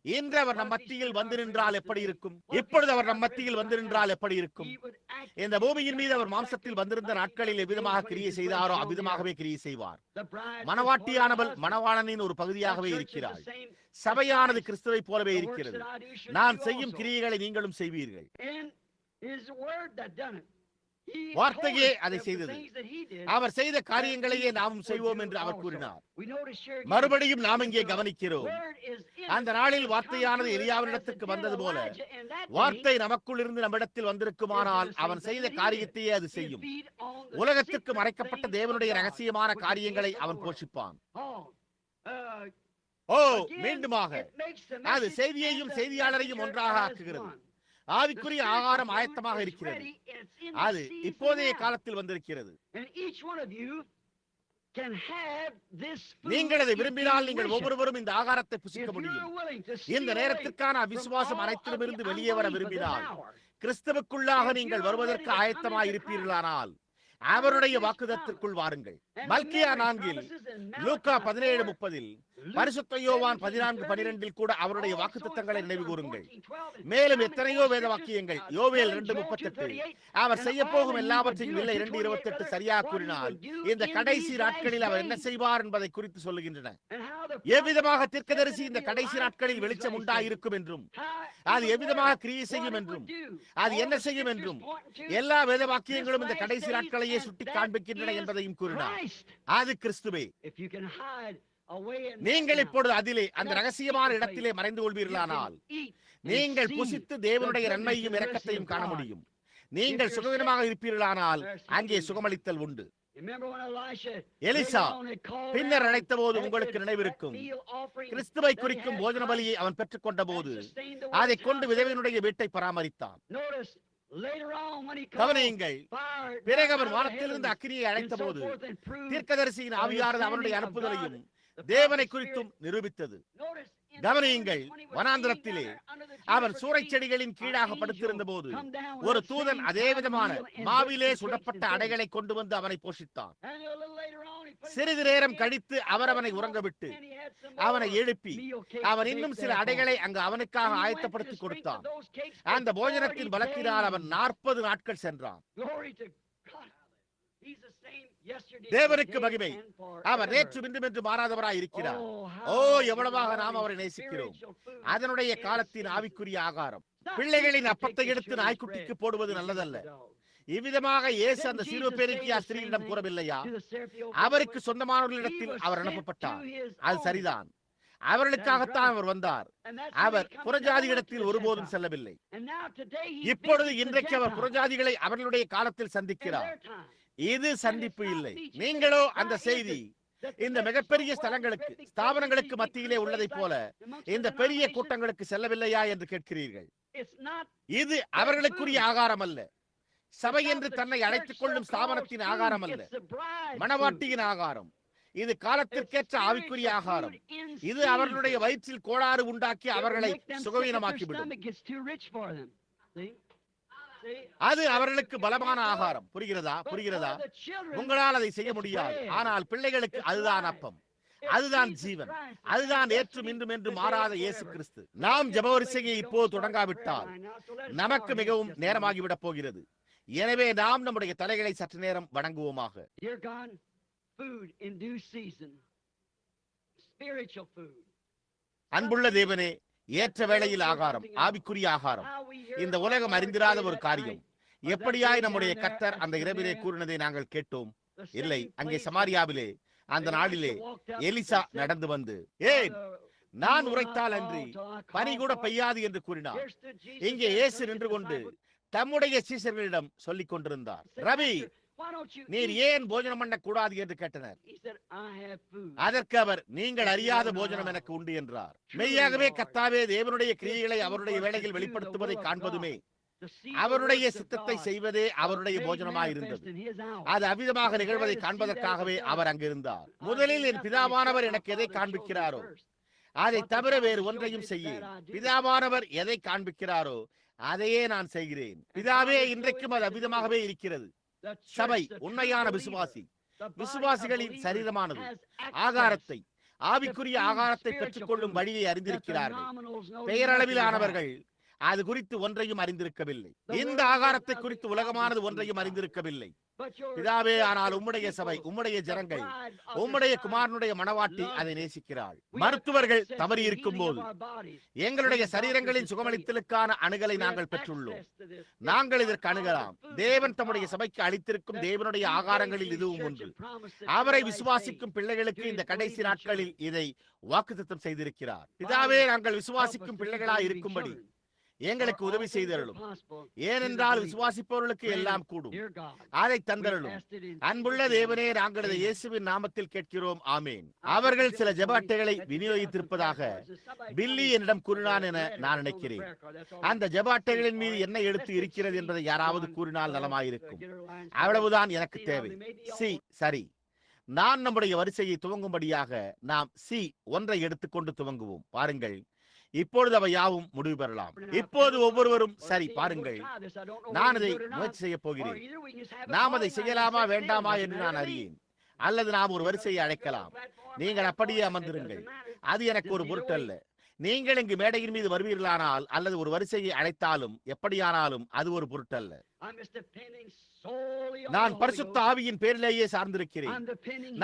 இன்று அவர் நம் மத்தியில் வந்து நின்றால் எப்படி இருக்கும்? இப்பொழுது அவர் நம் மத்தியில் வந்து நின்றால் எப்படி இருக்கும்? இந்த பூமியின் மீது அவர் மாம்சத்தில் வந்திருந்த நாட்களில் எவ்விதமாக கிரியை செய்தாரோ அவ்விதமாகவே கிரியை செய்வார். மணவாட்டியானவள் மணவாளனின் ஒரு பகுதியாகவே இருக்கிறாள். சபையானது கிறிஸ்துவை போலவே இருக்கிறது. நான் செய்யும் கிரியைகளை நீங்களும் செய்வீர்கள். வார்த்தையே அதை செய்தது. அவர் செய்த காரியங்களையே நாமும் செய்வோம் என்று அவர் கூறினார். மறுபடியும் நாம் இங்கே கவனிக்கிறோம். அந்த நாளில் வார்த்தையானது எலியாவினிடத்துக்கு வந்தது போல வார்த்தை நமக்குள் இருந்து நம்மிடத்தில் வந்திருக்குமானால் அவன் செய்த காரியத்தையே அது செய்யும். உலகத்திற்கு மறைக்கப்பட்ட தேவனுடைய ரகசியமான காரியங்களை அவன் போஷிப்பான். மீண்டுமாக அது செய்தியையும் செய்தியாளரையும் ஒன்றாக ஆக்குகிறது. ஆவிக்குரிய ஆகாரம் ஆயத்தமாக இருக்கிறது. அது இப்போதைய காலத்தில் வந்திருக்கிறது. நீங்கள் அதை விரும்பினால் நீங்கள் ஒவ்வொருவரும் இந்த ஆகாரத்தை புசிக்க முடியும். இந்த நேரத்திற்கான அவிசுவாசம் அனைத்திலுமிருந்து வெளியே வர விரும்பினால், கிறிஸ்துவுக்குள்ளாக நீங்கள் வருவதற்கு ஆயத்தமாக இருப்பீர்களானால் அவருடைய வாக்குதத்திற்குள் வாருங்கள். மல்கியா 4, லூக்கா 17:30, பரிசுத்த யோவான் 14:12 கூட அவருடைய வாக்குத்தத்தங்களை நினைவு கூறுங்கள். மேலும் எத்தனையோ வேத வாக்கியங்கள், யோவேல் 2:38, அவர் செய்ய போகும் எல்லாவற்றையும் இல்லை 2:28 சரியாக கூறினால் இந்த கடைசி நாட்களில் அவர் என்ன செய்வார் என்பதை குறித்து சொல்லுகின்றன. எவ்விதமாக தீர்க்கதரிசி இந்த கடைசி நாட்களில் வெளிச்சம் உண்டாயிருக்கும் என்றும் அது எவ்விதமாக கிரியை செய்யும் என்றும் அது என்ன செய்யும் என்றும் எல்லா வேத வாக்கியங்களும் இந்த கடைசி நாட்களையே சுட்டி காண்பிக்கின்றன என்பதையும் கூறினார். அது கிறிஸ்துவே. நீங்கள் இப்பொழுது அதிலே அந்த ரகசியமான இடத்திலே மறைந்து கொள்வீர்களானால் நீங்கள் புசித்து தேவனுடைய நன்மையும் இரக்கத்தையும் காண முடியும். நீங்கள் சுகவீனமாக இருப்பீர்களானால் அங்கே சுகமளித்தல் உண்டு. எலிசா பின்னர் அழைத்த போது உங்களுக்கு நினைவிருக்கும், கிறிஸ்துவை குறிக்கும் போஜன பலியை அவன் பெற்றுக் கொண்ட போது அதை கொண்டு விதவையினுடைய வீட்டை பராமரித்தான். கவனியுங்கள், பிறகு அவர் வானத்திலிருந்து அக்கினியை அழைத்த போது தீர்க்கதரிசியின் ஆவியானது அவனுடைய அனுப்புதலையும் தேவனை குறித்தும் நிரூபித்தது. கவனியுங்கள், வனாந்திரத்திலே அவன் சூறைச் செடிகளின் கீழாக படுத்திருந்த போது ஒரு தூதன் அதே விதமான மாவிலே சுடப்பட்ட அடைகளை கொண்டு வந்து அவனை போஷித்தான். சிறிது நேரம் கழித்து அவர் அவனை உறங்கவிட்டு அவனை எழுப்பி அவன் இன்னும் சில அடைகளை அங்கு அவனுக்காக ஆயத்தப்படுத்தி கொடுத்தான். அந்த போஜனத்தின் பலத்தினால் அவன் 40 நாட்கள் சென்றான். தேவனுக்கு மகிமை. அவர் நேற்று இன்றும் என்று மாறாதவராய் இருக்கிறார். ஓ, எவ்வளவாக நாம் அவரை நேசிக்கிறோம். அதனுடைய காலத்தின் ஆவிக்குரிய ஆகாரம். பிள்ளைகளின் அப்பத்தை எடுத்து நாய்க்குட்டிக்கு போடுவது நல்லதல்ல. இவ்விதமாக இயேசு அந்த சீரோபேரிக்கியா ஸ்திரீயிடம் கூறவில்லையா? அவருக்கு சொந்தமானவர்களிடத்தில் அவர் அனுப்பப்பட்டார். அது சரிதான். அவர்களுக்காகத்தான் அவர் வந்தார். அவர் புறஜாதிகளிடத்தில் ஒருபோதும் செல்லவில்லை. இப்பொழுது இன்றைக்கு அவர் புறஜாதிகளை அவர்களுடைய காலத்தில் சந்திக்கிறார். இது சந்திப்பு இல்லை. நீங்களோ அந்த செய்தி இந்த மிகப்பெரிய ஸ்தலங்களுக்கு, ஸ்தாபனங்களுக்கு மத்தியிலே உள்ளதை போல இந்த பெரிய கூட்டங்களுக்கு செல்லவில்லையா என்று கேட்கிறீர்கள். இது அவர்களுக்குரிய ஆகாரம் அல்ல. சபை என்று தன்னை அழைத்துக் கொள்ளும் ஸ்தாபனத்தின் ஆகாரம் அல்ல. மணவாட்டியின் ஆகாரம். இது காலத்திற்கேற்ற ஆவிக்குரிய ஆகாரம். இது அவர்களுடைய வயிற்றில் கோளாறு உண்டாக்கி அவர்களை சுகவீனமாக்கிவிடும். அது அவர்களுக்கு பலமான ஆகாரம். புரிகிறதா? உங்களால் அதை செய்ய முடியாது. ஆனால் பிள்ளைகளுக்கு அதுதான் அப்பம், அதுதான் ஜீவன், அதுதான் ஏற்றும் இன்றும் என்று மாறாத இயேசு கிறிஸ்து. நாம் ஜெபவரிசையை இப்போது தொடங்காவிட்டால் நமக்கு மிகவும் நேரமாகிவிடப் போகிறது. எனவே நாம் நம்முடைய தலைகளை சற்று நேரம் வணங்குவோமாக. அன்புள்ள தேவனே, ஏற்ற வேளையில் ஆகாரம், ஆவிக்குரிய ஆகாரம். இந்த உலகம் அறிந்திராத ஒரு காரியம். எப்படியாய் நம்முடைய கர்த்தர் அந்த இரவிலே கூறினதை நாங்கள் கேட்டோம். இல்லை, அங்கே சமாரியாவிலே அந்த நாளிலே எலிசா நடந்து வந்து, ஏன் நான் உரைத்தால் அன்றி பனி கூட பெய்யாது என்று கூறினார். இங்கே இயேசு நின்று கொண்டு தம்முடைய சீஷர்களிடம் சொல்லிக் கொண்டிருந்தார். ரவி, நீர் ஏன் போஜனம் பண்ண கூடாது என்று கேட்டனர். அதற்கு அவர், நீங்கள் அறியாத போஜனம் எனக்கு உண்டு என்றார். மெய்யாகவே கர்த்தாவே தேவனுடைய கிரியைகளை அவருடைய வேளையில் வெளிப்படுத்துவதை காண்பதுமே, அவருடைய சித்தத்தை செய்வதே அவருடைய போஜனமாயிருந்தது. அது அவ்விதமாக நிகழ்வதை காண்பதற்காகவே அவர் அங்கிருந்தார். முதலில் என் பிதாவானவர் எனக்கு எதை காண்பிக்கிறாரோ அதை தவிர வேறு ஒன்றையும் செய்ய. பிதாவானவர் எதை காண்பிக்கிறாரோ அதையே நான் செய்கிறேன். பிதாவே, இன்றைக்கும் அது அவ்விதமாகவே இருக்கிறது. சபை உண்மையான விசுவாசிகளின் சரீரமானது ஆகாரத்தை, ஆவிக்குரிய ஆகாரத்தை பெற்றுக் கொள்ளும் வழியை அறிந்திருக்கிறார்கள். பெயரளவிலானவர்கள் அது குறித்து ஒன்றையும் அறிந்திருக்கவில்லை. இந்த ஆகாரத்தை குறித்து உலகமானது ஒன்றையும் அறிந்திருக்கவில்லை. பிதாவே, ஆனால் உம்முடைய சபை, உம்முடைய ஜனங்கள், உம்முடைய குமாரனுடைய மணவாட்டி அதை நேசிக்கிறாள். மருத்துவர்கள் தவறி இருக்கும் போது எங்களுடைய சரீரங்களின் சுகமளித்தலுக்கான அணுகலை நாங்கள் பெற்றுள்ளோம். நாங்கள் இதற்கு அணுகலாம். தேவன் தம்முடைய சபைக்கு அளித்திருக்கும் தேவனுடைய ஆகாரங்களில் இதுவும் ஒன்று. அவரை விசுவாசிக்கும் பிள்ளைகளுக்கு இந்த கடைசி நாட்களில் இதை வாக்குத்தத்தம் செய்திருக்கிறார். பிதாவே, நாங்கள் விசுவாசிக்கும் பிள்ளைகளாய் இருக்கும்படி எங்களுக்கு உதவி செய்தருளும். ஏனென்றால் விசுவாசிப்பவர்களுக்கு எல்லாம் கூடும். அதை தந்தருளும். அன்புள்ள தேவனே, நாங்கள் இதை இயேசுவின் நாமத்தில் கேட்கிறோம். ஆமேன். அவர்கள் சில ஜெப அட்டைகளை விநியோகித்திருப்பதாக பில்லி என்னிடம் கூறினான் என நான் நினைக்கிறேன். அந்த ஜெப அட்டைகளின் மீது என்ன எழுத்து இருக்கிறது என்பதை யாராவது கூறினால் நலமாயிருக்கும். அவ்வளவுதான் எனக்கு தேவை. சரி, நான் நம்முடைய வரிசையை துவங்கும்படியாக நாம் C1 எடுத்துக்கொண்டு துவங்குவோம். பாருங்கள், இப்பொழுது அவை யாவும் முடிவு பெறலாம். இப்போது ஒவ்வொருவரும், சரி பாருங்கள், நான் அதை முயற்சி செய்ய போகிறேன். நாம் அதை செய்யலாமா வேண்டாமா என்று நான் அறியேன். அல்லது நாம் ஒரு வரிசையை அழைக்கலாம். நீங்கள் அப்படியே அமர்ந்திருங்கள். அது எனக்கு ஒரு பொருட்டல்ல. நீங்கள் இங்கு மேடையின் மீது வருவீர்களானால் அல்லது ஒரு வரிசையை அழைத்தாலும் எப்படியானாலும் அது ஒரு பொருட்டல்ல. நான் பரிசுத்த ஆவியின் பேரிலேயே சார்ந்திருக்கிறேன்.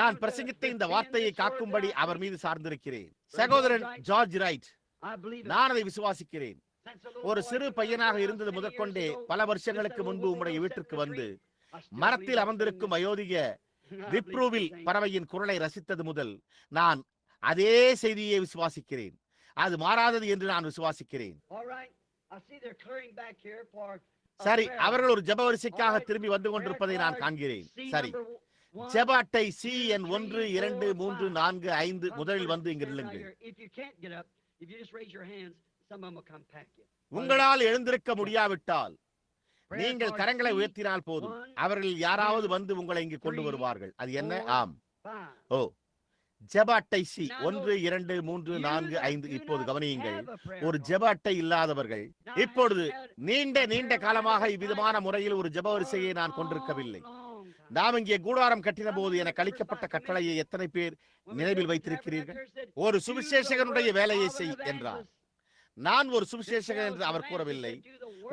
நான் பிரசங்கித்த இந்த வார்த்தையை காக்கும்படி அவர் மீது சார்ந்திருக்கிறேன். சகோதரன் ஜார்ஜ் ரைட், நான் அதை விசுவாசிக்கிறேன். ஒரு சிறு பையனாக இருந்தது முதற்கொண்டே பல வருஷங்களுக்கு முன்பு உம்முடைய வீட்டிற்கு வந்து மரத்தில் அமர்ந்திருக்கும் அயோத்திய விப்ரூவில் பறவையின் குரலை ரசித்தது முதல் நான் அதே செய்தியை விசுவாசிக்கிறேன். அது மாறாதது என்று நான் விசுவாசிக்கிறேன். சரி, அவர்கள் ஒரு ஜெப வரிசைக்காக திரும்பி வந்து கொண்டிருப்பதை நான் காண்கிறேன். சரி, ஜெப அட்டை CN 1, 2, 3, 4, 5 முதலில் வந்து இங்கு நில்லுங்கள். உங்களால் எழுந்திருக்க முடியாவிட்டால் நீங்கள் கரங்களை உயர்த்தினால் போதும். அவர்கள் யாராவது வந்து உங்களை இங்கு கொண்டு வருவார்கள். அது என்ன? ஆம். ஓ, ஜெப அட்டை C1, 2, 3, 4, 5. இப்போது கவனியுங்கள், ஒரு ஜெப அட்டை இல்லாதவர்கள். இப்பொழுது நீண்ட காலமாக இவ்விதமான முறையில் ஒரு ஜெப வரிசையை நான் கொண்டிருக்கவில்லை. நாம் இங்கே கூடாரம் கட்டின போது எனக்கு அளிக்கப்பட்ட கட்டளையை எத்தனை பேர் நினைவில் வைத்திருக்கிறீர்கள்? ஒரு சுவிசேஷகனுடைய வேலையை செய் என்றார். நான் ஒரு சுவிசேஷகன் என்று அவர் கூறவில்லை.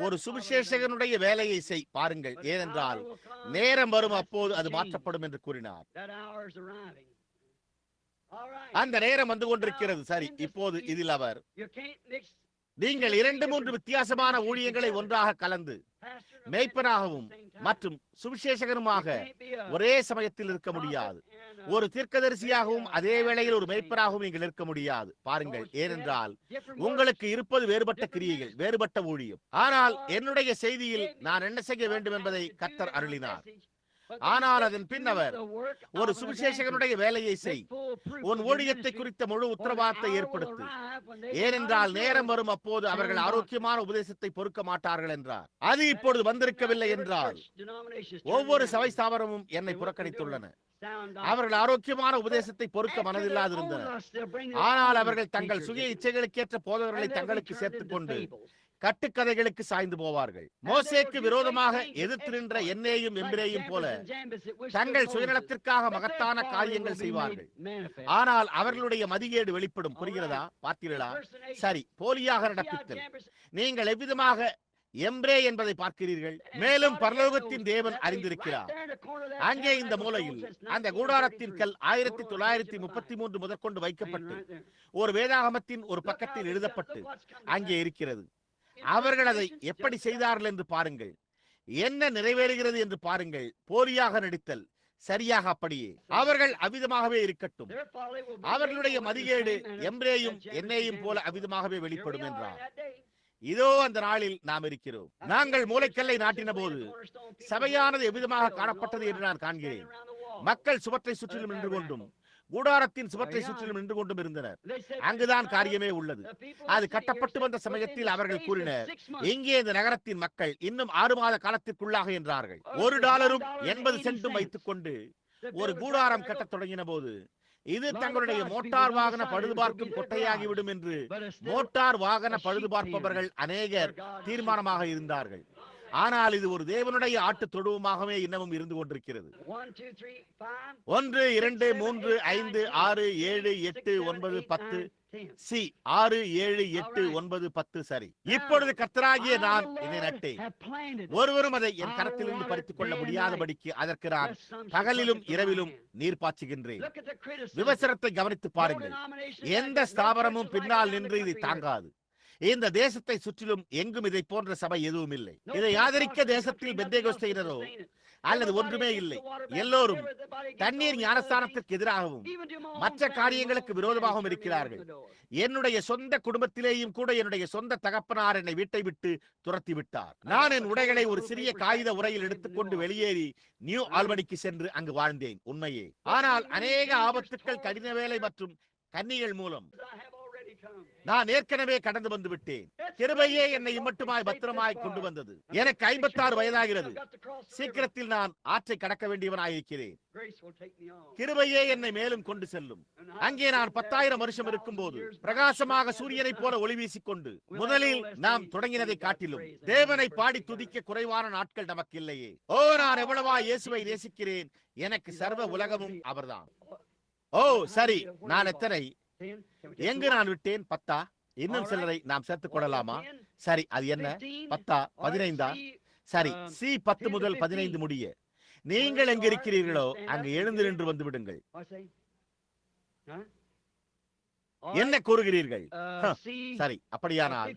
ஒரு சுவிசேஷகனுடைய வேலையை செய் பாருங்கள், ஏனென்றால் நேரம் வரும், அப்போது அது மாற்றப்படும் என்று கூறினார். அந்த நேரம் வந்து கொண்டிருக்கிறது. சரி, இப்போது இதில் அவர், நீங்கள் 2-3 வித்தியாசமான ஊழியங்களை ஒன்றாக கலந்து மேய்ப்பனாகவும் மற்றும் சுவிசேஷகனுமாக ஒரே சமயத்தில் இருக்க முடியாது. ஒரு தீர்க்கதரிசியாகவும் அதே வேளையில் ஒரு மேய்ப்பனாகவும் நீங்கள் இருக்க முடியாது. பாருங்கள், ஏனென்றால் உங்களுக்கு இருப்பது வேறுபட்ட கிரியைகள், வேறுபட்ட ஊழியம். ஆனால் என்னுடைய செய்தியில் நான் என்ன செய்ய வேண்டும் என்பதை கர்த்தர் அருளினார். ஆனால் அதன் பின் அவர், ஒரு சுவிசேஷகனுடைய வேலையை செய், உன் ஊழியத்தை குறித்த முழு உத்தரவாதத்தை ஏற்படுத்து, ஏனென்றால் நேரம் வரும், அப்போது அவர்கள் ஆரோக்கியமான உபதேசத்தை பொறுக்க மாட்டார்கள் என்றார். அது இப்பொழுது வந்திருக்கவில்லை என்றால் ஒவ்வொரு சபை ஸ்தாபனமும் என்னை புறக்கணித்துள்ளன. அவர்கள் ஆரோக்கியமான உபதேசத்தை பொறுக்க மனதில்லாதிருந்தனர். ஆனால் அவர்கள் தங்கள் சுய இச்சைகளுக்கேற்ற போதகர்களை தங்களுக்கு சேர்த்துக் கொண்டு கட்டுக்கதைகளுக்கு சாய்ந்து போவார்கள். மோசேக்கு விரோதமாக எதிர்த்து நின்ற என்னையும் எம்பிரேயும் போல தங்கள் சுயநலத்திற்காக மகத்தான காரியங்கள் செய்வார்கள். ஆனால் அவர்களுடைய மதிகேடு வெளிப்படும். புரிகிறதா? பார்த்தீர்களா? சரி, போலியாக நடப்பித்தல். நீங்கள் எவ்விதமாக எம்ப்ரே என்பதை பார்க்கிறீர்கள். மேலும் பரலோகத்தின் தேவன் அறிந்திருக்கிறார். அங்கே இந்த மூலையில் அந்த கூடாரத்தின் கல் 1933 முதற்கொண்டு வைக்கப்பட்டு ஒரு வேதாகமத்தின் ஒரு பக்கத்தில் எழுதப்பட்டு அங்கே இருக்கிறது. அவர்கள் அதை எப்படி செய்தார்கள் என்று பாருங்கள். என்ன நிறைவேறுகிறது என்று பாருங்கள். போலியாக நடித்தல், சரியாக அப்படியே. அவர்கள் அவ்விதமாகவே இருக்கட்டும். அவர்களுடைய மதிகேடு எம்ப்ரேயும் என்னையும் போல அவ்விதமாகவே வெளிப்படும் என்றார். இதோ அந்த நாளில் நாம் இருக்கிறோம். நாங்கள் மூலைக்கல்லை நாட்டின போது சபையானது எவ்விதமாக காணப்பட்டது என்று நான் காண்கிறேன். மக்கள் சுவற்றை சுற்றிலும் நின்று கொண்டும் கூடாரத்தின் சுவற்றை சுற்றிலும் நின்று கொண்டும் இருந்தனர். அங்குதான் காரியமே உள்ளது. அது கட்டப்பட்டு வந்த சமயத்தில் அவர்கள் கூறினர், இங்கே இந்த நகரத்தின் மக்கள் இன்னும் 6 மாத காலத்திற்குள்ளாக என்றார்கள். $1 80 சென்டும் வைத்துக் கொண்டு ஒரு கூடாரம் கட்டத் தொடங்கின போது, இது தங்களுடைய மோட்டார் வாகன பழுதுபார்க்கும் கொட்டையாகிவிடும் என்று மோட்டார் வாகன பழுதுபார்ப்பவர்கள் அநேகர் தீர்மானமாக இருந்தார்கள். ஆனால் இது ஒரு தேவனுடைய ஆட்டு தொழுவமாகவே இன்னமும் இருந்து கொண்டிருக்கிறது. 1 2 3 5 6 7 8 9 10 சி 6 7 8 9 10. சரி, இப்பொழுது கர்த்தராகிய நான் இதை நட்டேன். ஒருவரும் அதை என் கரத்திலிருந்து பறித்துக் கொள்ள முடியாதபடிக்கு அதற்கு நான் பகலிலும் இரவிலும் நீர் பாய்ச்சுகின்றேன். விவசாயத்தை கவனித்து பாருங்கள். எந்த ஸ்தாபனமும் பின்னால் நின்று இதை தாங்காது. இந்த தேசத்தை சுற்றிலும் எங்கும் இதை போன்ற சபை எதுவும் இல்லை. இதை ஆதரிக்க தேசத்தில் பெந்தேகோஸ்தையினரோ அல்லது ஒன்றுமே இல்லை. எல்லோரும் தண்ணீர் ஞானஸ்தானத்திற்கு எதிராகவும் மற்ற காரியங்களுக்கு விரோதமாகவும் இருக்கிறார்கள். என்னுடைய சொந்த குடும்பத்திலேயும் கூட என்னுடைய சொந்த தகப்பனார் என்னை வீட்டை விட்டு துரத்தி விட்டார். நான் என் உடைகளை ஒரு சிறிய காகித உரையில் எடுத்துக்கொண்டு வெளியேறி நியூ ஆல்பனிக்கு சென்று அங்கு வாழ்ந்தேன். உண்மையே. ஆனால் அநேக ஆபத்துக்கள், கடின வேலை மற்றும் கன்னிகள் மூலம் நான் ஏற்கனவே கடந்து வந்து விட்டேன். கிருபையே என்னை இம்மட்டுமாய் பத்திரமாய் கொண்டு வந்தது. எனக்கு 56 வயதாகிறது. சீக்கிரத்தில் நான் ஆற்றை கடக்க வேண்டியவனாயிருக்கிறேன். கிருபையே என்னை மேலும் கொண்டு செல்லும். அங்கே நான் 10,000 வருஷம் இருக்கும் போது பிரகாசமாக சூரியனை போல ஒளி வீசிக்கொண்டு முதலில் நாம் தொடங்கினதை காட்டிலும் தேவனை பாடி துதிக்க குறைவான நாட்கள் நமக்கு இல்லையே. ஓ, நான் எவ்வளவா இயேசுவை நேசிக்கிறேன். எனக்கு சர்வ உலகமும் அவர்தான். ஓ சரி, நான் எத்தனை எங்கு நான் விட்டேன்? 10. இன்னும் சிலரை நாம் சேர்த்துக் கொள்ளலாமா? சரி, அது என்ன? 10, 15. சரி, சி 10 முதல் 15 முடிய. நீங்கள் எங்க இருக்கிறீர்களோ அங்கு எழுந்து நின்று வந்து விடுங்கள். என்ன கூறுகிறீர்கள்? சரி, அப்படியானால்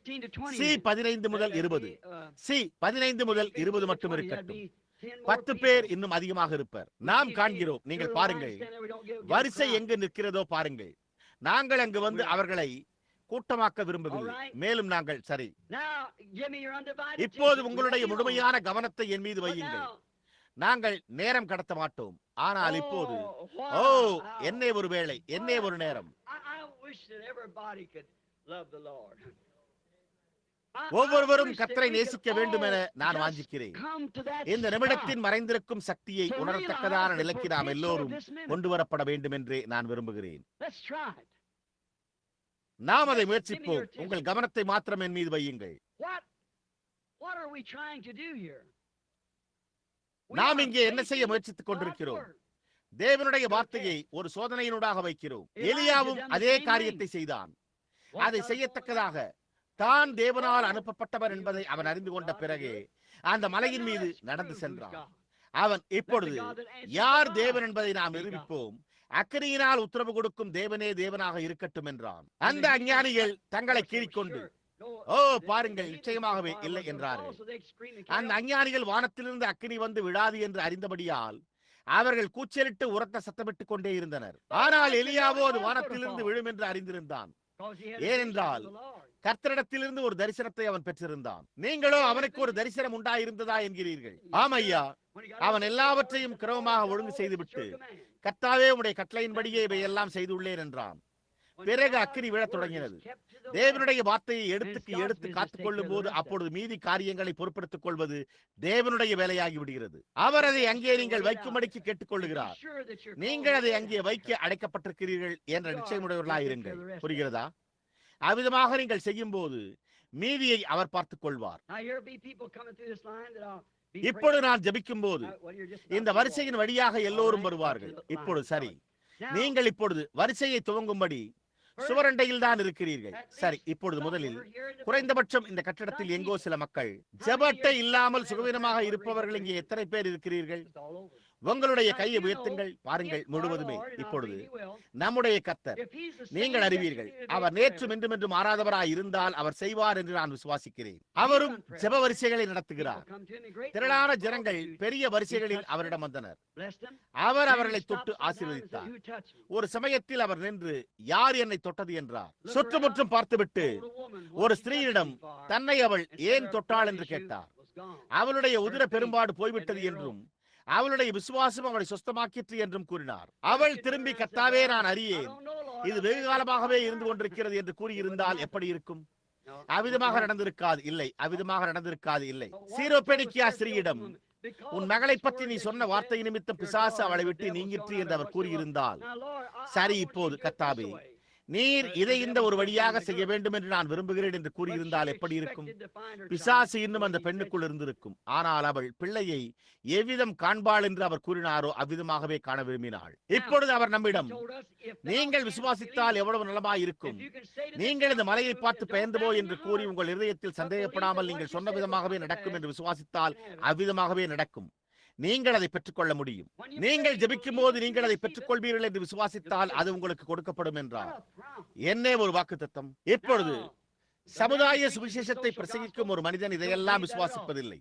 சி 15 முதல் 20. சி 15 முதல் 20 மட்டும் இருக்கட்டும். 10 பேர் இன்னும் அதிகமாக இருப்பர். நாம் காண்கிறோம். நீங்கள் பாருங்கள், வரிசை எங்கு நிற்கிறதோ பாருங்கள். நாங்கள் அங்கு வந்து அவர்களை கூட்டமாக்க விரும்பவில்லை. மேலும் நாங்கள், சரி, இப்போது உங்களுடைய முழுமையான கவனத்தை என் மீது வையுங்கள். நாங்கள் நேரம் கடத்த மாட்டோம். ஆனால் இப்போது, ஓ, என்னே ஒரு வேளை, என்னே ஒரு நேரம். ஒவ்வொருவரும் கர்த்தரை நேசிக்க வேண்டும் என நான் வாஞ்சிக்கிறேன். இந்த நிமிடத்தின் மறைந்திருக்கும் சக்தியை உணரத்தக்கதான நிலைக்கு நாம் எல்லோரும் கொண்டு வரப்பட வேண்டும் என்றே நான் விரும்புகிறேன். நாம் அதை முயற்சிப்போம். உங்கள் கவனத்தை மாத்திரம் என் மீது வையுங்கள். நாம் இங்கே என்ன செய்ய முயற்சித்துக் கொண்டிருக்கிறோம்? தேவனுடைய வார்த்தையை ஒரு சோதனையினூடாக வைக்கிறோம். எலியாவும் அதே காரியத்தை செய்தான். அதை செய்யத்தக்கதாக தான் தேவனால் அனுப்பப்பட்டவர் என்பதை அவன் அறிந்து கொண்ட பிறகே அந்த மலையின் மீது நடந்து சென்றான். அவன் இப்பொழுது யார் தேவன் என்பதை நாம் நிரூபிப்போம், அக்கினியினால் உத்தரவு கொடுக்கும் தேவனே தேவனாக இருக்கட்டும் என்றான். அந்த அஞ்ஞானிகள் தங்களை கீறிக்கொண்டு, ஓ பாருங்கள், நிச்சயமாகவே இல்லை என்றார்கள். அந்த அஞ்ஞானிகள் வானத்திலிருந்து அக்கினி வந்து விடாது என்று அறிந்தபடியால் அவர்கள் கூச்சலிட்டு உரத்த சத்தமிட்டுக் கொண்டே இருந்தனர். ஆனால் எலியாவோ அது வானத்திலிருந்து விழும் என்று அறிந்திருந்தான். ஏனென்றால் கர்த்தரிடத்திலிருந்து ஒரு தரிசனத்தை அவன் பெற்றிருந்தான். நீங்களோ அவனுக்கு ஒரு தரிசனம் உண்டாயிருந்ததா என்கிறீர்கள். ஆமையா, அவன் எல்லாவற்றையும் கிரமமாக ஒழுங்கு செய்துவிட்டு, கர்த்தாவே உம்முடைய கட்டளையின்படியே இவையெல்லாம் செய்துள்ளேன் என்றான். பிறகு அக்கினி விழத் தொடங்கினது. தேவனுடைய வார்த்தையை எடுத்து காத்துக் கொள்ளும் போது அப்பொழுது மீதி காரியங்களை பொறுப்படுத்திக் கொள்வது தேவனுடைய வேலையாகி விடுகிறது. அவர் அதை அங்கே நீங்கள் வைக்கும்படிக்கு கேட்டுக்கொள்ளுகிறார். நீங்கள் அதை அங்கே வைக்க அடைக்கப்பட்டிருக்கிறீர்கள் என்ற நிச்சயமுடையவர்களாயிருங்கள். புரிகிறதா? அவ்விதமாக நீங்கள் செய்யும் போது மீதியை அவர் பார்த்துக் கொள்வார். இப்பொழுது நான் ஜெபிக்கும் போது இந்த வரிசையின் வழியாக எல்லோரும் வருவார்கள். இப்பொழுது சரி, நீங்கள் இப்பொழுது வரிசையை துவங்கும்படி சுவரண்டையில் தான் இருக்கிறீர்கள். சரி, இப்பொழுது முதலில் குறைந்தபட்சம் இந்த கட்டடத்தில் எங்கோ சில மக்கள் ஜெப அட்டை இல்லாமல் சுகவீனமாக இருப்பவர்கள் இங்கே எத்தனை பேர் இருக்கிறீர்கள்? உங்களுடைய கையை உயர்த்துங்கள். பாருங்கள், முழுவதுமே. இப்பொழுது நம்முடைய கர்த்தர், நீங்கள் அறிவீர்கள், அவர் நேற்றும் இன்றும் மாறாதவராய் இருந்தால் அவர் செய்வார் என்று நான் விசுவாசிக்கிறேன். அவரும் ஜெப வரிசைகளை நடத்துகிறார். திரளான ஜனங்கள் பெரிய வரிசைகளில் அவரிடம் வந்தனர். அவர் அவர்களை தொட்டு ஆசீர்வதித்தார். ஒரு சமயத்தில் அவர் நின்று, யார் என்னை தொட்டது என்றார். சுற்றுமுற்றும் பார்த்துவிட்டு ஒரு ஸ்திரீயிடம் தன்னை அவள் ஏன் தொட்டாள் என்று கேட்டார். அவளுடைய உதிர பெரும்பாடு போய்விட்டது என்றும் அவளுடைய விசுவாசம் அவளை சுஸ்தமாக்கிற்று என்றும் கூறினார். அவள் திரும்பி, கர்த்தாவே நான் அறியேன், இது வெகு காலமாகவே இருந்து கொண்டிருக்கிறது என்று கூறியிருந்தால் எப்படி இருக்கும்? அவ்விதமாக நடந்திருக்காது. இல்லை, அவ்விதமாக நடந்திருக்காது. இல்லை. சீரோபெனிக்கியா ஸ்திரீயிடம், உன் மகளை பற்றி நீ சொன்ன வார்த்தை நிமித்தம் பிசாசு அவளை விட்டு நீங்கிற்று என்று அவர் கூறியிருந்தால், சரி, இப்போது கர்த்தாவே நீர் இதை இந்த ஒரு வழியாக செய்ய வேண்டும் என்று நான் விரும்புகிறேன் என்று கூறியிருந்தால் எப்படி இருக்கும்? பிசாசு இன்னும் அந்த பெண்ணுக்குள் இருந்திருக்கும். ஆனால் அவள் பிள்ளையை எவ்விதம் காண்பாள் என்று அவர் கூறினாரோ அவ்விதமாகவே காண விரும்பினாள். இப்பொழுது அவர் நம்மிடம், நீங்கள் விசுவாசித்தால் எவ்வளவு நலமாய் இருக்கும், நீங்கள் இந்த மலையை பார்த்து பெயர்ந்து போ என்று கூறி உங்கள் இதயத்தில் சந்தேகப்படாமல் நீங்கள் சொன்ன விதமாகவே நடக்கும் என்று விசுவாசித்தால் அவ்விதமாகவே நடக்கும். நீங்கள் அதை பெற்றுக்கொள்ள முடியும். நீங்கள் ஜெபிக்கும் போது நீங்கள் அதை பெற்றுக்கொள்வீர்கள் என்று விசுவாசித்தால் அது உங்களுக்கு கொடுக்கப்படும் என்றார். என்ன ஒரு வாக்குத்தத்தம்! இப்பொழுது சமுதாய சுவிசேஷத்தை பிரசங்கிக்கும் ஒரு மனிதன் இதையெல்லாம் விசுவாசிப்பதில்லை.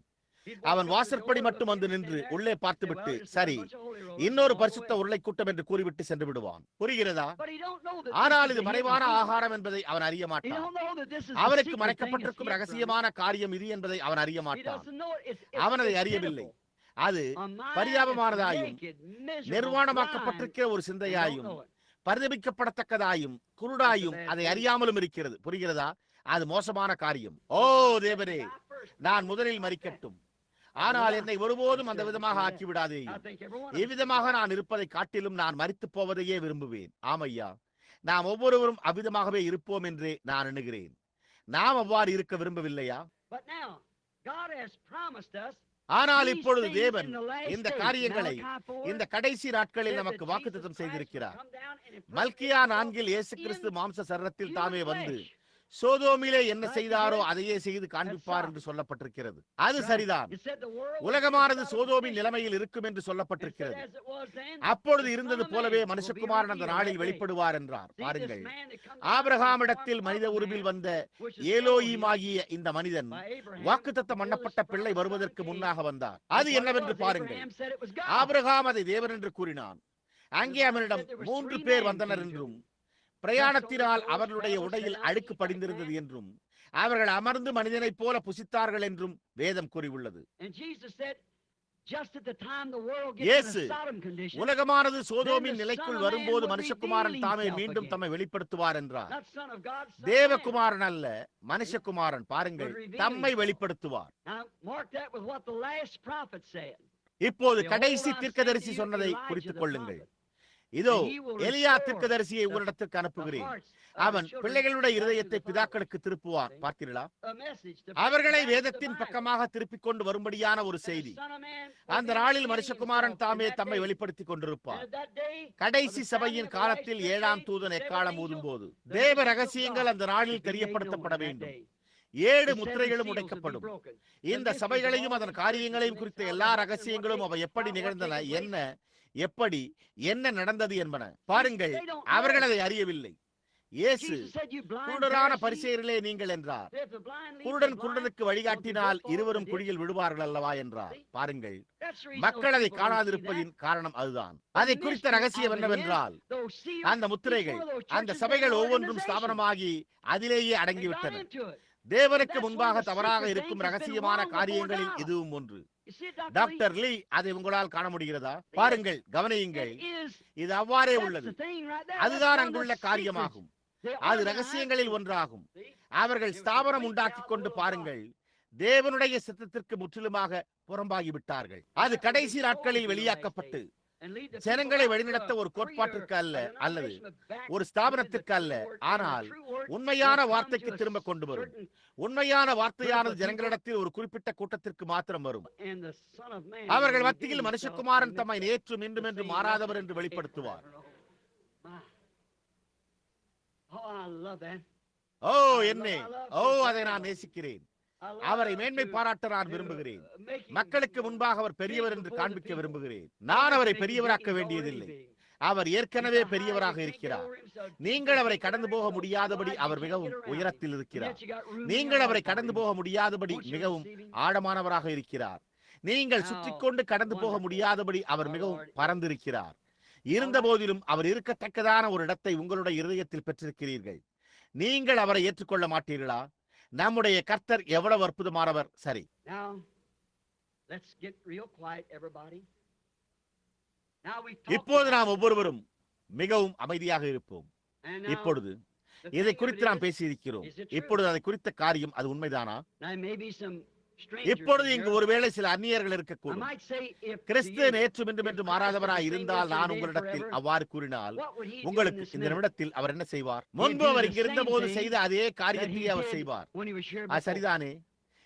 அவன் வாசற்படி மட்டும் வந்து நின்று உள்ளே பார்த்துவிட்டு, சரி, இன்னொரு பரிசுத்த உருளை கூட்டம் என்று கூறிவிட்டு சென்று விடுவான். புரிகிறதா? ஆனால் இது மறைவான ஆகாரம் என்பதை அவன் அறிய மாட்டான். அவனுக்கு மறைக்கப்பட்டிருக்கும் ரகசியமான காரியம் இது என்பதை அவன் அறிய மாட்டான். அவன் அதை அறியவில்லை. அது பரிதாபமானதாயும் நிர்வாணமாக்கப்பட்டிருக்கிற ஒரு சிந்தையாயும் பரிதபிக்கப்படத்தக்கதாயும் குருடாயும் அதை அறியாமலும் இருக்கிறது. புரிகிறதா? அது மோசமான காரியம். ஓ தேவரே, நான் முதலில் மரிக்கட்டும், ஆனால் என்னை ஒருபோதும் அந்த விதமாக ஆக்கிவிடாதே. இவ்விதமாக நான் இருப்பதை காட்டிலும் நான் மரித்து போவதையே விரும்புவேன். ஆமையா, நாம் ஒவ்வொருவரும் அவ்விதமாகவே இருப்போம் என்றே நான் எண்ணுகிறேன். நாம் அவ்வாறு இருக்க விரும்பவில்லையா? ஆனால் இப்பொழுது தேவன் இந்த காரியங்களை இந்த கடைசி நாட்களில் நமக்கு வாக்குத்தத்தம் செய்திருக்கிறார். மல்கியா 4 இயேசு கிறிஸ்து மாம்ச சரீரத்தில் தாமே வந்து சோதோமிலே என்ன செய்தாரோ அதையே செய்து காண்பிப்பார் என்று சொல்லப்பட்டிருக்கிறது. அது சரிதான். உலகமானது சோதோமின் நிலைமையில் இருக்கும் என்று சொல்லப்பட்டிருக்கிறது. அப்பொழுது இருந்தது போலவே மனுஷகுமாரன் அந்த நாளில் வெளிப்படுவார் என்றார். பாருங்கள், ஆபிரகாமிடத்தில் மனித உருவில் வந்த ஏலோயீம் ஆகிய இந்த மனிதன் வாக்குத்தத்தம் பண்ணப்பட்ட பிள்ளை வருவதற்கு முன்னாக வந்தார். அது என்னவென்று பாருங்கள். ஆபிரகாம் அதை தேவன் என்று கூறினான். அங்கே அவனிடம் 3 பேர் வந்தனர் என்றும் பிரயாணத்தினால் அவர்களுடைய உடையில் அழுக்கு படிந்திருந்தது என்றும் அவர்கள் அமர்ந்து மனிதனைப் போல புசித்தார்கள் என்றும் வேதம் கூறியுள்ளது. இயேசு உலகமானது சோதோமின் நிலைக்குள் வரும்போது மனுஷகுமாரன் தாமே மீண்டும் தம்மை வெளிப்படுத்துவார் என்றார். தேவகுமாரன் அல்ல, மனுஷகுமாரன். பாருங்கள், தம்மை வெளிப்படுத்துவார். இப்போது கடைசி தீர்க்கதரிசி சொன்னதை குறித்துக் கொள்ளுங்கள். இதோ எலியா தீர்க்கதரிசியை உங்களிடத்திற்கு அனுப்புகிறேன். அவன் பிள்ளைகளுடைய இருதயத்தை பிதாக்களுக்கு திருப்புவான். பார்த்தீர்களா? அவர்களை வேதத்தின் பக்கமாக திருப்பிக் கொண்டு வரும்படியான ஒரு செய்தி. அந்த நாளில் மனுஷகுமாரன் தாமே தம்மை வெளிப்படுத்திக் கொண்டிருப்பார். கடைசி சபையின் காலத்தில் 7ஆம் தூதன் எக்காலம் ஊதும் போது தேவ ரகசியங்கள் அந்த நாளில் தெரியப்படுத்தப்பட வேண்டும். 7 முத்திரைகளும் உடைக்கப்படும். இந்த சபைகளையும் அதன் காரியங்களையும் குறித்த எல்லா ரகசியங்களும் அவை எப்படி நிகழ்ந்தன, என்ன நடந்தது என்பன. பாருங்கள், அவர்கள் அதை அறியவில்லை. இயேசு குருடரான பரிசேயர்களே நீங்கள் என்றார். குருடன் குருடனுக்கு வழிகாட்டினால் இருவரும் குழியில் விழுவார்கள் அல்லவா என்றார். பாருங்கள், மக்கள் அதை காணாதிருப்பதின் காரணம் அதுதான். அதை குறித்த ரகசியம் என்னவென்றால், அந்த முத்திரைகள், அந்த சபைகள் ஒவ்வொன்றும் ஸ்தாபனமாகி அதிலேயே அடங்கிவிட்டன. தேவனுக்கு முன்பாக தவறாக இருக்கும் ரகசியமான காரியங்களில் இதுவும் ஒன்று. டாக்டர் லீ, அதை உங்களால் காண முடிகிறதா? பாருங்கள், கவனியுங்கள், இது அவ்வாறே உள்ளது. அதுதான் அங்குள்ள காரியமாகும். அது ரகசியங்களில் ஒன்றாகும். அவர்கள் ஸ்தாபனம் உண்டாக்கி கொண்டு, பாருங்கள், தேவனுடைய சித்தத்திற்கு முற்றிலுமாக புறம்பாகிவிட்டார்கள். அது கடைசி நாட்களில் வெளியாக்கப்பட்டு ஜனங்களை வழிநடத்த ஒரு கோட்பாட்டிற்கு அல்ல, அல்லது ஒரு ஸ்தாபனத்திற்கு அல்ல, ஆனால் உண்மையான வார்த்தைக்கு திரும்ப கொண்டு வரும். உண்மையான வார்த்தையானது ஜனங்களிடத்தில் ஒரு குறிப்பிட்ட கூட்டத்திற்கு மாத்திரம் வரும். அவர்கள் மத்தியில் மனுஷகுமாரன் தம்மை நேற்றும் இன்றும் என்று மாறாதவர் என்று வெளிப்படுத்துவார். ஓ என்னே, அதை நான் நேசிக்கிறேன். அவரை மேன்மை பாராட்ட நான் விரும்புகிறேன். மக்களுக்கு முன்பாக அவர் பெரியவர் என்று காண்பிக்க விரும்புகிறேன். நான் அவரை பெரியவராக்க வேண்டியதில்லை. அவர் ஏற்கனவே பெரியவராக இருக்கிறார். நீங்கள் அவரை கடந்து போக முடியாதபடி அவர் மிகவும் உயரத்தில் இருக்கிறார். நீங்கள் அவரை கடந்து போக முடியாதபடி மிகவும் ஆழமானவராக இருக்கிறார். நீங்கள் சுற்றிக்கொண்டு கடந்து போக முடியாதபடி அவர் மிகவும் பறந்திருக்கிறார். இருந்த போதிலும் அவர் இருக்கத்தக்கதான ஒரு இடத்தை உங்களுடைய இருதயத்தில் பெற்றிருக்கிறீர்கள். நீங்கள் அவரை ஏற்றுக்கொள்ள மாட்டீர்களா? நம்முடைய கர்த்தர் எவ்வளவு அற்புதமானவர். சரி, இப்போது நாம் ஒவ்வொருவரும் மிகவும் அமைதியாக இருப்போம். இப்பொழுது இதை குறித்து நாம் பேசியிருக்கிறோம். இப்பொழுது அதை குறித்த காரியம் அது உண்மைதானா? இப்பொழுது இங்கு ஒருவேளை சில அந்நியர்கள் இருக்கக்கூடும். கிறிஸ்து நேற்றும் இன்றும் என்று மாறாதவராய் இருந்தால், நான் உங்களிடத்தில் அவ்வாறு கூறினால், உங்களுக்கு இந்த நிமிடத்தில் அவர் என்ன செய்வார்? முன்பு அவர் இங்கிருந்த போது செய்த அதே காரியத்தை அவர் செய்வார். சரிதானே?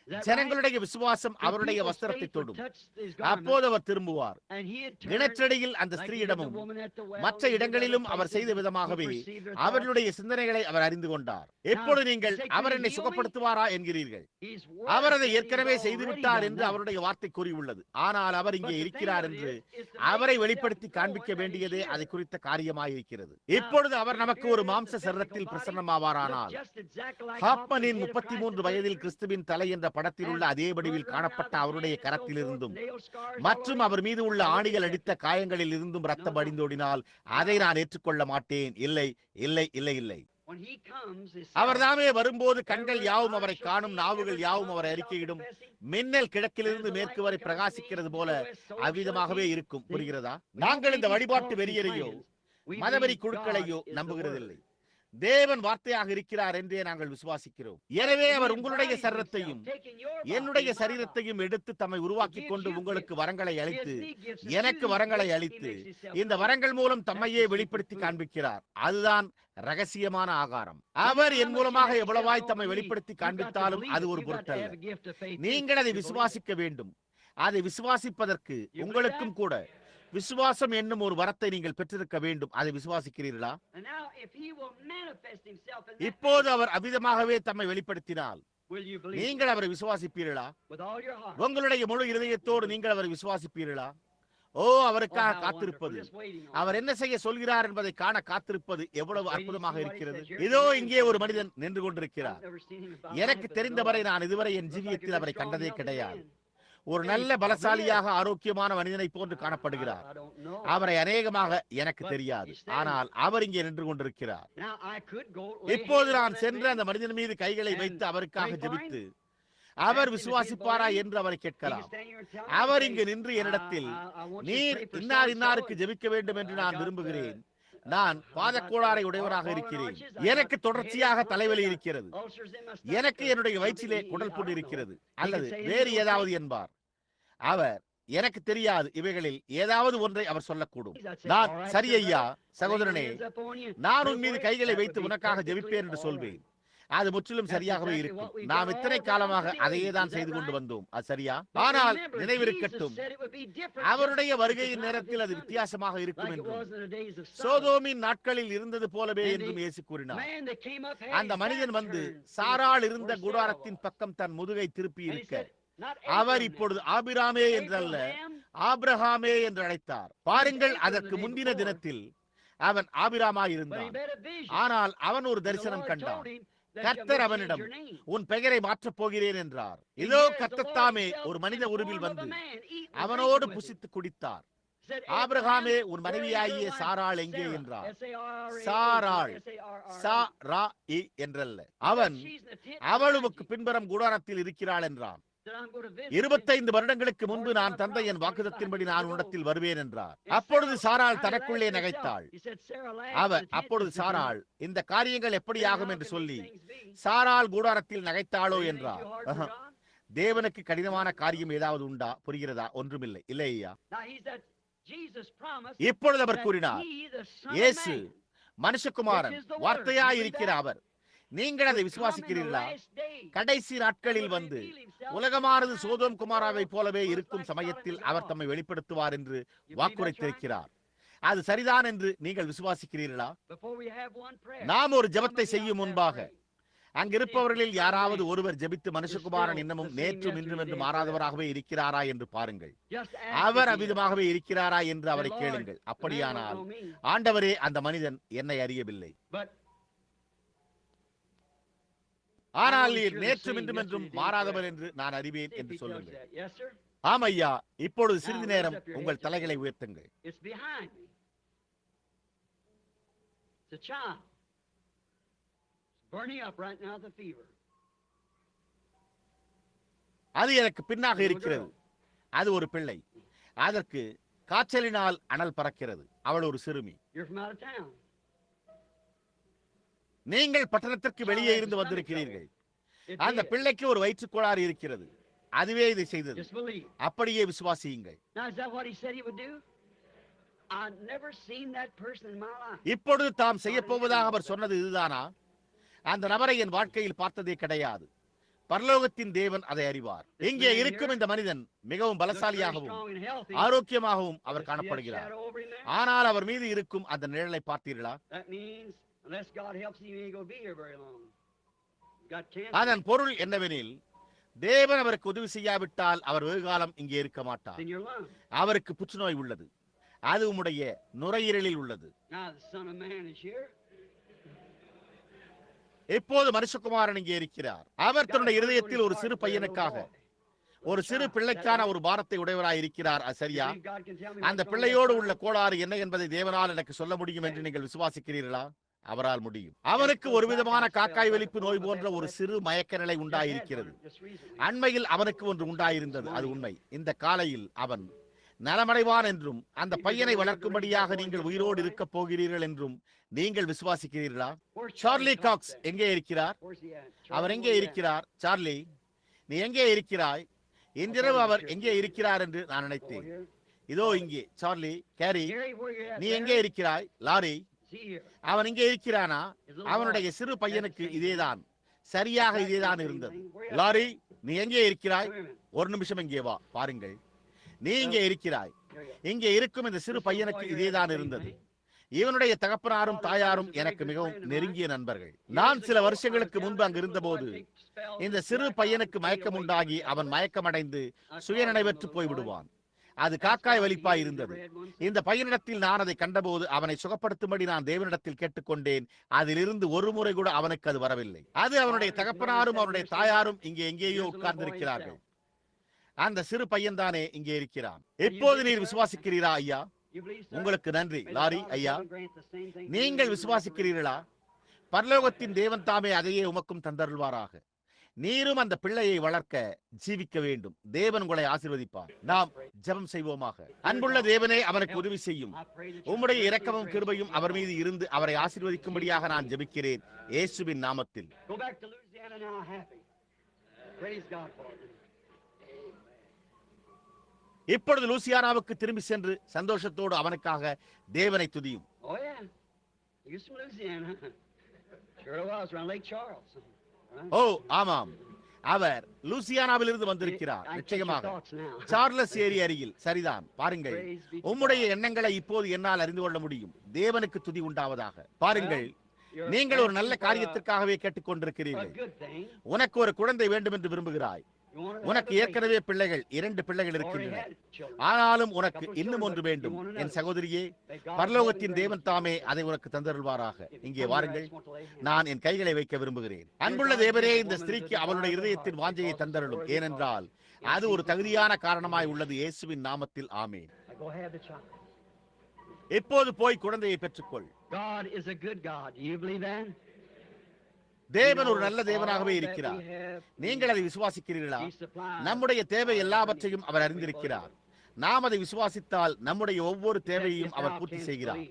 ஜனங்களுடைய விசுவாசம் அவருடைய வஸ்திரத்தை தொடும். அப்போது அவர் திரும்புவார். கிணற்றடியில் அந்த ஸ்திரீயிடமும் மற்ற இடங்களிலும் அவர் செய்த விதமாகவே அவர்களுடைய சிந்தனைகளை அவர் அறிந்து கொண்டார். எப்பொழுது நீங்கள் அவர் என்னை சுகப்படுத்துவாரா என்கிறீர்கள், அவர் அதை ஏற்கனவே செய்துவிட்டார் என்று அவருடைய வார்த்தை கூறியுள்ளது. ஆனால் அவர் இங்கே இருக்கிறார் என்று அவரை வெளிப்படுத்தி காண்பிக்க வேண்டியதே அதை குறித்த காரியமாயிருக்கிறது. இப்பொழுது அவர் நமக்கு ஒரு மாம்ச சரீரத்தில் பிரசன்னமாவாரானால், ஹாப்மனின் 33 வயதில் கிறிஸ்துவின் தலை என்ற படத்தில் உள்ள அதே வடிவில் காணப்பட்ட அவருடைய கரத்திலிருந்தும் மற்றும் அவர் மீது உள்ள ஆணிகள் அடித்த காயங்களில் இருந்தும் ரத்தம் வடிந்தோடினால் அதை நான் ஏற்றுக்கொள்ள மாட்டேன். இல்லை, இல்லை, இல்லை, இல்லை. அவர் தாமே வரும்போது கண்கள் யாவும் அவரை காணும், நாவுகள் யாவும் அவரை அறிக்கையிடும். மின்னல் கிழக்கிலிருந்து மேற்கு வரை பிரகாசிக்கிறது போல அவ்விதமாகவே இருக்கும். புரிகிறதா? நாங்கள் இந்த வழிபாட்டு வெறியரையோ மதவெறி குழுக்களையோ நம்புகிறதில்லை. தேவன் வார்த்தையாக இருக்கிறார் என்றே நாங்கள் விசுவாசிக்கிறோம். எனவே அவர் உங்களுடைய சரீரத்தையும் என்னுடைய சரீரத்தையும் எடுத்து தம்மை உருவாக்கி கொண்டு உங்களுக்கு வரங்களை அளித்து, எனக்கு வரங்களை அளித்து, இந்த வரங்கள் மூலம் தம்மையே வெளிப்படுத்தி காண்பிக்கிறார். அதுதான் ரகசியமான ஆகாரம். அவர் என் மூலமாக எவ்வளவாய் தம்மை வெளிப்படுத்தி காண்பித்தாலும் அது ஒரு பொருட்டல்ல. நீங்கள் அதை விசுவாசிக்க வேண்டும். அதை விசுவாசிப்பதற்கு உங்களுக்கும் கூட விசுவாசம் என்னும் ஒரு வரத்தை நீங்கள் பெற்றிருக்க வேண்டும். அதை விசுவாசிக்கிறீர்களா? இப்போது அவர் அவ்விதமாகவே தம்மை வெளிப்படுத்தினால் நீங்கள் அவரை விசுவாசிப்பீர்களா? உங்களுடைய முழு இருதயத்தோடு நீங்கள் அவரை விசுவாசிப்பீர்களா? அவருக்காக காத்திருப்பது, அவர் என்ன செய்ய சொல்கிறார் என்பதை காண காத்திருப்பது எவ்வளவு அற்புதமாக இருக்கிறது. இதோ இங்கே ஒரு மனிதன் நின்று கொண்டிருக்கிறார். எனக்கு தெரிந்தவரை நான் இதுவரை என் ஜீவியத்தில் அவரை கண்டதே கிடையாது. ஒரு நல்ல பலசாலியாக ஆரோக்கியமான மனிதனை போன்று காணப்படுகிறார். அவரை அநேகமாக எனக்கு தெரியாது, ஆனால் அவர் இங்கே நின்று கொண்டிருக்கிறார். இப்போது நான் சென்று அந்த மனிதன் மீது கைகளை வைத்து அவருக்காக ஜெபித்து அவர் விசுவாசிப்பாரா என்று அவரை கேட்கலாம். அவர் இங்கு நின்று என்னிடத்தில், நீர் இன்னாருக்கு ஜெபிக்க வேண்டும் என்று நான் விரும்புகிறேன், நான் பாதக்கோளாறை உடையவராக இருக்கிறேன், எனக்கு தொடர்ச்சியாக தலைவலி இருக்கிறது, எனக்கு என்னுடைய வயிற்றிலே குடல் புண் இருக்கிறது, அல்லது வேறு ஏதாவது என்பார். அவர் எனக்கு தெரியாது, இவைகளில் ஏதாவது ஒன்றை அவர் சொல்லக்கூடும். நான் சரி ஐயா சகோதரனே, நான் உன் மீது கைகளை வைத்து உனக்காக ஜெபிப்பேன் என்று சொல்வேன். அது முற்றிலும் சரியாகவே இருக்கும். நாம் இத்தனை காலமாக அதையே தான் செய்து கொண்டு வந்தோம். அது சரியா? ஆனால் நினைவிருக்கட்டும், அவருடைய வருகையின் நேரத்தில் அது வித்தியாசமாக இருக்கும் என்றும் சோதோமின் நாட்களில் இருந்தது போலவே என்றும் இயேசு கூறினார். அந்த மனிதன் வந்து சாராள் இருந்த கூடாரத்தின் பக்கம் தன் முதுகை திருப்பி இருக்க, அவர் இப்பொழுது ஆபிராமே என்றல்ல ஆபிரகாமே என்று அழைத்தார். பாருங்கள், அதற்கு முந்தின தினத்தில் அவன் ஆபிராமாய் இருந்தான். ஆனால் அவன் ஒரு தரிசனம் கண்டான். கர்த்தர் அவனிடம், உன் பெயரை மாற்றப் போகிறேன் என்றார். இதோ கர்த்தர் தாமே ஒரு மனித உருவில் வந்து அவனோடு புசித்து குடித்தார். ஆபிரகாமே, உன் மனைவியாகிய சாராள் எங்கே என்றார். சாராள் என்றல்ல, அவன் அவள் உமக்கு பின்புறம் கூடாரத்தில் இருக்கிறாள் என்றான். 25 வருடங்களுக்கு முன்பு நான் தந்த என் வாக்குத்தத்தின்படி நான் உன்னிடத்தில் வருவேன் என்றார். அப்பொழுது சாராள் தனக்குள்ளே நகைத்தாள். அப்பொழுது சாராள், இந்த காரியங்கள் எப்படி ஆகும் என்று சொல்லி சாராள் கூடாரத்தில் நகைத்தாளோ என்றார். தேவனுக்கு கடினமான காரியம் ஏதாவது உண்டா? புரிகிறதா? ஒன்றுமில்லை. இல்லையா? இப்பொழுது அவர் கூறினார், இயேசு மனுஷகுமாரன், வார்த்தையாய் இருக்கிற அவர். நீங்கள் அதை விசுவாசிக்கிறீர்களா? கடைசி நாட்களில் வந்து உலகமானது சோதோம் குமாராவை போலவே இருக்கும் சமயத்தில் அவர் தம்மை வெளிப்படுத்துவார் என்று வாக்குரைத்திருக்கிறார். அது சரிதான் என்று நீங்கள் விசுவாசிக்கிறீர்களா? நாம் ஒரு ஜெபத்தை செய்யும் முன்பாக அங்கிருப்பவர்களில் யாராவது ஒருவர் ஜெபித்து மனுஷகுமாரன் இன்னமும் நேற்றும் இன்றும் என்று மாறாதவராகவே இருக்கிறாரா என்று பாருங்கள். அவர் அவ்விதமாகவே இருக்கிறாரா என்று அவரை கேளுங்கள். அப்படியானால், ஆண்டவரே, அந்த மனிதன் என்னை அறியவில்லை, ஆனால் நீர் நேற்றும் இன்றும் என்றும் மாறாதவர் என்று நான் அறிவேன் என்று சொல்லுங்கள். ஆம் ஐயா, இப்பொழுது சிறிது நேரம் உங்கள் தலைகளை உயர்த்துங்கள். அது எனக்கு பின்னாக இருக்கிறது. அது ஒரு பிள்ளை. அதற்கு காய்ச்சலினால் அனல் பறக்கிறது. அவள் ஒரு சிறுமி. நீங்கள் பட்டணத்திற்கு வெளியே இருந்து வந்திருக்கிறீர்கள். அந்த பிள்ளைக்கு ஒரு வயிற்றுக் கோளாறு இருக்கிறது. அதுவே இதை செய்தது. அப்படியே விசுவாசியுங்கள். இப்பொழுது தாம் செய்ய போவதாக அவர் சொன்னது இதுதானா? அந்த நபரை என் வாழ்க்கையில் பார்த்ததே கிடையாது. பரலோகத்தின் தேவன் அதை அறிவார். இங்கே இருக்கும் இந்த மனிதன் மிகவும் பலசாலியாகவும் ஆரோக்கியமாகவும் அவர் காணப்படுகிறார். ஆனால் அவர் மீது இருக்கும் அந்த நிழலை பார்த்தீர்களா? அதன் பொருள் என்னவெனில், தேவன் அவருக்கு உதவி செய்யாவிட்டால் அவர் வெகுகாலம் இங்கே இருக்க மாட்டார். அவருக்கு புற்றுநோய் உள்ளது. அது உம்முடைய நுரையீரலில் உள்ளது. இப்போது மனுஷகுமாரன் இங்கே இருக்கிறார். அவர் தன்னுடைய இருதயத்தில் ஒரு சிறு பையனுக்காக, ஒரு சிறு பிள்ளைக்கான ஒரு பாரத்தை உடையவராய் இருக்கிறார். அது சரியா? அந்த பிள்ளையோடு உள்ள கோளாறு என்ன என்பதை தேவனால் எனக்கு சொல்ல முடியும் என்று நீங்கள் விசுவாசிக்கிறீர்களா? அவரால் முடியும். அவனுக்கு ஒரு விதமான காக்காய் வலிப்பு நோய் போன்ற ஒரு சிறு மயக்க நிலை உண்டாயிருக்கிறது. அண்மையில் அவனுக்கு ஒன்று உண்டாயிருந்தது. அது உண்மை. இந்த காலையில் அவன் நலமடைவான் என்றும் அந்த பையனை வளர்க்கும்படியாக நீங்கள் உயிரோடு இருக்க போகிறீர்கள் என்றும் நீங்கள் விசுவாசிக்கிறீர்களா? சார்லி காக்ஸ் எங்கே இருக்கிறார்? அவர் எங்கே இருக்கிறார்? சார்லி, நீ எங்கே இருக்கிறாய்? இன்றிரவு அவர் எங்கே இருக்கிறார் என்று நான் நினைத்தேன். இதோ இங்கே. சார்லி, கேரி, நீ எங்கே இருக்கிறாய்? லாரி, அவன் இங்கே இருக்கிறானா? அவனுடைய சிறு பையனுக்கு இதேதான், சரியாக இதேதான் இருந்தது. லாரி, நீ எங்கே இருக்கிறாய்? ஒரு நிமிஷம் இங்கே வா. பாருங்கள், நீ இங்கே இருக்கிறாய். இங்கே இருக்கும் இந்த சிறு பையனுக்கு இதேதான் இருந்தது. இவனுடைய தகப்பனாரும் தாயாரும் எனக்கு மிகவும் நெருங்கிய நண்பர்கள். நான் சில வருஷங்களுக்கு முன்பு அங்கு இருந்தபோது இந்த சிறு பையனுக்கு மயக்கம் உண்டாகி அவன் மயக்கமடைந்து சுயநினைவற்று போய்விடுவான். அது காக்காய் வலிப்பாய் இருந்தது. இந்த பையனிடத்தில் நான் அதை கண்டபோது அவனை சுகப்படுத்தும்படி நான் தேவனிடத்தில் கேட்டுக்கொண்டேன். அதிலிருந்து ஒரு முறை கூட அவனுக்கு அது வரவில்லை. அது அவனுடைய தகப்பனாரும் அவனுடைய தாயாரும் இங்கே எங்கேயோ உட்கார்ந்திருக்கிறார்கள். அந்த சிறு பையன் தானே இங்கே இருக்கிறான். எப்போது நீர் விசுவாசிக்கிறீரா ஐயா? உங்களுக்கு நன்றி லாரி ஐயா. நீங்கள் விசுவாசிக்கிறீர்களா? பரலோகத்தின் தேவன் தாமே அதையே உமக்கும் தந்தருள்வாராக. நீரும் அந்த பிள்ளையை வளர்க்க ஜீவிக்க வேண்டும். தேவன் உங்களை ஆசீர்வதிப்பார். நாம் ஜெபம் செய்வோமாக. அன்புள்ள தேவனே, அவனுக்கு உதவி செய்யும். உம்முடைய இரக்கமும் கிருபையும் அவர் மீது இருந்து அவரை ஆசீர்வதிக்கும்படியாக நான் ஜெபிக்கிறேன் இயேசுவின் நாமத்தில். இப்பொழுது லூசியானாவுக்கு திரும்பி சென்று சந்தோஷத்தோடு அவனுக்காக தேவனை துதியும். Oh yeah. You're from Louisiana. Sure was, around Lake Charles. ஓ ஆமாம், அவர் லூசியானாவிலிருந்து வந்திருக்கிறார். நிச்சயமாக சார்லஸ் ஏரி அருகில். சரிதான். பாருங்கள், உம்முடைய எண்ணங்களை இப்போது என்னால் அறிந்து கொள்ள முடியும். தேவனுக்கு துதி உண்டாவதாக. பாருங்கள், நீங்கள் ஒரு நல்ல காரியத்திற்காகவே கேட்டுக்கொண்டிருக்கிறீர்கள். உனக்கு ஒரு குழந்தை வேண்டும் என்று விரும்புகிறாய். உனக்கு ஏற்கனவே பிள்ளைகள், 2 பிள்ளைகள் இருக்கின்றன. ஆனாலும் உனக்கு இன்னும் ஒன்று வேண்டும். என் சகோதரியே, பரலோகத்தின் தேவன் தாமே அதை உனக்கு தந்தருள்வாராக. இங்கே வாருங்கள், நான் என் கைகளை வைக்க விரும்புகிறேன். அன்புள்ள தேவரே, இந்த ஸ்திரீக்கு அவளுடைய இருதயத்தின் வாஞ்சையை தந்தருளும். ஏனென்றால் அது ஒரு தகுதியான காரணமாய் உள்ளது. இயேசுவின் நாமத்தில் ஆமென். இப்போது போய் குழந்தையை பெற்றுக்கொள். தேவன் ஒரு நல்ல தேவனாகவே இருக்கிறார். நீங்கள் அதை விசுவாசிக்கிறீர்களா? நம்முடைய தேவை எல்லாவற்றையும் அவர் அறிந்திருக்கிறார். நாம் அதை விசுவாசித்தால் நம்முடைய ஒவ்வொரு தேவையையும் அவர் பூர்த்தி செய்கிறார்.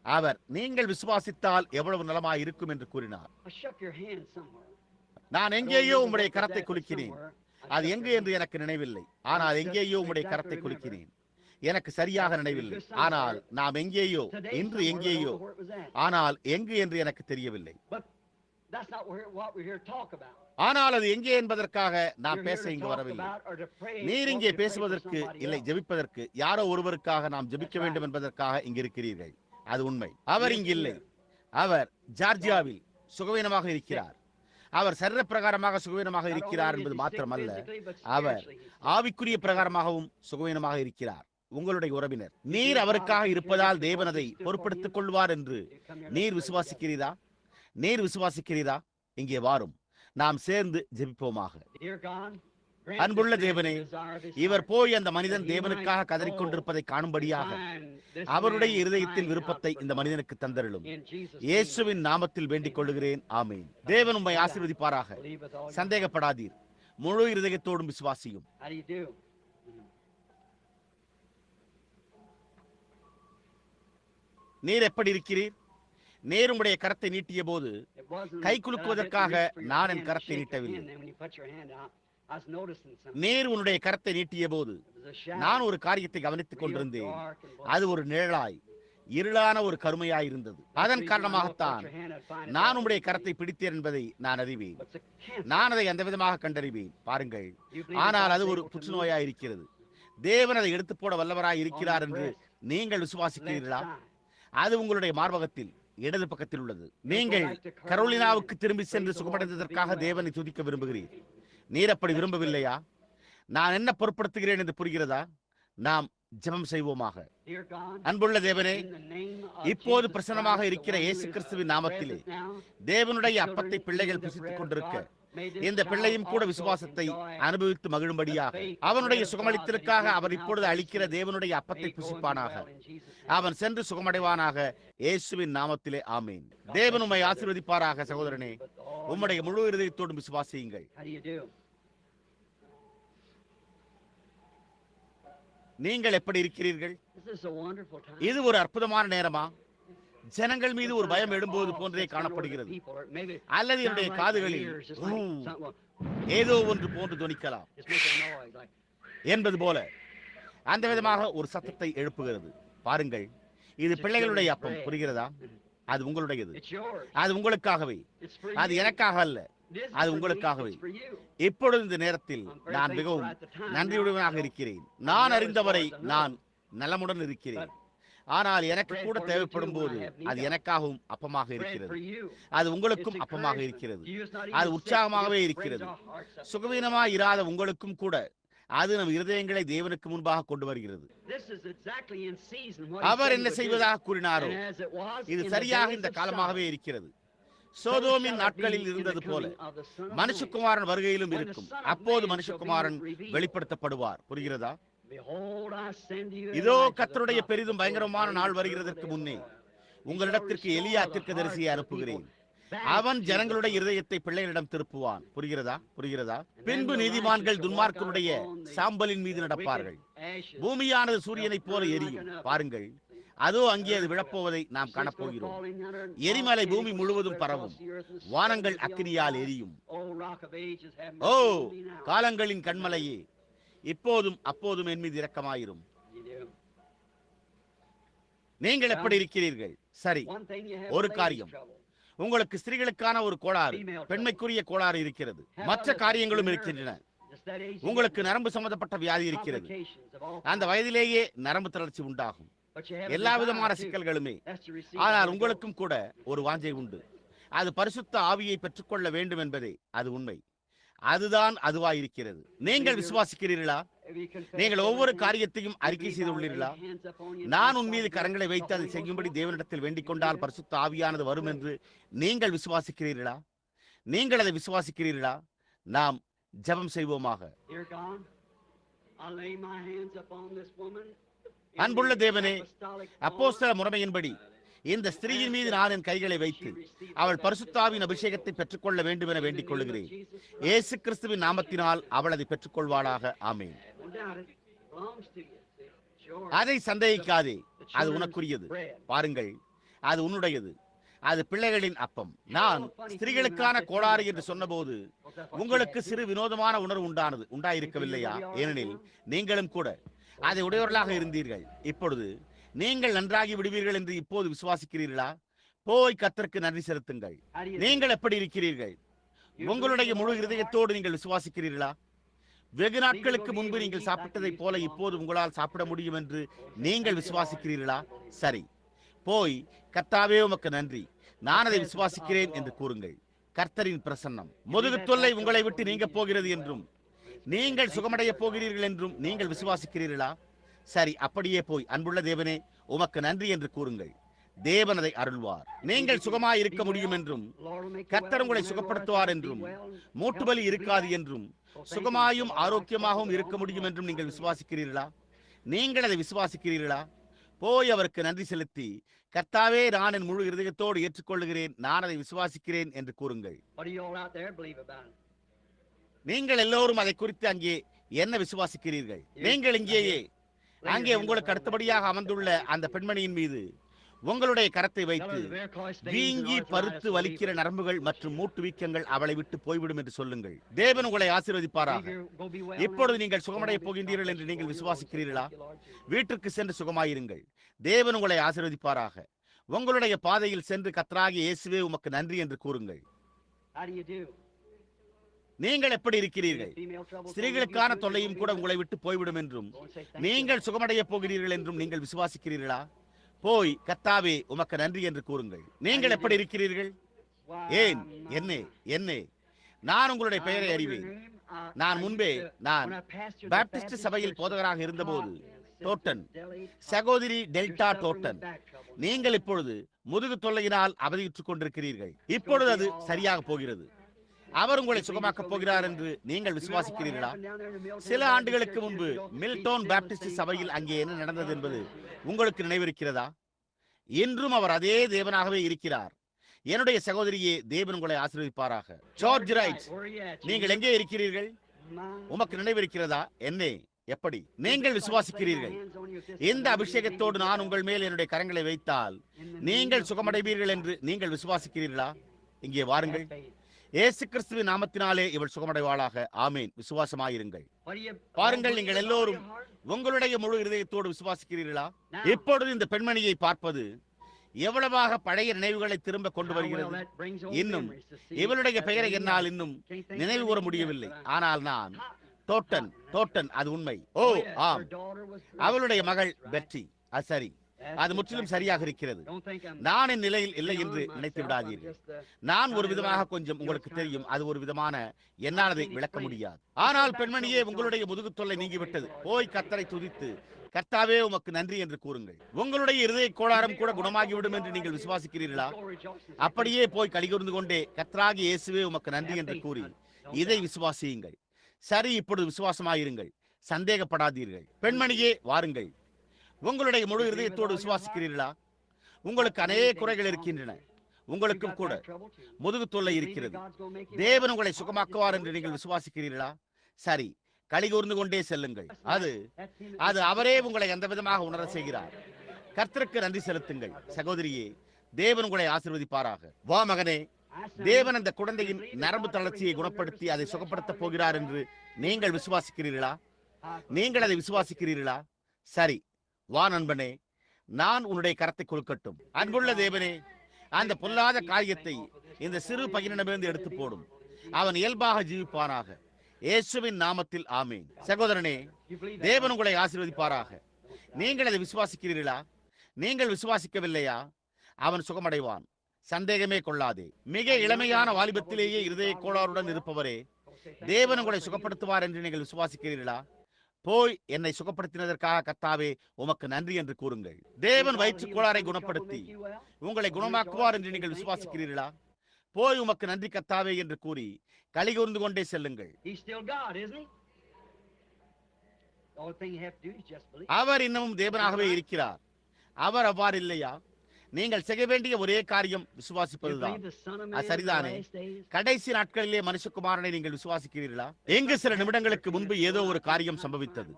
அவர் நீங்கள் விசுவாசித்தால் எவ்வளவு நலமாய் இருக்கும் என்று கூறினார். நான் எங்கேயோ உம்முடைய கரத்தை குலுக்கினேன். அது எங்கு என்று எனக்கு நினைவில்லை. ஆனால் எங்கேயோ உம்முடைய கரத்தை குலுக்கினேன். எனக்கு சரியாக நினைவில்லை. ஆனால் நாம் எங்கேயோ, இன்று எங்கேயோ, ஆனால் எங்கு என்று எனக்கு தெரியவில்லை. ஆனால் அது எங்கே என்பதற்காக நாம் பேச இங்கு வரவில்லை. நீர் இங்கே பேசுவதற்கு இல்லை, ஜெபிப்பதற்கு, யாரோ ஒருவருக்காக நாம் ஜெபிக்க வேண்டும் என்பதற்காக இங்கு இருக்கிறீர்கள். அது உண்மை. அவர் இங்கு இல்லை. அவர் ஜார்ஜியாவில் சுகவீனமாக இருக்கிறார். அவர் சரீர பிரகாரமாக சுகவீனமாக இருக்கிறார் என்பது மாத்திரமல்ல, அவர் ஆவிக்குரிய பிரகாரமாகவும் சுகவீனமாக இருக்கிறார். உங்களுடைய உறவினர். நீர் அவருக்காக இருப்பதால் தேவன் அதை பொறுப்படுத்திக் கொள்வார் என்று நீர் விசுவாசிக்கிறீரா? நீர் விசுவாசிக்கிறீரா? இங்கே வாரும், நாம் சேர்ந்து ஜெபிப்போமாக. அன்புள்ள தேவனே, இவர் போய் அந்த மனிதன் தேவனுக்காக கதறிக்கொண்டிருப்பதை காணும்படியாக அவருடைய இருதயத்தின் விருப்பத்தை இந்த மனிதனுக்கு தந்தருளும். இயேசுவின் நாமத்தில் வேண்டிக் கொள்கிறேன். ஆமென். தேவன் உம்மை ஆசீர்வதிப்பாராக. சந்தேகப்படாதீர். முழு இருதயத்தோடும் விசுவாசியும். நீர் எப்படி இருக்கிறீர்? நீர் உம்முடைய கரத்தை நீட்டிய போது கை குலுக்குவதற்காக நான் என் கரத்தை நீட்டவில்லை. நீர் உன்னுடைய கரத்தை நீட்டிய போது நான் ஒரு காரியத்தை கவனித்துக் கொண்டிருந்தேன். அது ஒரு நிழலாய், இருளான ஒரு கருமையாய் இருந்தது. அதன் காரணமாகத்தான் நான் உம்முடைய கரத்தை பிடித்தேன் என்பதை நான் அறிவேன். நான் அதை அந்த விதமாக கண்டறிவேன். பாருங்கள், ஆனால் அது ஒரு புற்றுநோயாய் இருக்கிறது. தேவன் அதை எடுத்து போட வல்லவராய் இருக்கிறார் என்று நீங்கள் விசுவாசிக்கிறீர்களா? அது உங்களுடைய மார்பகத்தில் இடது பக்கத்தில் உள்ளது. நீங்கள் கரோலினாவுக்கு திரும்பி சென்று சுகமடைந்ததற்காக தேவனை துதிக்க விரும்புகிறீர். நீர் அப்படி விரும்பவில்லையா? நான் என்ன பொருட்படுத்துகிறேன் என்று புரிகிறதா? நாம் ஜெபம் செய்வோமாக. அன்புள்ள தேவனே, இப்போது பிரசன்னமாக இருக்கிற இயேசு கிறிஸ்துவின் நாமத்திலே தேவனுடைய அப்பத்தை பிள்ளைகள் புசித்துக் கொண்டிருக்க, இந்த பிள்ளையும் கூட விசுவாசத்தை அனுபவித்து மகிழும்படியாக அவனுடைய சுகமளித்திற்காக அவர் இப்பொழுது அளிக்கிற தேவனுடைய அப்பத்தை புசிப்பானாக. அவன் சென்று சுகமடைவானாக. இயேசுவின் நாமத்திலே ஆமென். தேவன் உம்மை ஆசீர்வதிப்பாராக. சகோதரனே, உம்முடைய முழு இருதயத்தோடும் விசுவாசியுங்கள். நீங்கள் எப்படி இருக்கிறீர்கள்? இது ஒரு அற்புதமான நேரமா? ஜனங்கள் மீது ஒரு பயம் எழும்போது போன்றே காணப்படுகிறது. அல்லது என்னுடைய காதுகளில் ஏதோ ஒன்று போன்று துணிக்கலாம் என்பது போல அந்த விதமாக ஒரு சத்தத்தை எழுப்புகிறது. பாருங்கள், இது பிள்ளைகளுடைய அப்பம். புரிகிறதா? அது உங்களுடையது. அது உங்களுக்காகவே. அது எனக்காக அல்ல, அது உங்களுக்காகவே. இப்பொழுது இந்த நேரத்தில் நான் மிகவும் நன்றியுடனாக இருக்கிறேன். நான் அறிந்தவரை நான் நலமுடன் இருக்கிறேன். ஆனால் எனக்கு கூட தேவைப்படும் போது அது எனக்காகவும் அப்பமாக இருக்கிறது. அது உங்களுக்கும் அப்பமாக இருக்கிறது. அது உற்சாகமாகவே இருக்கிறது. சுகவீனமாய் இராத உங்களுக்கும் கூட அது நம் இருதயங்களை தேவனுக்கு முன்பாக கொண்டு வருகிறது. அவர் என்ன செய்வதாக கூறினாரோ இது சரியாக இந்த காலமாகவே இருக்கிறது. சோதோமின் நாட்களில் இருந்தது போல மனுஷகுமாரன் வருகையிலும் இருக்கும். அப்போது மனுஷகுமாரன் வெளிப்படுத்தப்படுவார். புரிகிறதா? இதோ கர்த்தருடைய பெரிதும் பயங்கரமான நாள் வருகிறதற்கு முன்னே உங்களிடத்திற்கு எலியா தீர்க்கதரிசியை அனுப்புகிறேன். அவன் ஜனங்களுடைய இருதயத்தை பிள்ளைகளிடம் திருப்புவான். புரிகிறதா? புரிகிறதா? பின்பு நீதிமான்கள் துன்மார்க்கருடைய சாம்பலின் மீது நடப்பார்கள். பூமியானது சூரியனைப் போல எரியும். பாருங்கள், அதோ அங்கே அது விழப்போவதை நாம் காணப்போகிறோம். எரிமலை பூமி முழுவதும் பரவும். வானங்கள் அக்கினியால் எரியும். ஓ காலங்களின் கண்மலையே, இப்போதும் அப்போதும் என் மீது இரக்கமாயிரும். You do. நீங்கள் எப்படி இருக்கிறீர்கள்? சரி, One thing you have ஒரு ladies' காரியம். trouble. உங்களுக்கு ஸ்திரீகளுக்கான ஒரு கோளாறு, பெண்மைக்குரிய கோளாறு இருக்கிறது. மற்ற காரியங்களும் இருக்கின்றன. Just that age, உங்களுக்கு நரம்பு சம்பந்தப்பட்ட வியாதி இருக்கிறது. complications of all அந்த வயதிலேயே நரம்பு தளர்ச்சி உண்டாகும். but you have a எல்லா desire விதமான to. சிக்கல்களுமே. That's to receive ஆனால் the Holy உங்களுக்கும் கூட ஒரு வாஞ்சை உண்டு. அது பரிசுத்த ஆவியை பெற்றுக்கொள்ள வேண்டும் என்பதே அது உண்மை. அதுதான் அதுவாயிருக்கிறது. நீங்கள் விசுவாசிக்கிறீர்களா? Ghost. If you confess நீங்கள் ஒவ்வொரு everything, காரியத்தையும் you அறிக்கை believe செய்து I'll lay உள்ளீர்களா? hands upon you, நான் and உன் மீது start கரங்களை the வைத்து அதை Holy செய்யும்படி Ghost. தேவனிடத்தில் வேண்டிக் கொண்டால் பரிசுத்த ஆவியானது வரும் என்று நீங்கள் விசுவாசிக்கிறீர்களா? நீங்கள் அதை விசுவாசிக்கிறீர்களா? நாம் ஜெபம் செய்வோமாக. Dear God, I lay my hands upon this woman. அன்புள்ள தேவனே, அப்போஸ்தல முறைமையின்படி இந்த ஸ்திரீயின் மீது நான் என் கைகளை வைத்து அவள் பரிசுத்தாவின் அபிஷேகத்தை பெற்றுக்கொள்ள வேண்டும் என வேண்டிக் கொள்ளுகிறேன். இயேசு கிறிஸ்துவின் நாமத்தினால் அவள் அதை பெற்றுக்கொள்வாளாக. ஆமென். அதை சந்தேகிக்காதே, அது உனக்குரியது. பாருங்கள், அது உன்னுடையது. அது பிள்ளைகளின் அப்பம். நான் ஸ்திரீகளுக்கான கோளாறு என்று சொன்னபோது உங்களுக்கு சிறு வினோதமான உணர்வு உண்டாயிருக்கவில்லையா? ஏனெனில் நீங்களும் கூட அதை உடையவர்களாக இருந்தீர்கள். இப்பொழுது நீங்கள் நன்றாகி விடுவீர்கள் என்று இப்போது விசுவாசிக்கிறீர்களா? போய் கர்த்தருக்கு நன்றி செலுத்துங்கள். நீங்கள் எப்படி இருக்கிறீர்கள்? உங்களுடைய முழு இருதயத்தோடு நீங்கள் விசுவாசிக்கிறீர்களா? வெகு நாட்களுக்கு முன்பு நீங்கள் சாப்பிட்டதைப் போல இப்போது உங்களால் சாப்பிட முடியும் என்று நீங்கள் விசுவாசிக்கிறீர்களா? சரி, போய் கர்த்தாவே உமக்கு நன்றி, நான் அதை விசுவாசிக்கிறேன் என்று கூறுங்கள். கர்த்தரின் பிரசன்னம், முதுகு தொல்லை உங்களை விட்டு நீங்க போகிறது என்றும் நீங்கள் சுகமடைய போகிறீர்கள் என்றும் நீங்கள் விசுவாசிக்கிறீர்களா? சரி, அப்படியே போய் அன்புள்ள தேவனே உமக்கு நன்றி என்று கூறுங்கள். தேவன் அதை அருள்வார். நீங்கள் சுகமாய் இருக்க முடியும் என்றும் கர்த்தர் உங்களை சுகப்படுத்துவார் என்றும் மூட்டுவலி இருக்காது என்றும் சுகமாயும் ஆரோக்கியமாகவும் இருக்க முடியும் என்றும் நீங்கள் விசுவாசிக்கிறீர்களா? நீங்கள் அதை விசுவாசிக்கிறீர்களா? போய் அவருக்கு நன்றி செலுத்தி கர்த்தாவே நான் என் முழு இருதயத்தோடு ஏற்றுக்கொள்ளுகிறேன், நான் அதை விசுவாசிக்கிறேன் என்று கூறுங்கள். நீங்கள் எல்லோரும் அதை குறித்து அங்கே என்ன விசுவாசிக்கிறீர்கள்? நீங்கள் இங்கேயே அங்கே உங்களுக்கு அடுத்தபடியாக அமர்ந்துள்ள அந்த பெண்மணியின் மீது உங்களுடைய கரத்தை வைத்து வீங்கி பருத்து வலிக்கிற நரம்புகள் மற்றும் மூட்டு வீக்கங்கள் அவளை விட்டு போய்விடும் என்று சொல்லுங்கள். தேவன் உங்களை ஆசீர்வதிப்பாராக. இப்பொழுது நீங்கள் சுகமடைய போகின்றீர்கள் என்று நீங்கள் விசுவாசிக்கிறீர்களா? வீட்டிற்கு சென்று சுகமாயிருங்கள். தேவன் உங்களை ஆசீர்வதிப்பாராக. உங்களுடைய பாதையில் சென்று கர்த்தராகிய இயேசுவே உமக்கு நன்றி என்று கூறுங்கள். நீங்கள் எப்படி இருக்கிறீர்கள்? ஸ்திரீகளுக்கான தொல்லையும் கூட உங்களை விட்டு போய்விடும் என்றும் நீங்கள் சுகமடைய போகிறீர்கள் என்றும் நீங்கள் விசுவாசிக்கிறீர்களா? போய் கர்த்தாவே உமக்கு நன்றி என்று கூறுங்கள். நீங்கள் எப்படி இருக்கிறீர்கள்? ஏன் என்னே நான் உங்களுடைய பெயரை அறிவேன். நான் முன்பே நான் பாப்டிஸ்ட் சபையில் போதகராக இருந்தபோது டோட்டன், சகோதரி டெல்டா டோட்டன், நீங்கள் இப்பொழுது முதுகு தொல்லையினால் அவதியுற்றுக் கொண்டிருக்கிறீர்கள். இப்பொழுது அது சரியாக போகிறது. அவர் உங்களை சுகமாக்கப் போகிறார் என்று நீங்கள் விசுவாசிக்கிறீர்களா? சில ஆண்டுகளுக்கு முன்பு மில்டோன் பாப்டிஸ்ட் சபையில் அங்கே என்ன நடந்தது என்பது உங்களுக்கு நினைவிருக்கிறதா? இன்றும் அவர் அதே தேவனாகவே இருக்கிறார். என்னுடைய சகோதரியே, தேவன் உங்களை ஆசீர்வதிப்பாராக. ஜார்ஜ் ரைட், நீங்கள் எங்கே இருக்கிறீர்கள்? உமக்கு நினைவிருக்கிறதா? என்னே, எப்படி நீங்கள் விசுவாசிக்கிறீர்கள்? இந்த அபிஷேகத்தோடு நான் உங்கள் மேல் என்னுடைய கரங்களை வைத்தால் நீங்கள் சுகமடைவீர்கள் என்று நீங்கள் விசுவாசிக்கிறீர்களா? இங்கே வாருங்கள். இயேசு கிறிஸ்துவின் நாமத்தினாலே இவள் சுகமடைவாளாக. ஆமேன். விசுவாசமாயிருங்கள். பாருங்கள், நீங்கள் எல்லோரும் உங்களுடைய முழு இருதயத்தோடு விசுவாசிக்கிறீர்களா? இப்பொழுது இந்த பெண்மணியை பார்ப்பது எவ்வளவாக பழைய நினைவுகளை திரும்ப கொண்டு வருகிறது. இன்னும் இவளுடைய பெயரை என்னால் இன்னும் நினைவு கூற முடியவில்லை. ஆனால் நான் டோட்டன், அது உண்மை. ஓ ஆம், அவளுடைய மகள் பெற்றி. அது சரி, அது முற்றிலும் சரியாக இருக்கிறது. நான் என் நிலையில் இல்லை என்று நினைத்து விடாதீர்கள். நான் ஒரு விதமாக கொஞ்சம் உங்களுக்கு தெரியும். அது ஒரு விதமான என்னால் அதை விளக்க முடியாது. ஆனால் பெண்மணியே, உங்களுடைய முதுகு தொல்லை நீங்கிவிட்டது. போய் கர்த்தரை துதித்து கர்த்தாவே உமக்கு நன்றி என்று கூறுங்கள். உங்களுடைய இருதய கோளாறும் கூட குணமாகிவிடும் என்று நீங்கள் விசுவாசிக்கிறீர்களா? அப்படியே போய் கலிகூர்ந்து கொண்டே கர்த்தராகிய இயேசுவே உமக்கு நன்றி என்று கூறி இதை விசுவாசியுங்கள். சரி, இப்பொழுது விசுவாசமாயிருங்கள், சந்தேகப்படாதீர்கள். பெண்மணியே, வாருங்கள். உங்களுடைய முழு இருதயத்தோடு விசுவாசிக்கிறீர்களா? உங்களுக்கு அநேக குறைகள் இருக்கின்றன. உங்களுக்கும் கூட முதுகு தொல்லை இருக்கிறது. தேவன் உங்களை சுகமாக்குவார் என்று நீங்கள் விசுவாசிக்கிறீர்களா? சரி, கலிகூர்ந்து கொண்டே செல்லுங்கள். அது அவரே உங்களை எந்த விதமாக உணர செய்கிறார். கர்த்தருக்கு நன்றி செலுத்துங்கள். சகோதரியே, தேவன் உங்களை ஆசீர்வதிப்பாராக. வா மகனே, தேவன் அந்த குழந்தையின் நரம்பு தளர்ச்சியை குணப்படுத்தி அதை சுகப்படுத்த போகிறார் என்று நீங்கள் விசுவாசிக்கிறீர்களா? நீங்கள் அதை விசுவாசிக்கிறீர்களா? சரி, வா நண்பனே, நான் உன்னுடைய கரத்தை கொள்கட்டும். அன்புள்ள தேவனே, அந்த பொல்லாத காரியத்தை இந்த சிறு பையனிடமிருந்து எடுத்து போடும். அவன் இயல்பாக ஜீவிப்பானாக. இயேசுவின் நாமத்தில் ஆமீன். சகோதரனே, தேவன் உங்களை ஆசீர்வதிப்பாராக. நீங்கள் அதை விசுவாசிக்கிறீர்களா? நீங்கள் விசுவாசிக்கவில்லையா? அவன் சுகமடைவான், சந்தேகமே கொள்ளாதே. மிக இளமையான வாலிபத்திலேயே இருதய கோளாறுடன் இருப்பவரே, தேவன் உங்களை சுகப்படுத்துவார் என்று நீங்கள் விசுவாசிக்கிறீர்களா? போய் என்னை சுகப்படுத்தினதற்காக கர்த்தாவே உமக்கு நன்றி என்று கூறுங்கள். தேவன் வயிற்றுக் கோளாறை குணப்படுத்தி உங்களை குணமாக்குவார் என்று நீங்கள் விசுவாசிக்கிறீர்களா? போய் உமக்கு நன்றி கர்த்தாவே என்று கூறி கலிகூர்ந்து கொண்டே செல்லுங்கள். அவர் இன்னமும் தேவனாகவே இருக்கிறார். அவர் அவ்வாறு இல்லையா? நீங்கள் செய்ய வேண்டிய ஒரே காரியம் விசுவாசிப்பதுதான். சரிதானே? கடைசி நாட்களிலே மனுஷகுமாரனை நீங்கள் விசுவாசிக்கிறீர்களா? எங்கு சில நிமிடங்களுக்கு முன்பு ஏதோ ஒரு காரியம் சம்பவித்தது.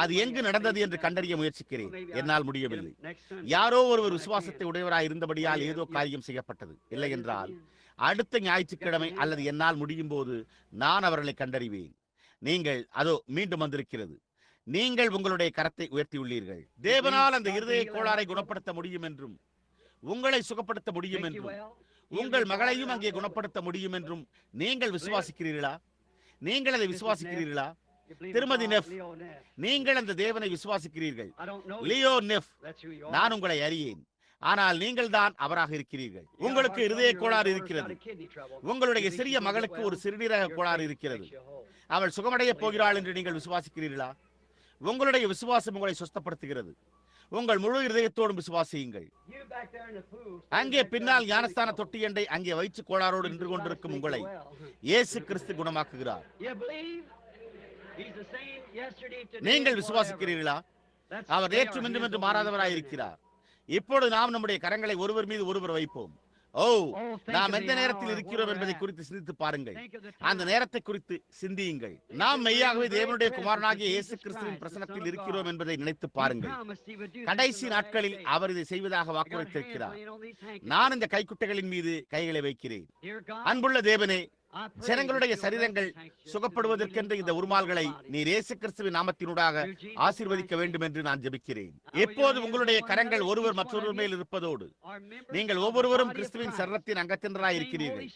அது எங்கு நடந்தது என்று கண்டறிய முயற்சிக்கிறேன். என்னால் முடியவில்லை. யாரோ ஒருவர் விசுவாசத்தை உடையவராய் இருந்தபடியால் ஏதோ காரியம் செய்யப்பட்டது. இல்லை என்றால் அடுத்த ஞாயிற்றுக்கிழமை அல்லது என்னால் முடியும் போது நான் அவர்களை கண்டறிவேன். நீங்கள் அதோ மீண்டும் வந்திருக்கிறது. நீங்கள் உங்களுடைய கரத்தை உயர்த்தியுள்ளீர்கள். தேவனால் அந்த இருதய கோளாறை குணப்படுத்த முடியும் என்றும், உங்களை சுகப்படுத்த முடியும் என்றும், உங்கள் மகளையும் அங்கே குணப்படுத்த முடியும் என்றும் நீங்கள் விசுவாசிக்கிறீர்களா? நீங்கள் அதை விசுவாசிக்கிறீர்களா? திருமதி நெஃப், நீங்கள் அந்த தேவனை விசுவாசிக்கிறீர்கள். லியோ நெஃப், நான் உங்களை அறியேன். ஆனால் நீங்கள் தான் அவராக இருக்கிறீர்கள். உங்களுக்கு இருதய கோளாறு இருக்கிறது. உங்களுடைய சிறிய மகளுக்கு ஒரு சிறுநீரக கோளாறு இருக்கிறது. அவள் சுகமடைய போகிறாள் என்று நீங்கள் விசுவாசிக்கிறீர்களா? உங்களுடைய விசுவாசம் உங்களை சுஸ்தப்படுத்துகிறது. உங்கள் முழு இருதயத்தோடும் விசுவாசியுங்கள். அங்கே பின்னால் ஞானஸ்தான தொட்டியண்டை அங்கே வயிற்று கோளாரோடு நின்று கொண்டிருக்கும் உங்களை இயேசு கிறிஸ்து குணமாக்குகிறார். நீங்கள் விசுவாசிக்கிறீர்களா? அவர் நேற்று இன்றும் என்று மாறாதவராயிருக்கிறார். இப்பொழுது நாம் நம்முடைய கரங்களை ஒருவர் மீது ஒருவர் வைப்போம். நாம் எந்த நேரத்தில் இருக்கிறோம் என்பதை குறித்து சிந்தித்து பாருங்கள். அந்த நேரத்தை குறித்து சிந்தியுங்கள். நாம் மெய்யாகவே தேவனுடைய குமாரனாகிய இயேசு கிறிஸ்துவின் பிரசன்னத்தில் இருக்கிறோம் என்பதை நினைத்து பாருங்கள். கடைசி நாட்களில் அவர் இதை செய்வதாக வாக்குறுத்திருக்கிறார். நான் இந்த கைக்குட்டைகளின் மீது கைகளை வைக்கிறேன். அன்புள்ள தேவனே, ஜனங்களுடைய சரீரங்கள் சுகப்படுவதற்கென்று இந்த உருமால்களை நீர் இயேசு கிறிஸ்துவின் நாமத்தினூடாக ஆசீர்வதிக்க வேண்டும் என்று நான் ஜெபிக்கிறேன். எப்போது உங்களுடைய கரங்கள் ஒருவர் மற்றொருவர் மேல் இருப்பதோடு நீங்கள் ஒவ்வொருவரும் கிறிஸ்துவின் சரீரத்தின் அங்கத்தினராய் இருக்கிறீர்கள்.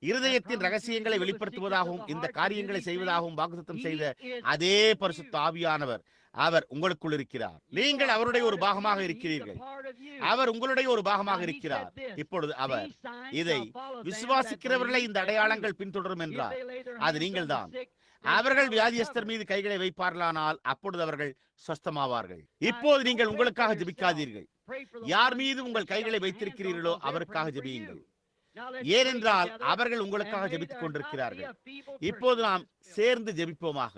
இருதயத்தின் ரகசியங்களை வெளிப்படுத்துவதாகவும் இந்த காரியங்களை செய்வதாகவும் வாக்குத்தத்தம் செய்த அதே பரிசுத்த ஆவியானவர் அவர் உங்களுக்குள் இருக்கிறார். நீங்கள் அவருடைய ஒரு பாகமாக இருக்கிறீர்கள். அவர் உங்களுடைய ஒரு பாகமாக இருக்கிறார். இப்பொழுது அவர் இதை விசுவாசிக்கிறவர்களை இந்த அடையாளங்கள் பின்தொடரும் என்றார். அது நீங்கள் தான். அவர்கள் வியாதியஸ்தர் மீது கைகளை வைப்பார்களானால் அப்பொழுது அவர்கள் சொஸ்தமாவார்கள். இப்போது நீங்கள் உங்களுக்காக ஜெபிக்காதீர்கள். யார் மீது உங்கள் கைகளை வைத்திருக்கிறீர்களோ அவருக்காக ஜெபியுங்கள். ஏனென்றால் அவர்கள் உங்களுக்காக ஜெபித்துக் கொண்டிருக்கிறார்கள். இப்போது நாம் சேர்ந்து ஜெபிப்போமாக.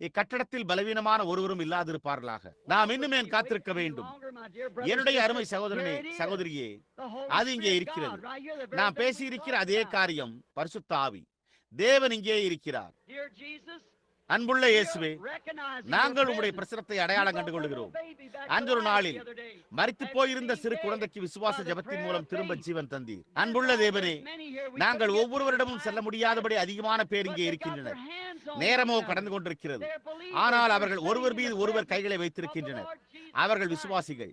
இக்கட்டடத்தில் பலவீனமான ஒருவரும் இல்லாதிருப்பார்களாக. நாம் இன்னும் ஏன் காத்திருக்க வேண்டும்? என்னுடைய அருமை சகோதரனே, சகோதரியே, அது இங்கே இருக்கிறது. நாம் பேசியிருக்கிற அதே காரியம். பரிசுத்த ஆவி, தேவன் இங்கே இருக்கிறார். அன்புள்ள இயேசுவே, நாங்கள் உங்களுடைய பிரசனத்தை அடையாளம் கண்டு கொள்கிறோம். அன்றொரு நாளில் மரித்து போயிருந்த சிறு குழந்தைக்கு விசுவாச ஜெபத்தின் மூலம் திரும்ப ஜீவன் தந்தீர். அன்புள்ள தேவனே, நாங்கள் ஒவ்வொருவரிடமும் செல்ல முடியாதபடி அதிகமான பேர் இங்கே இருக்கின்றனர். நேரமோ கடந்து கொண்டிருக்கிறது. ஆனால் அவர்கள் ஒருவர் மீது ஒருவர் கைகளை வைத்திருக்கின்றனர். அவர்கள் விசுவாசிகள்.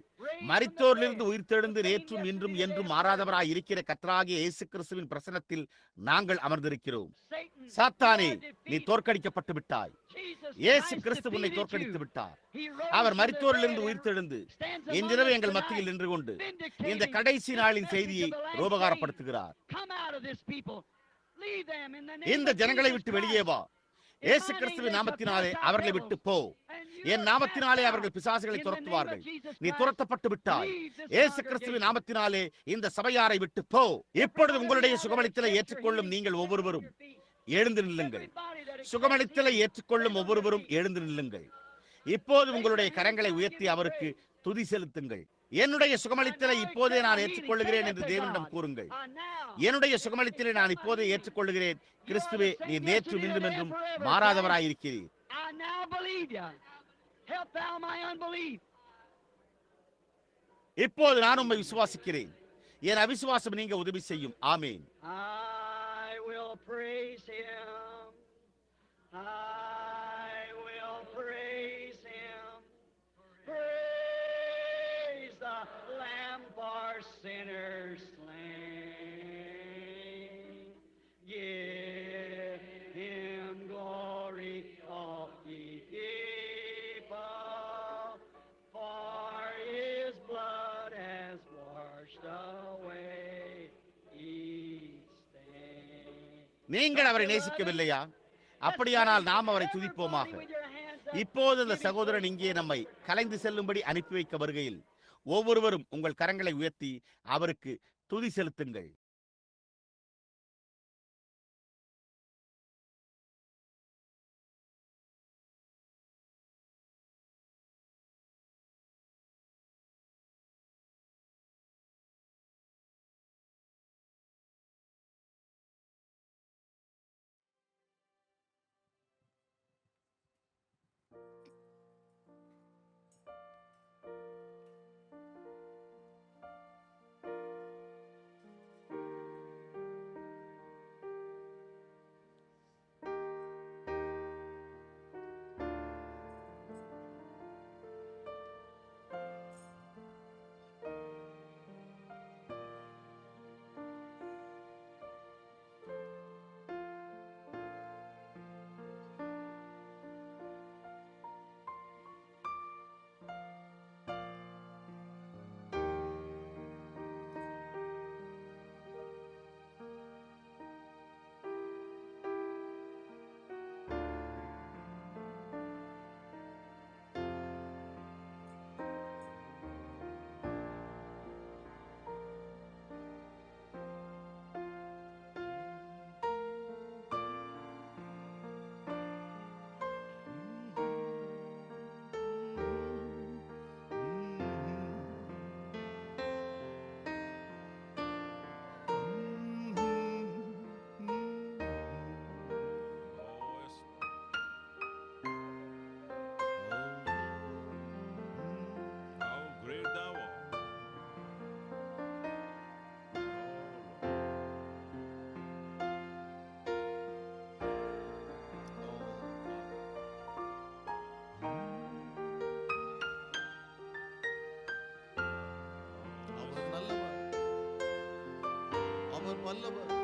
மரித்தோரிலிருந்து உயிர்த்தெழுந்து நேற்றும் இன்றும் என்றும் மாறாதவராய் இருக்கிற கர்த்தராகிய இயேசு கிறிஸ்துவின் பிரசன்னத்தில் நாங்கள் அமர்ந்திருக்கிறோம். சாத்தானே, நீ தோற்கடிக்கப்பட்டு விட்டாய். இயேசு கிறிஸ்து உன்னை தோற்கடித்து விட்டார். அவர் மரித்தோரிலிருந்து உயிர்த்தெழுந்து இன்றிரவு எங்கள் மத்தியில் நின்று கொண்டு இந்த கடைசி நாளின் செய்தியை ரோபகாரப்படுத்துகிறார். இந்த ஜனங்களை விட்டு வெளியே வா. இயேசு கிறிஸ்துவின் நாமத்தினாலே அவர்களை விட்டு போ. என் நாமத்தினாலே அவர்கள் பிசாசுகளை துரத்துவார்கள். நீ துரத்தப்பட்டு விட்டாய். இயேசு கிறிஸ்துவின் நாமத்தினாலே இந்த சபையாரை விட்டு போ. இப்பொழுது உங்களுடைய சுகமளித்தலை ஏற்றுக்கொள்ளும் நீங்கள் ஒவ்வொருவரும் எழுந்து நில்லுங்கள். சுகமளித்தலை ஏற்றுக்கொள்ளும் ஒவ்வொருவரும் எழுந்து நில்லுங்கள். இப்போது உங்களுடைய கரங்களை உயர்த்தி அவருக்கு துதி செலுத்துங்கள். என்னுடைய சுகமளித்தலை இப்போதே நான் ஏற்றுக்கொள்ளுகிறேன் என்று தேவனிடம் கூறுங்கள். என்னுடைய சுகமளித்தலை நான் இப்போதே ஏற்றுக்கொள்ளுகிறேன். கிறிஸ்துவே, நீ நேற்று இன்றும் என்றும் மாறாதவராயிருக்கிறீர். இப்போது நான் உம்மை விசுவாசிக்கிறேன். என் அவிசுவாசம் நீங்க உதவி செய்யும். ஆமேன். I will praise sinners slain. Give him glory, all ye people, for his blood has washed away each stain. நீங்கள் அவரை நேசிக்கவில்லையா? அப்படியானால் நாம் அவரை துதிப்போமாக. இப்போது அந்த சகோதரன் இங்கே நம்மை கலைந்து செல்லும்படி அனுப்பி வைக்க வருகையில் ஒவ்வொருவரும் உங்கள் கரங்களை உயர்த்தி அவருக்கு துதி செலுத்துங்கள். அவர் வல்லவர், அவர் மாவல்லவர்.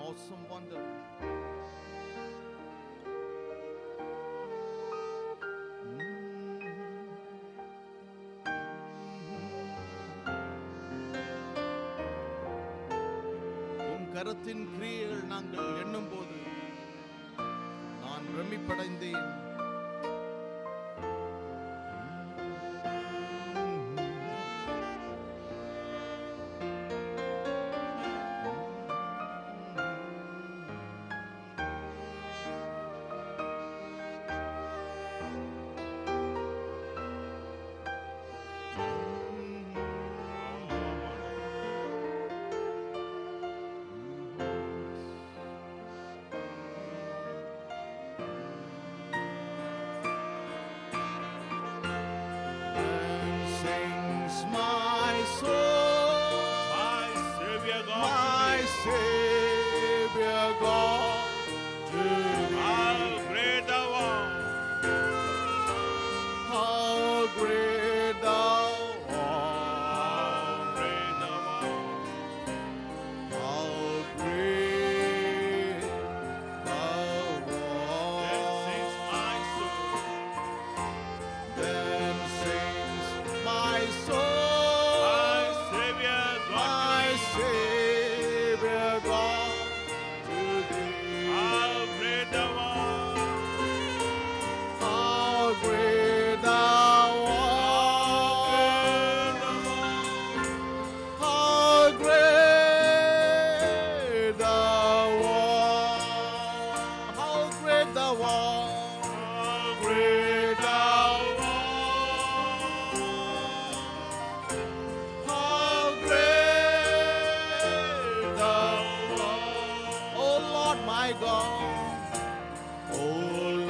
Awesome wonder. உம் கரத்தின் கிரியைகள் நாங்கள் எண்ணும் போது நான் பிரமிப்படைந்தேன். Savior God, to thee. How great thou art. God. Oh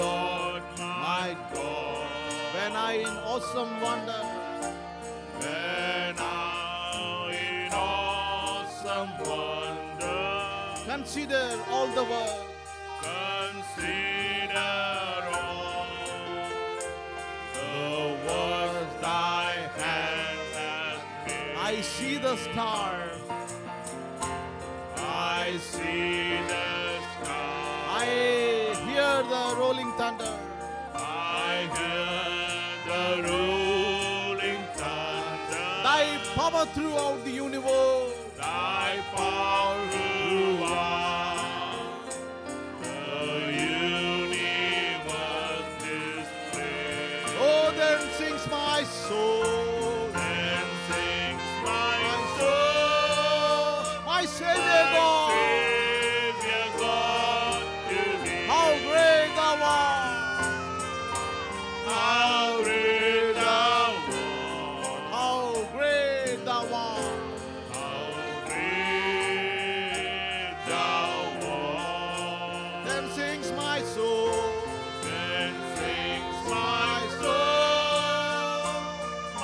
Lord, my God. When I in awesome wonder, when I in awesome wonder, consider all the world, consider all the works thy hand hath made. I see the star, I see the star, I hear the rolling thunder, I hear the rolling thunder. Thy power throughout the universe, thy power throughout the universe displays. Oh, then sings my soul, then sings my soul, my Savior God, Savior God, to thee. How great thou art! How great thou art! How great thou art! How great thou art! Then sings my soul, then sings my soul,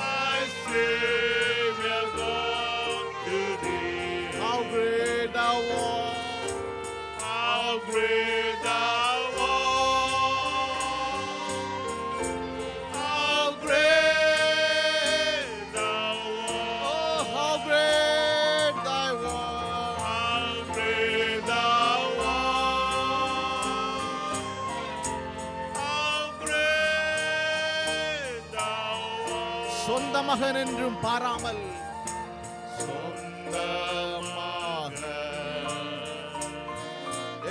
my Savior God, to thee. How great thou art! How great thou art! How great thou art! Oh, how great thy art! How great thou art! How great thou art! சொந்த மகன் என்றும் பாராமல், சொந்த மகன்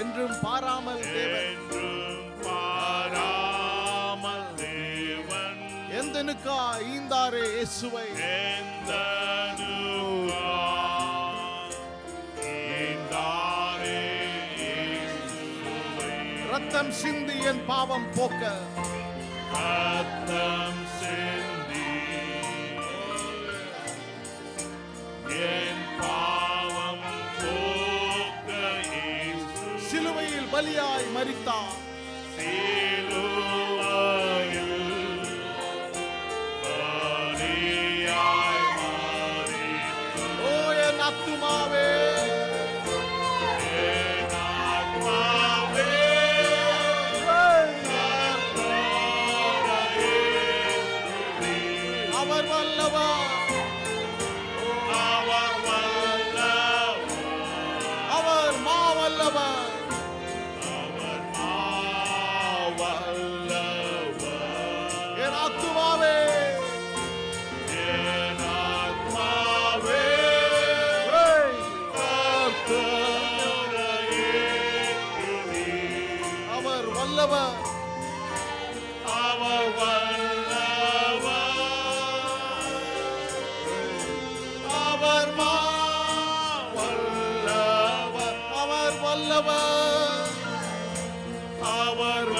என்றும் பாராமல் தேவன், என்றும் பாராமல் தேவன் எந்தனுக்கா ஈந்தாரே இயேசுவை, எந்தனுக்கா ஈந்தாரே இயேசுவை. ரத்தம் சிந்தி என் பாவம் போக்க, ரத்தம் சிந்தி என் பாவம் போக்க இயேசு சிலுவையில் பலியாய் மரித்தார், சிலுவையில் பலியாய் மரித்தார். ஓ என் ஆத்துமாவே, என் ஆத்துமாவே, அவர் வல்லவர், அவர் வல்லவர், அவர் மாவல்லவர், அவர் மாவல்லவர். என் ஆத்துமாவே, என் ஆத்துமாவே, கர்த்தரையே துதி. அவர் வல்லவர், அவர் வல்லவர், அவர் மாவல்லவர், அவர் வல்லவர், அவர்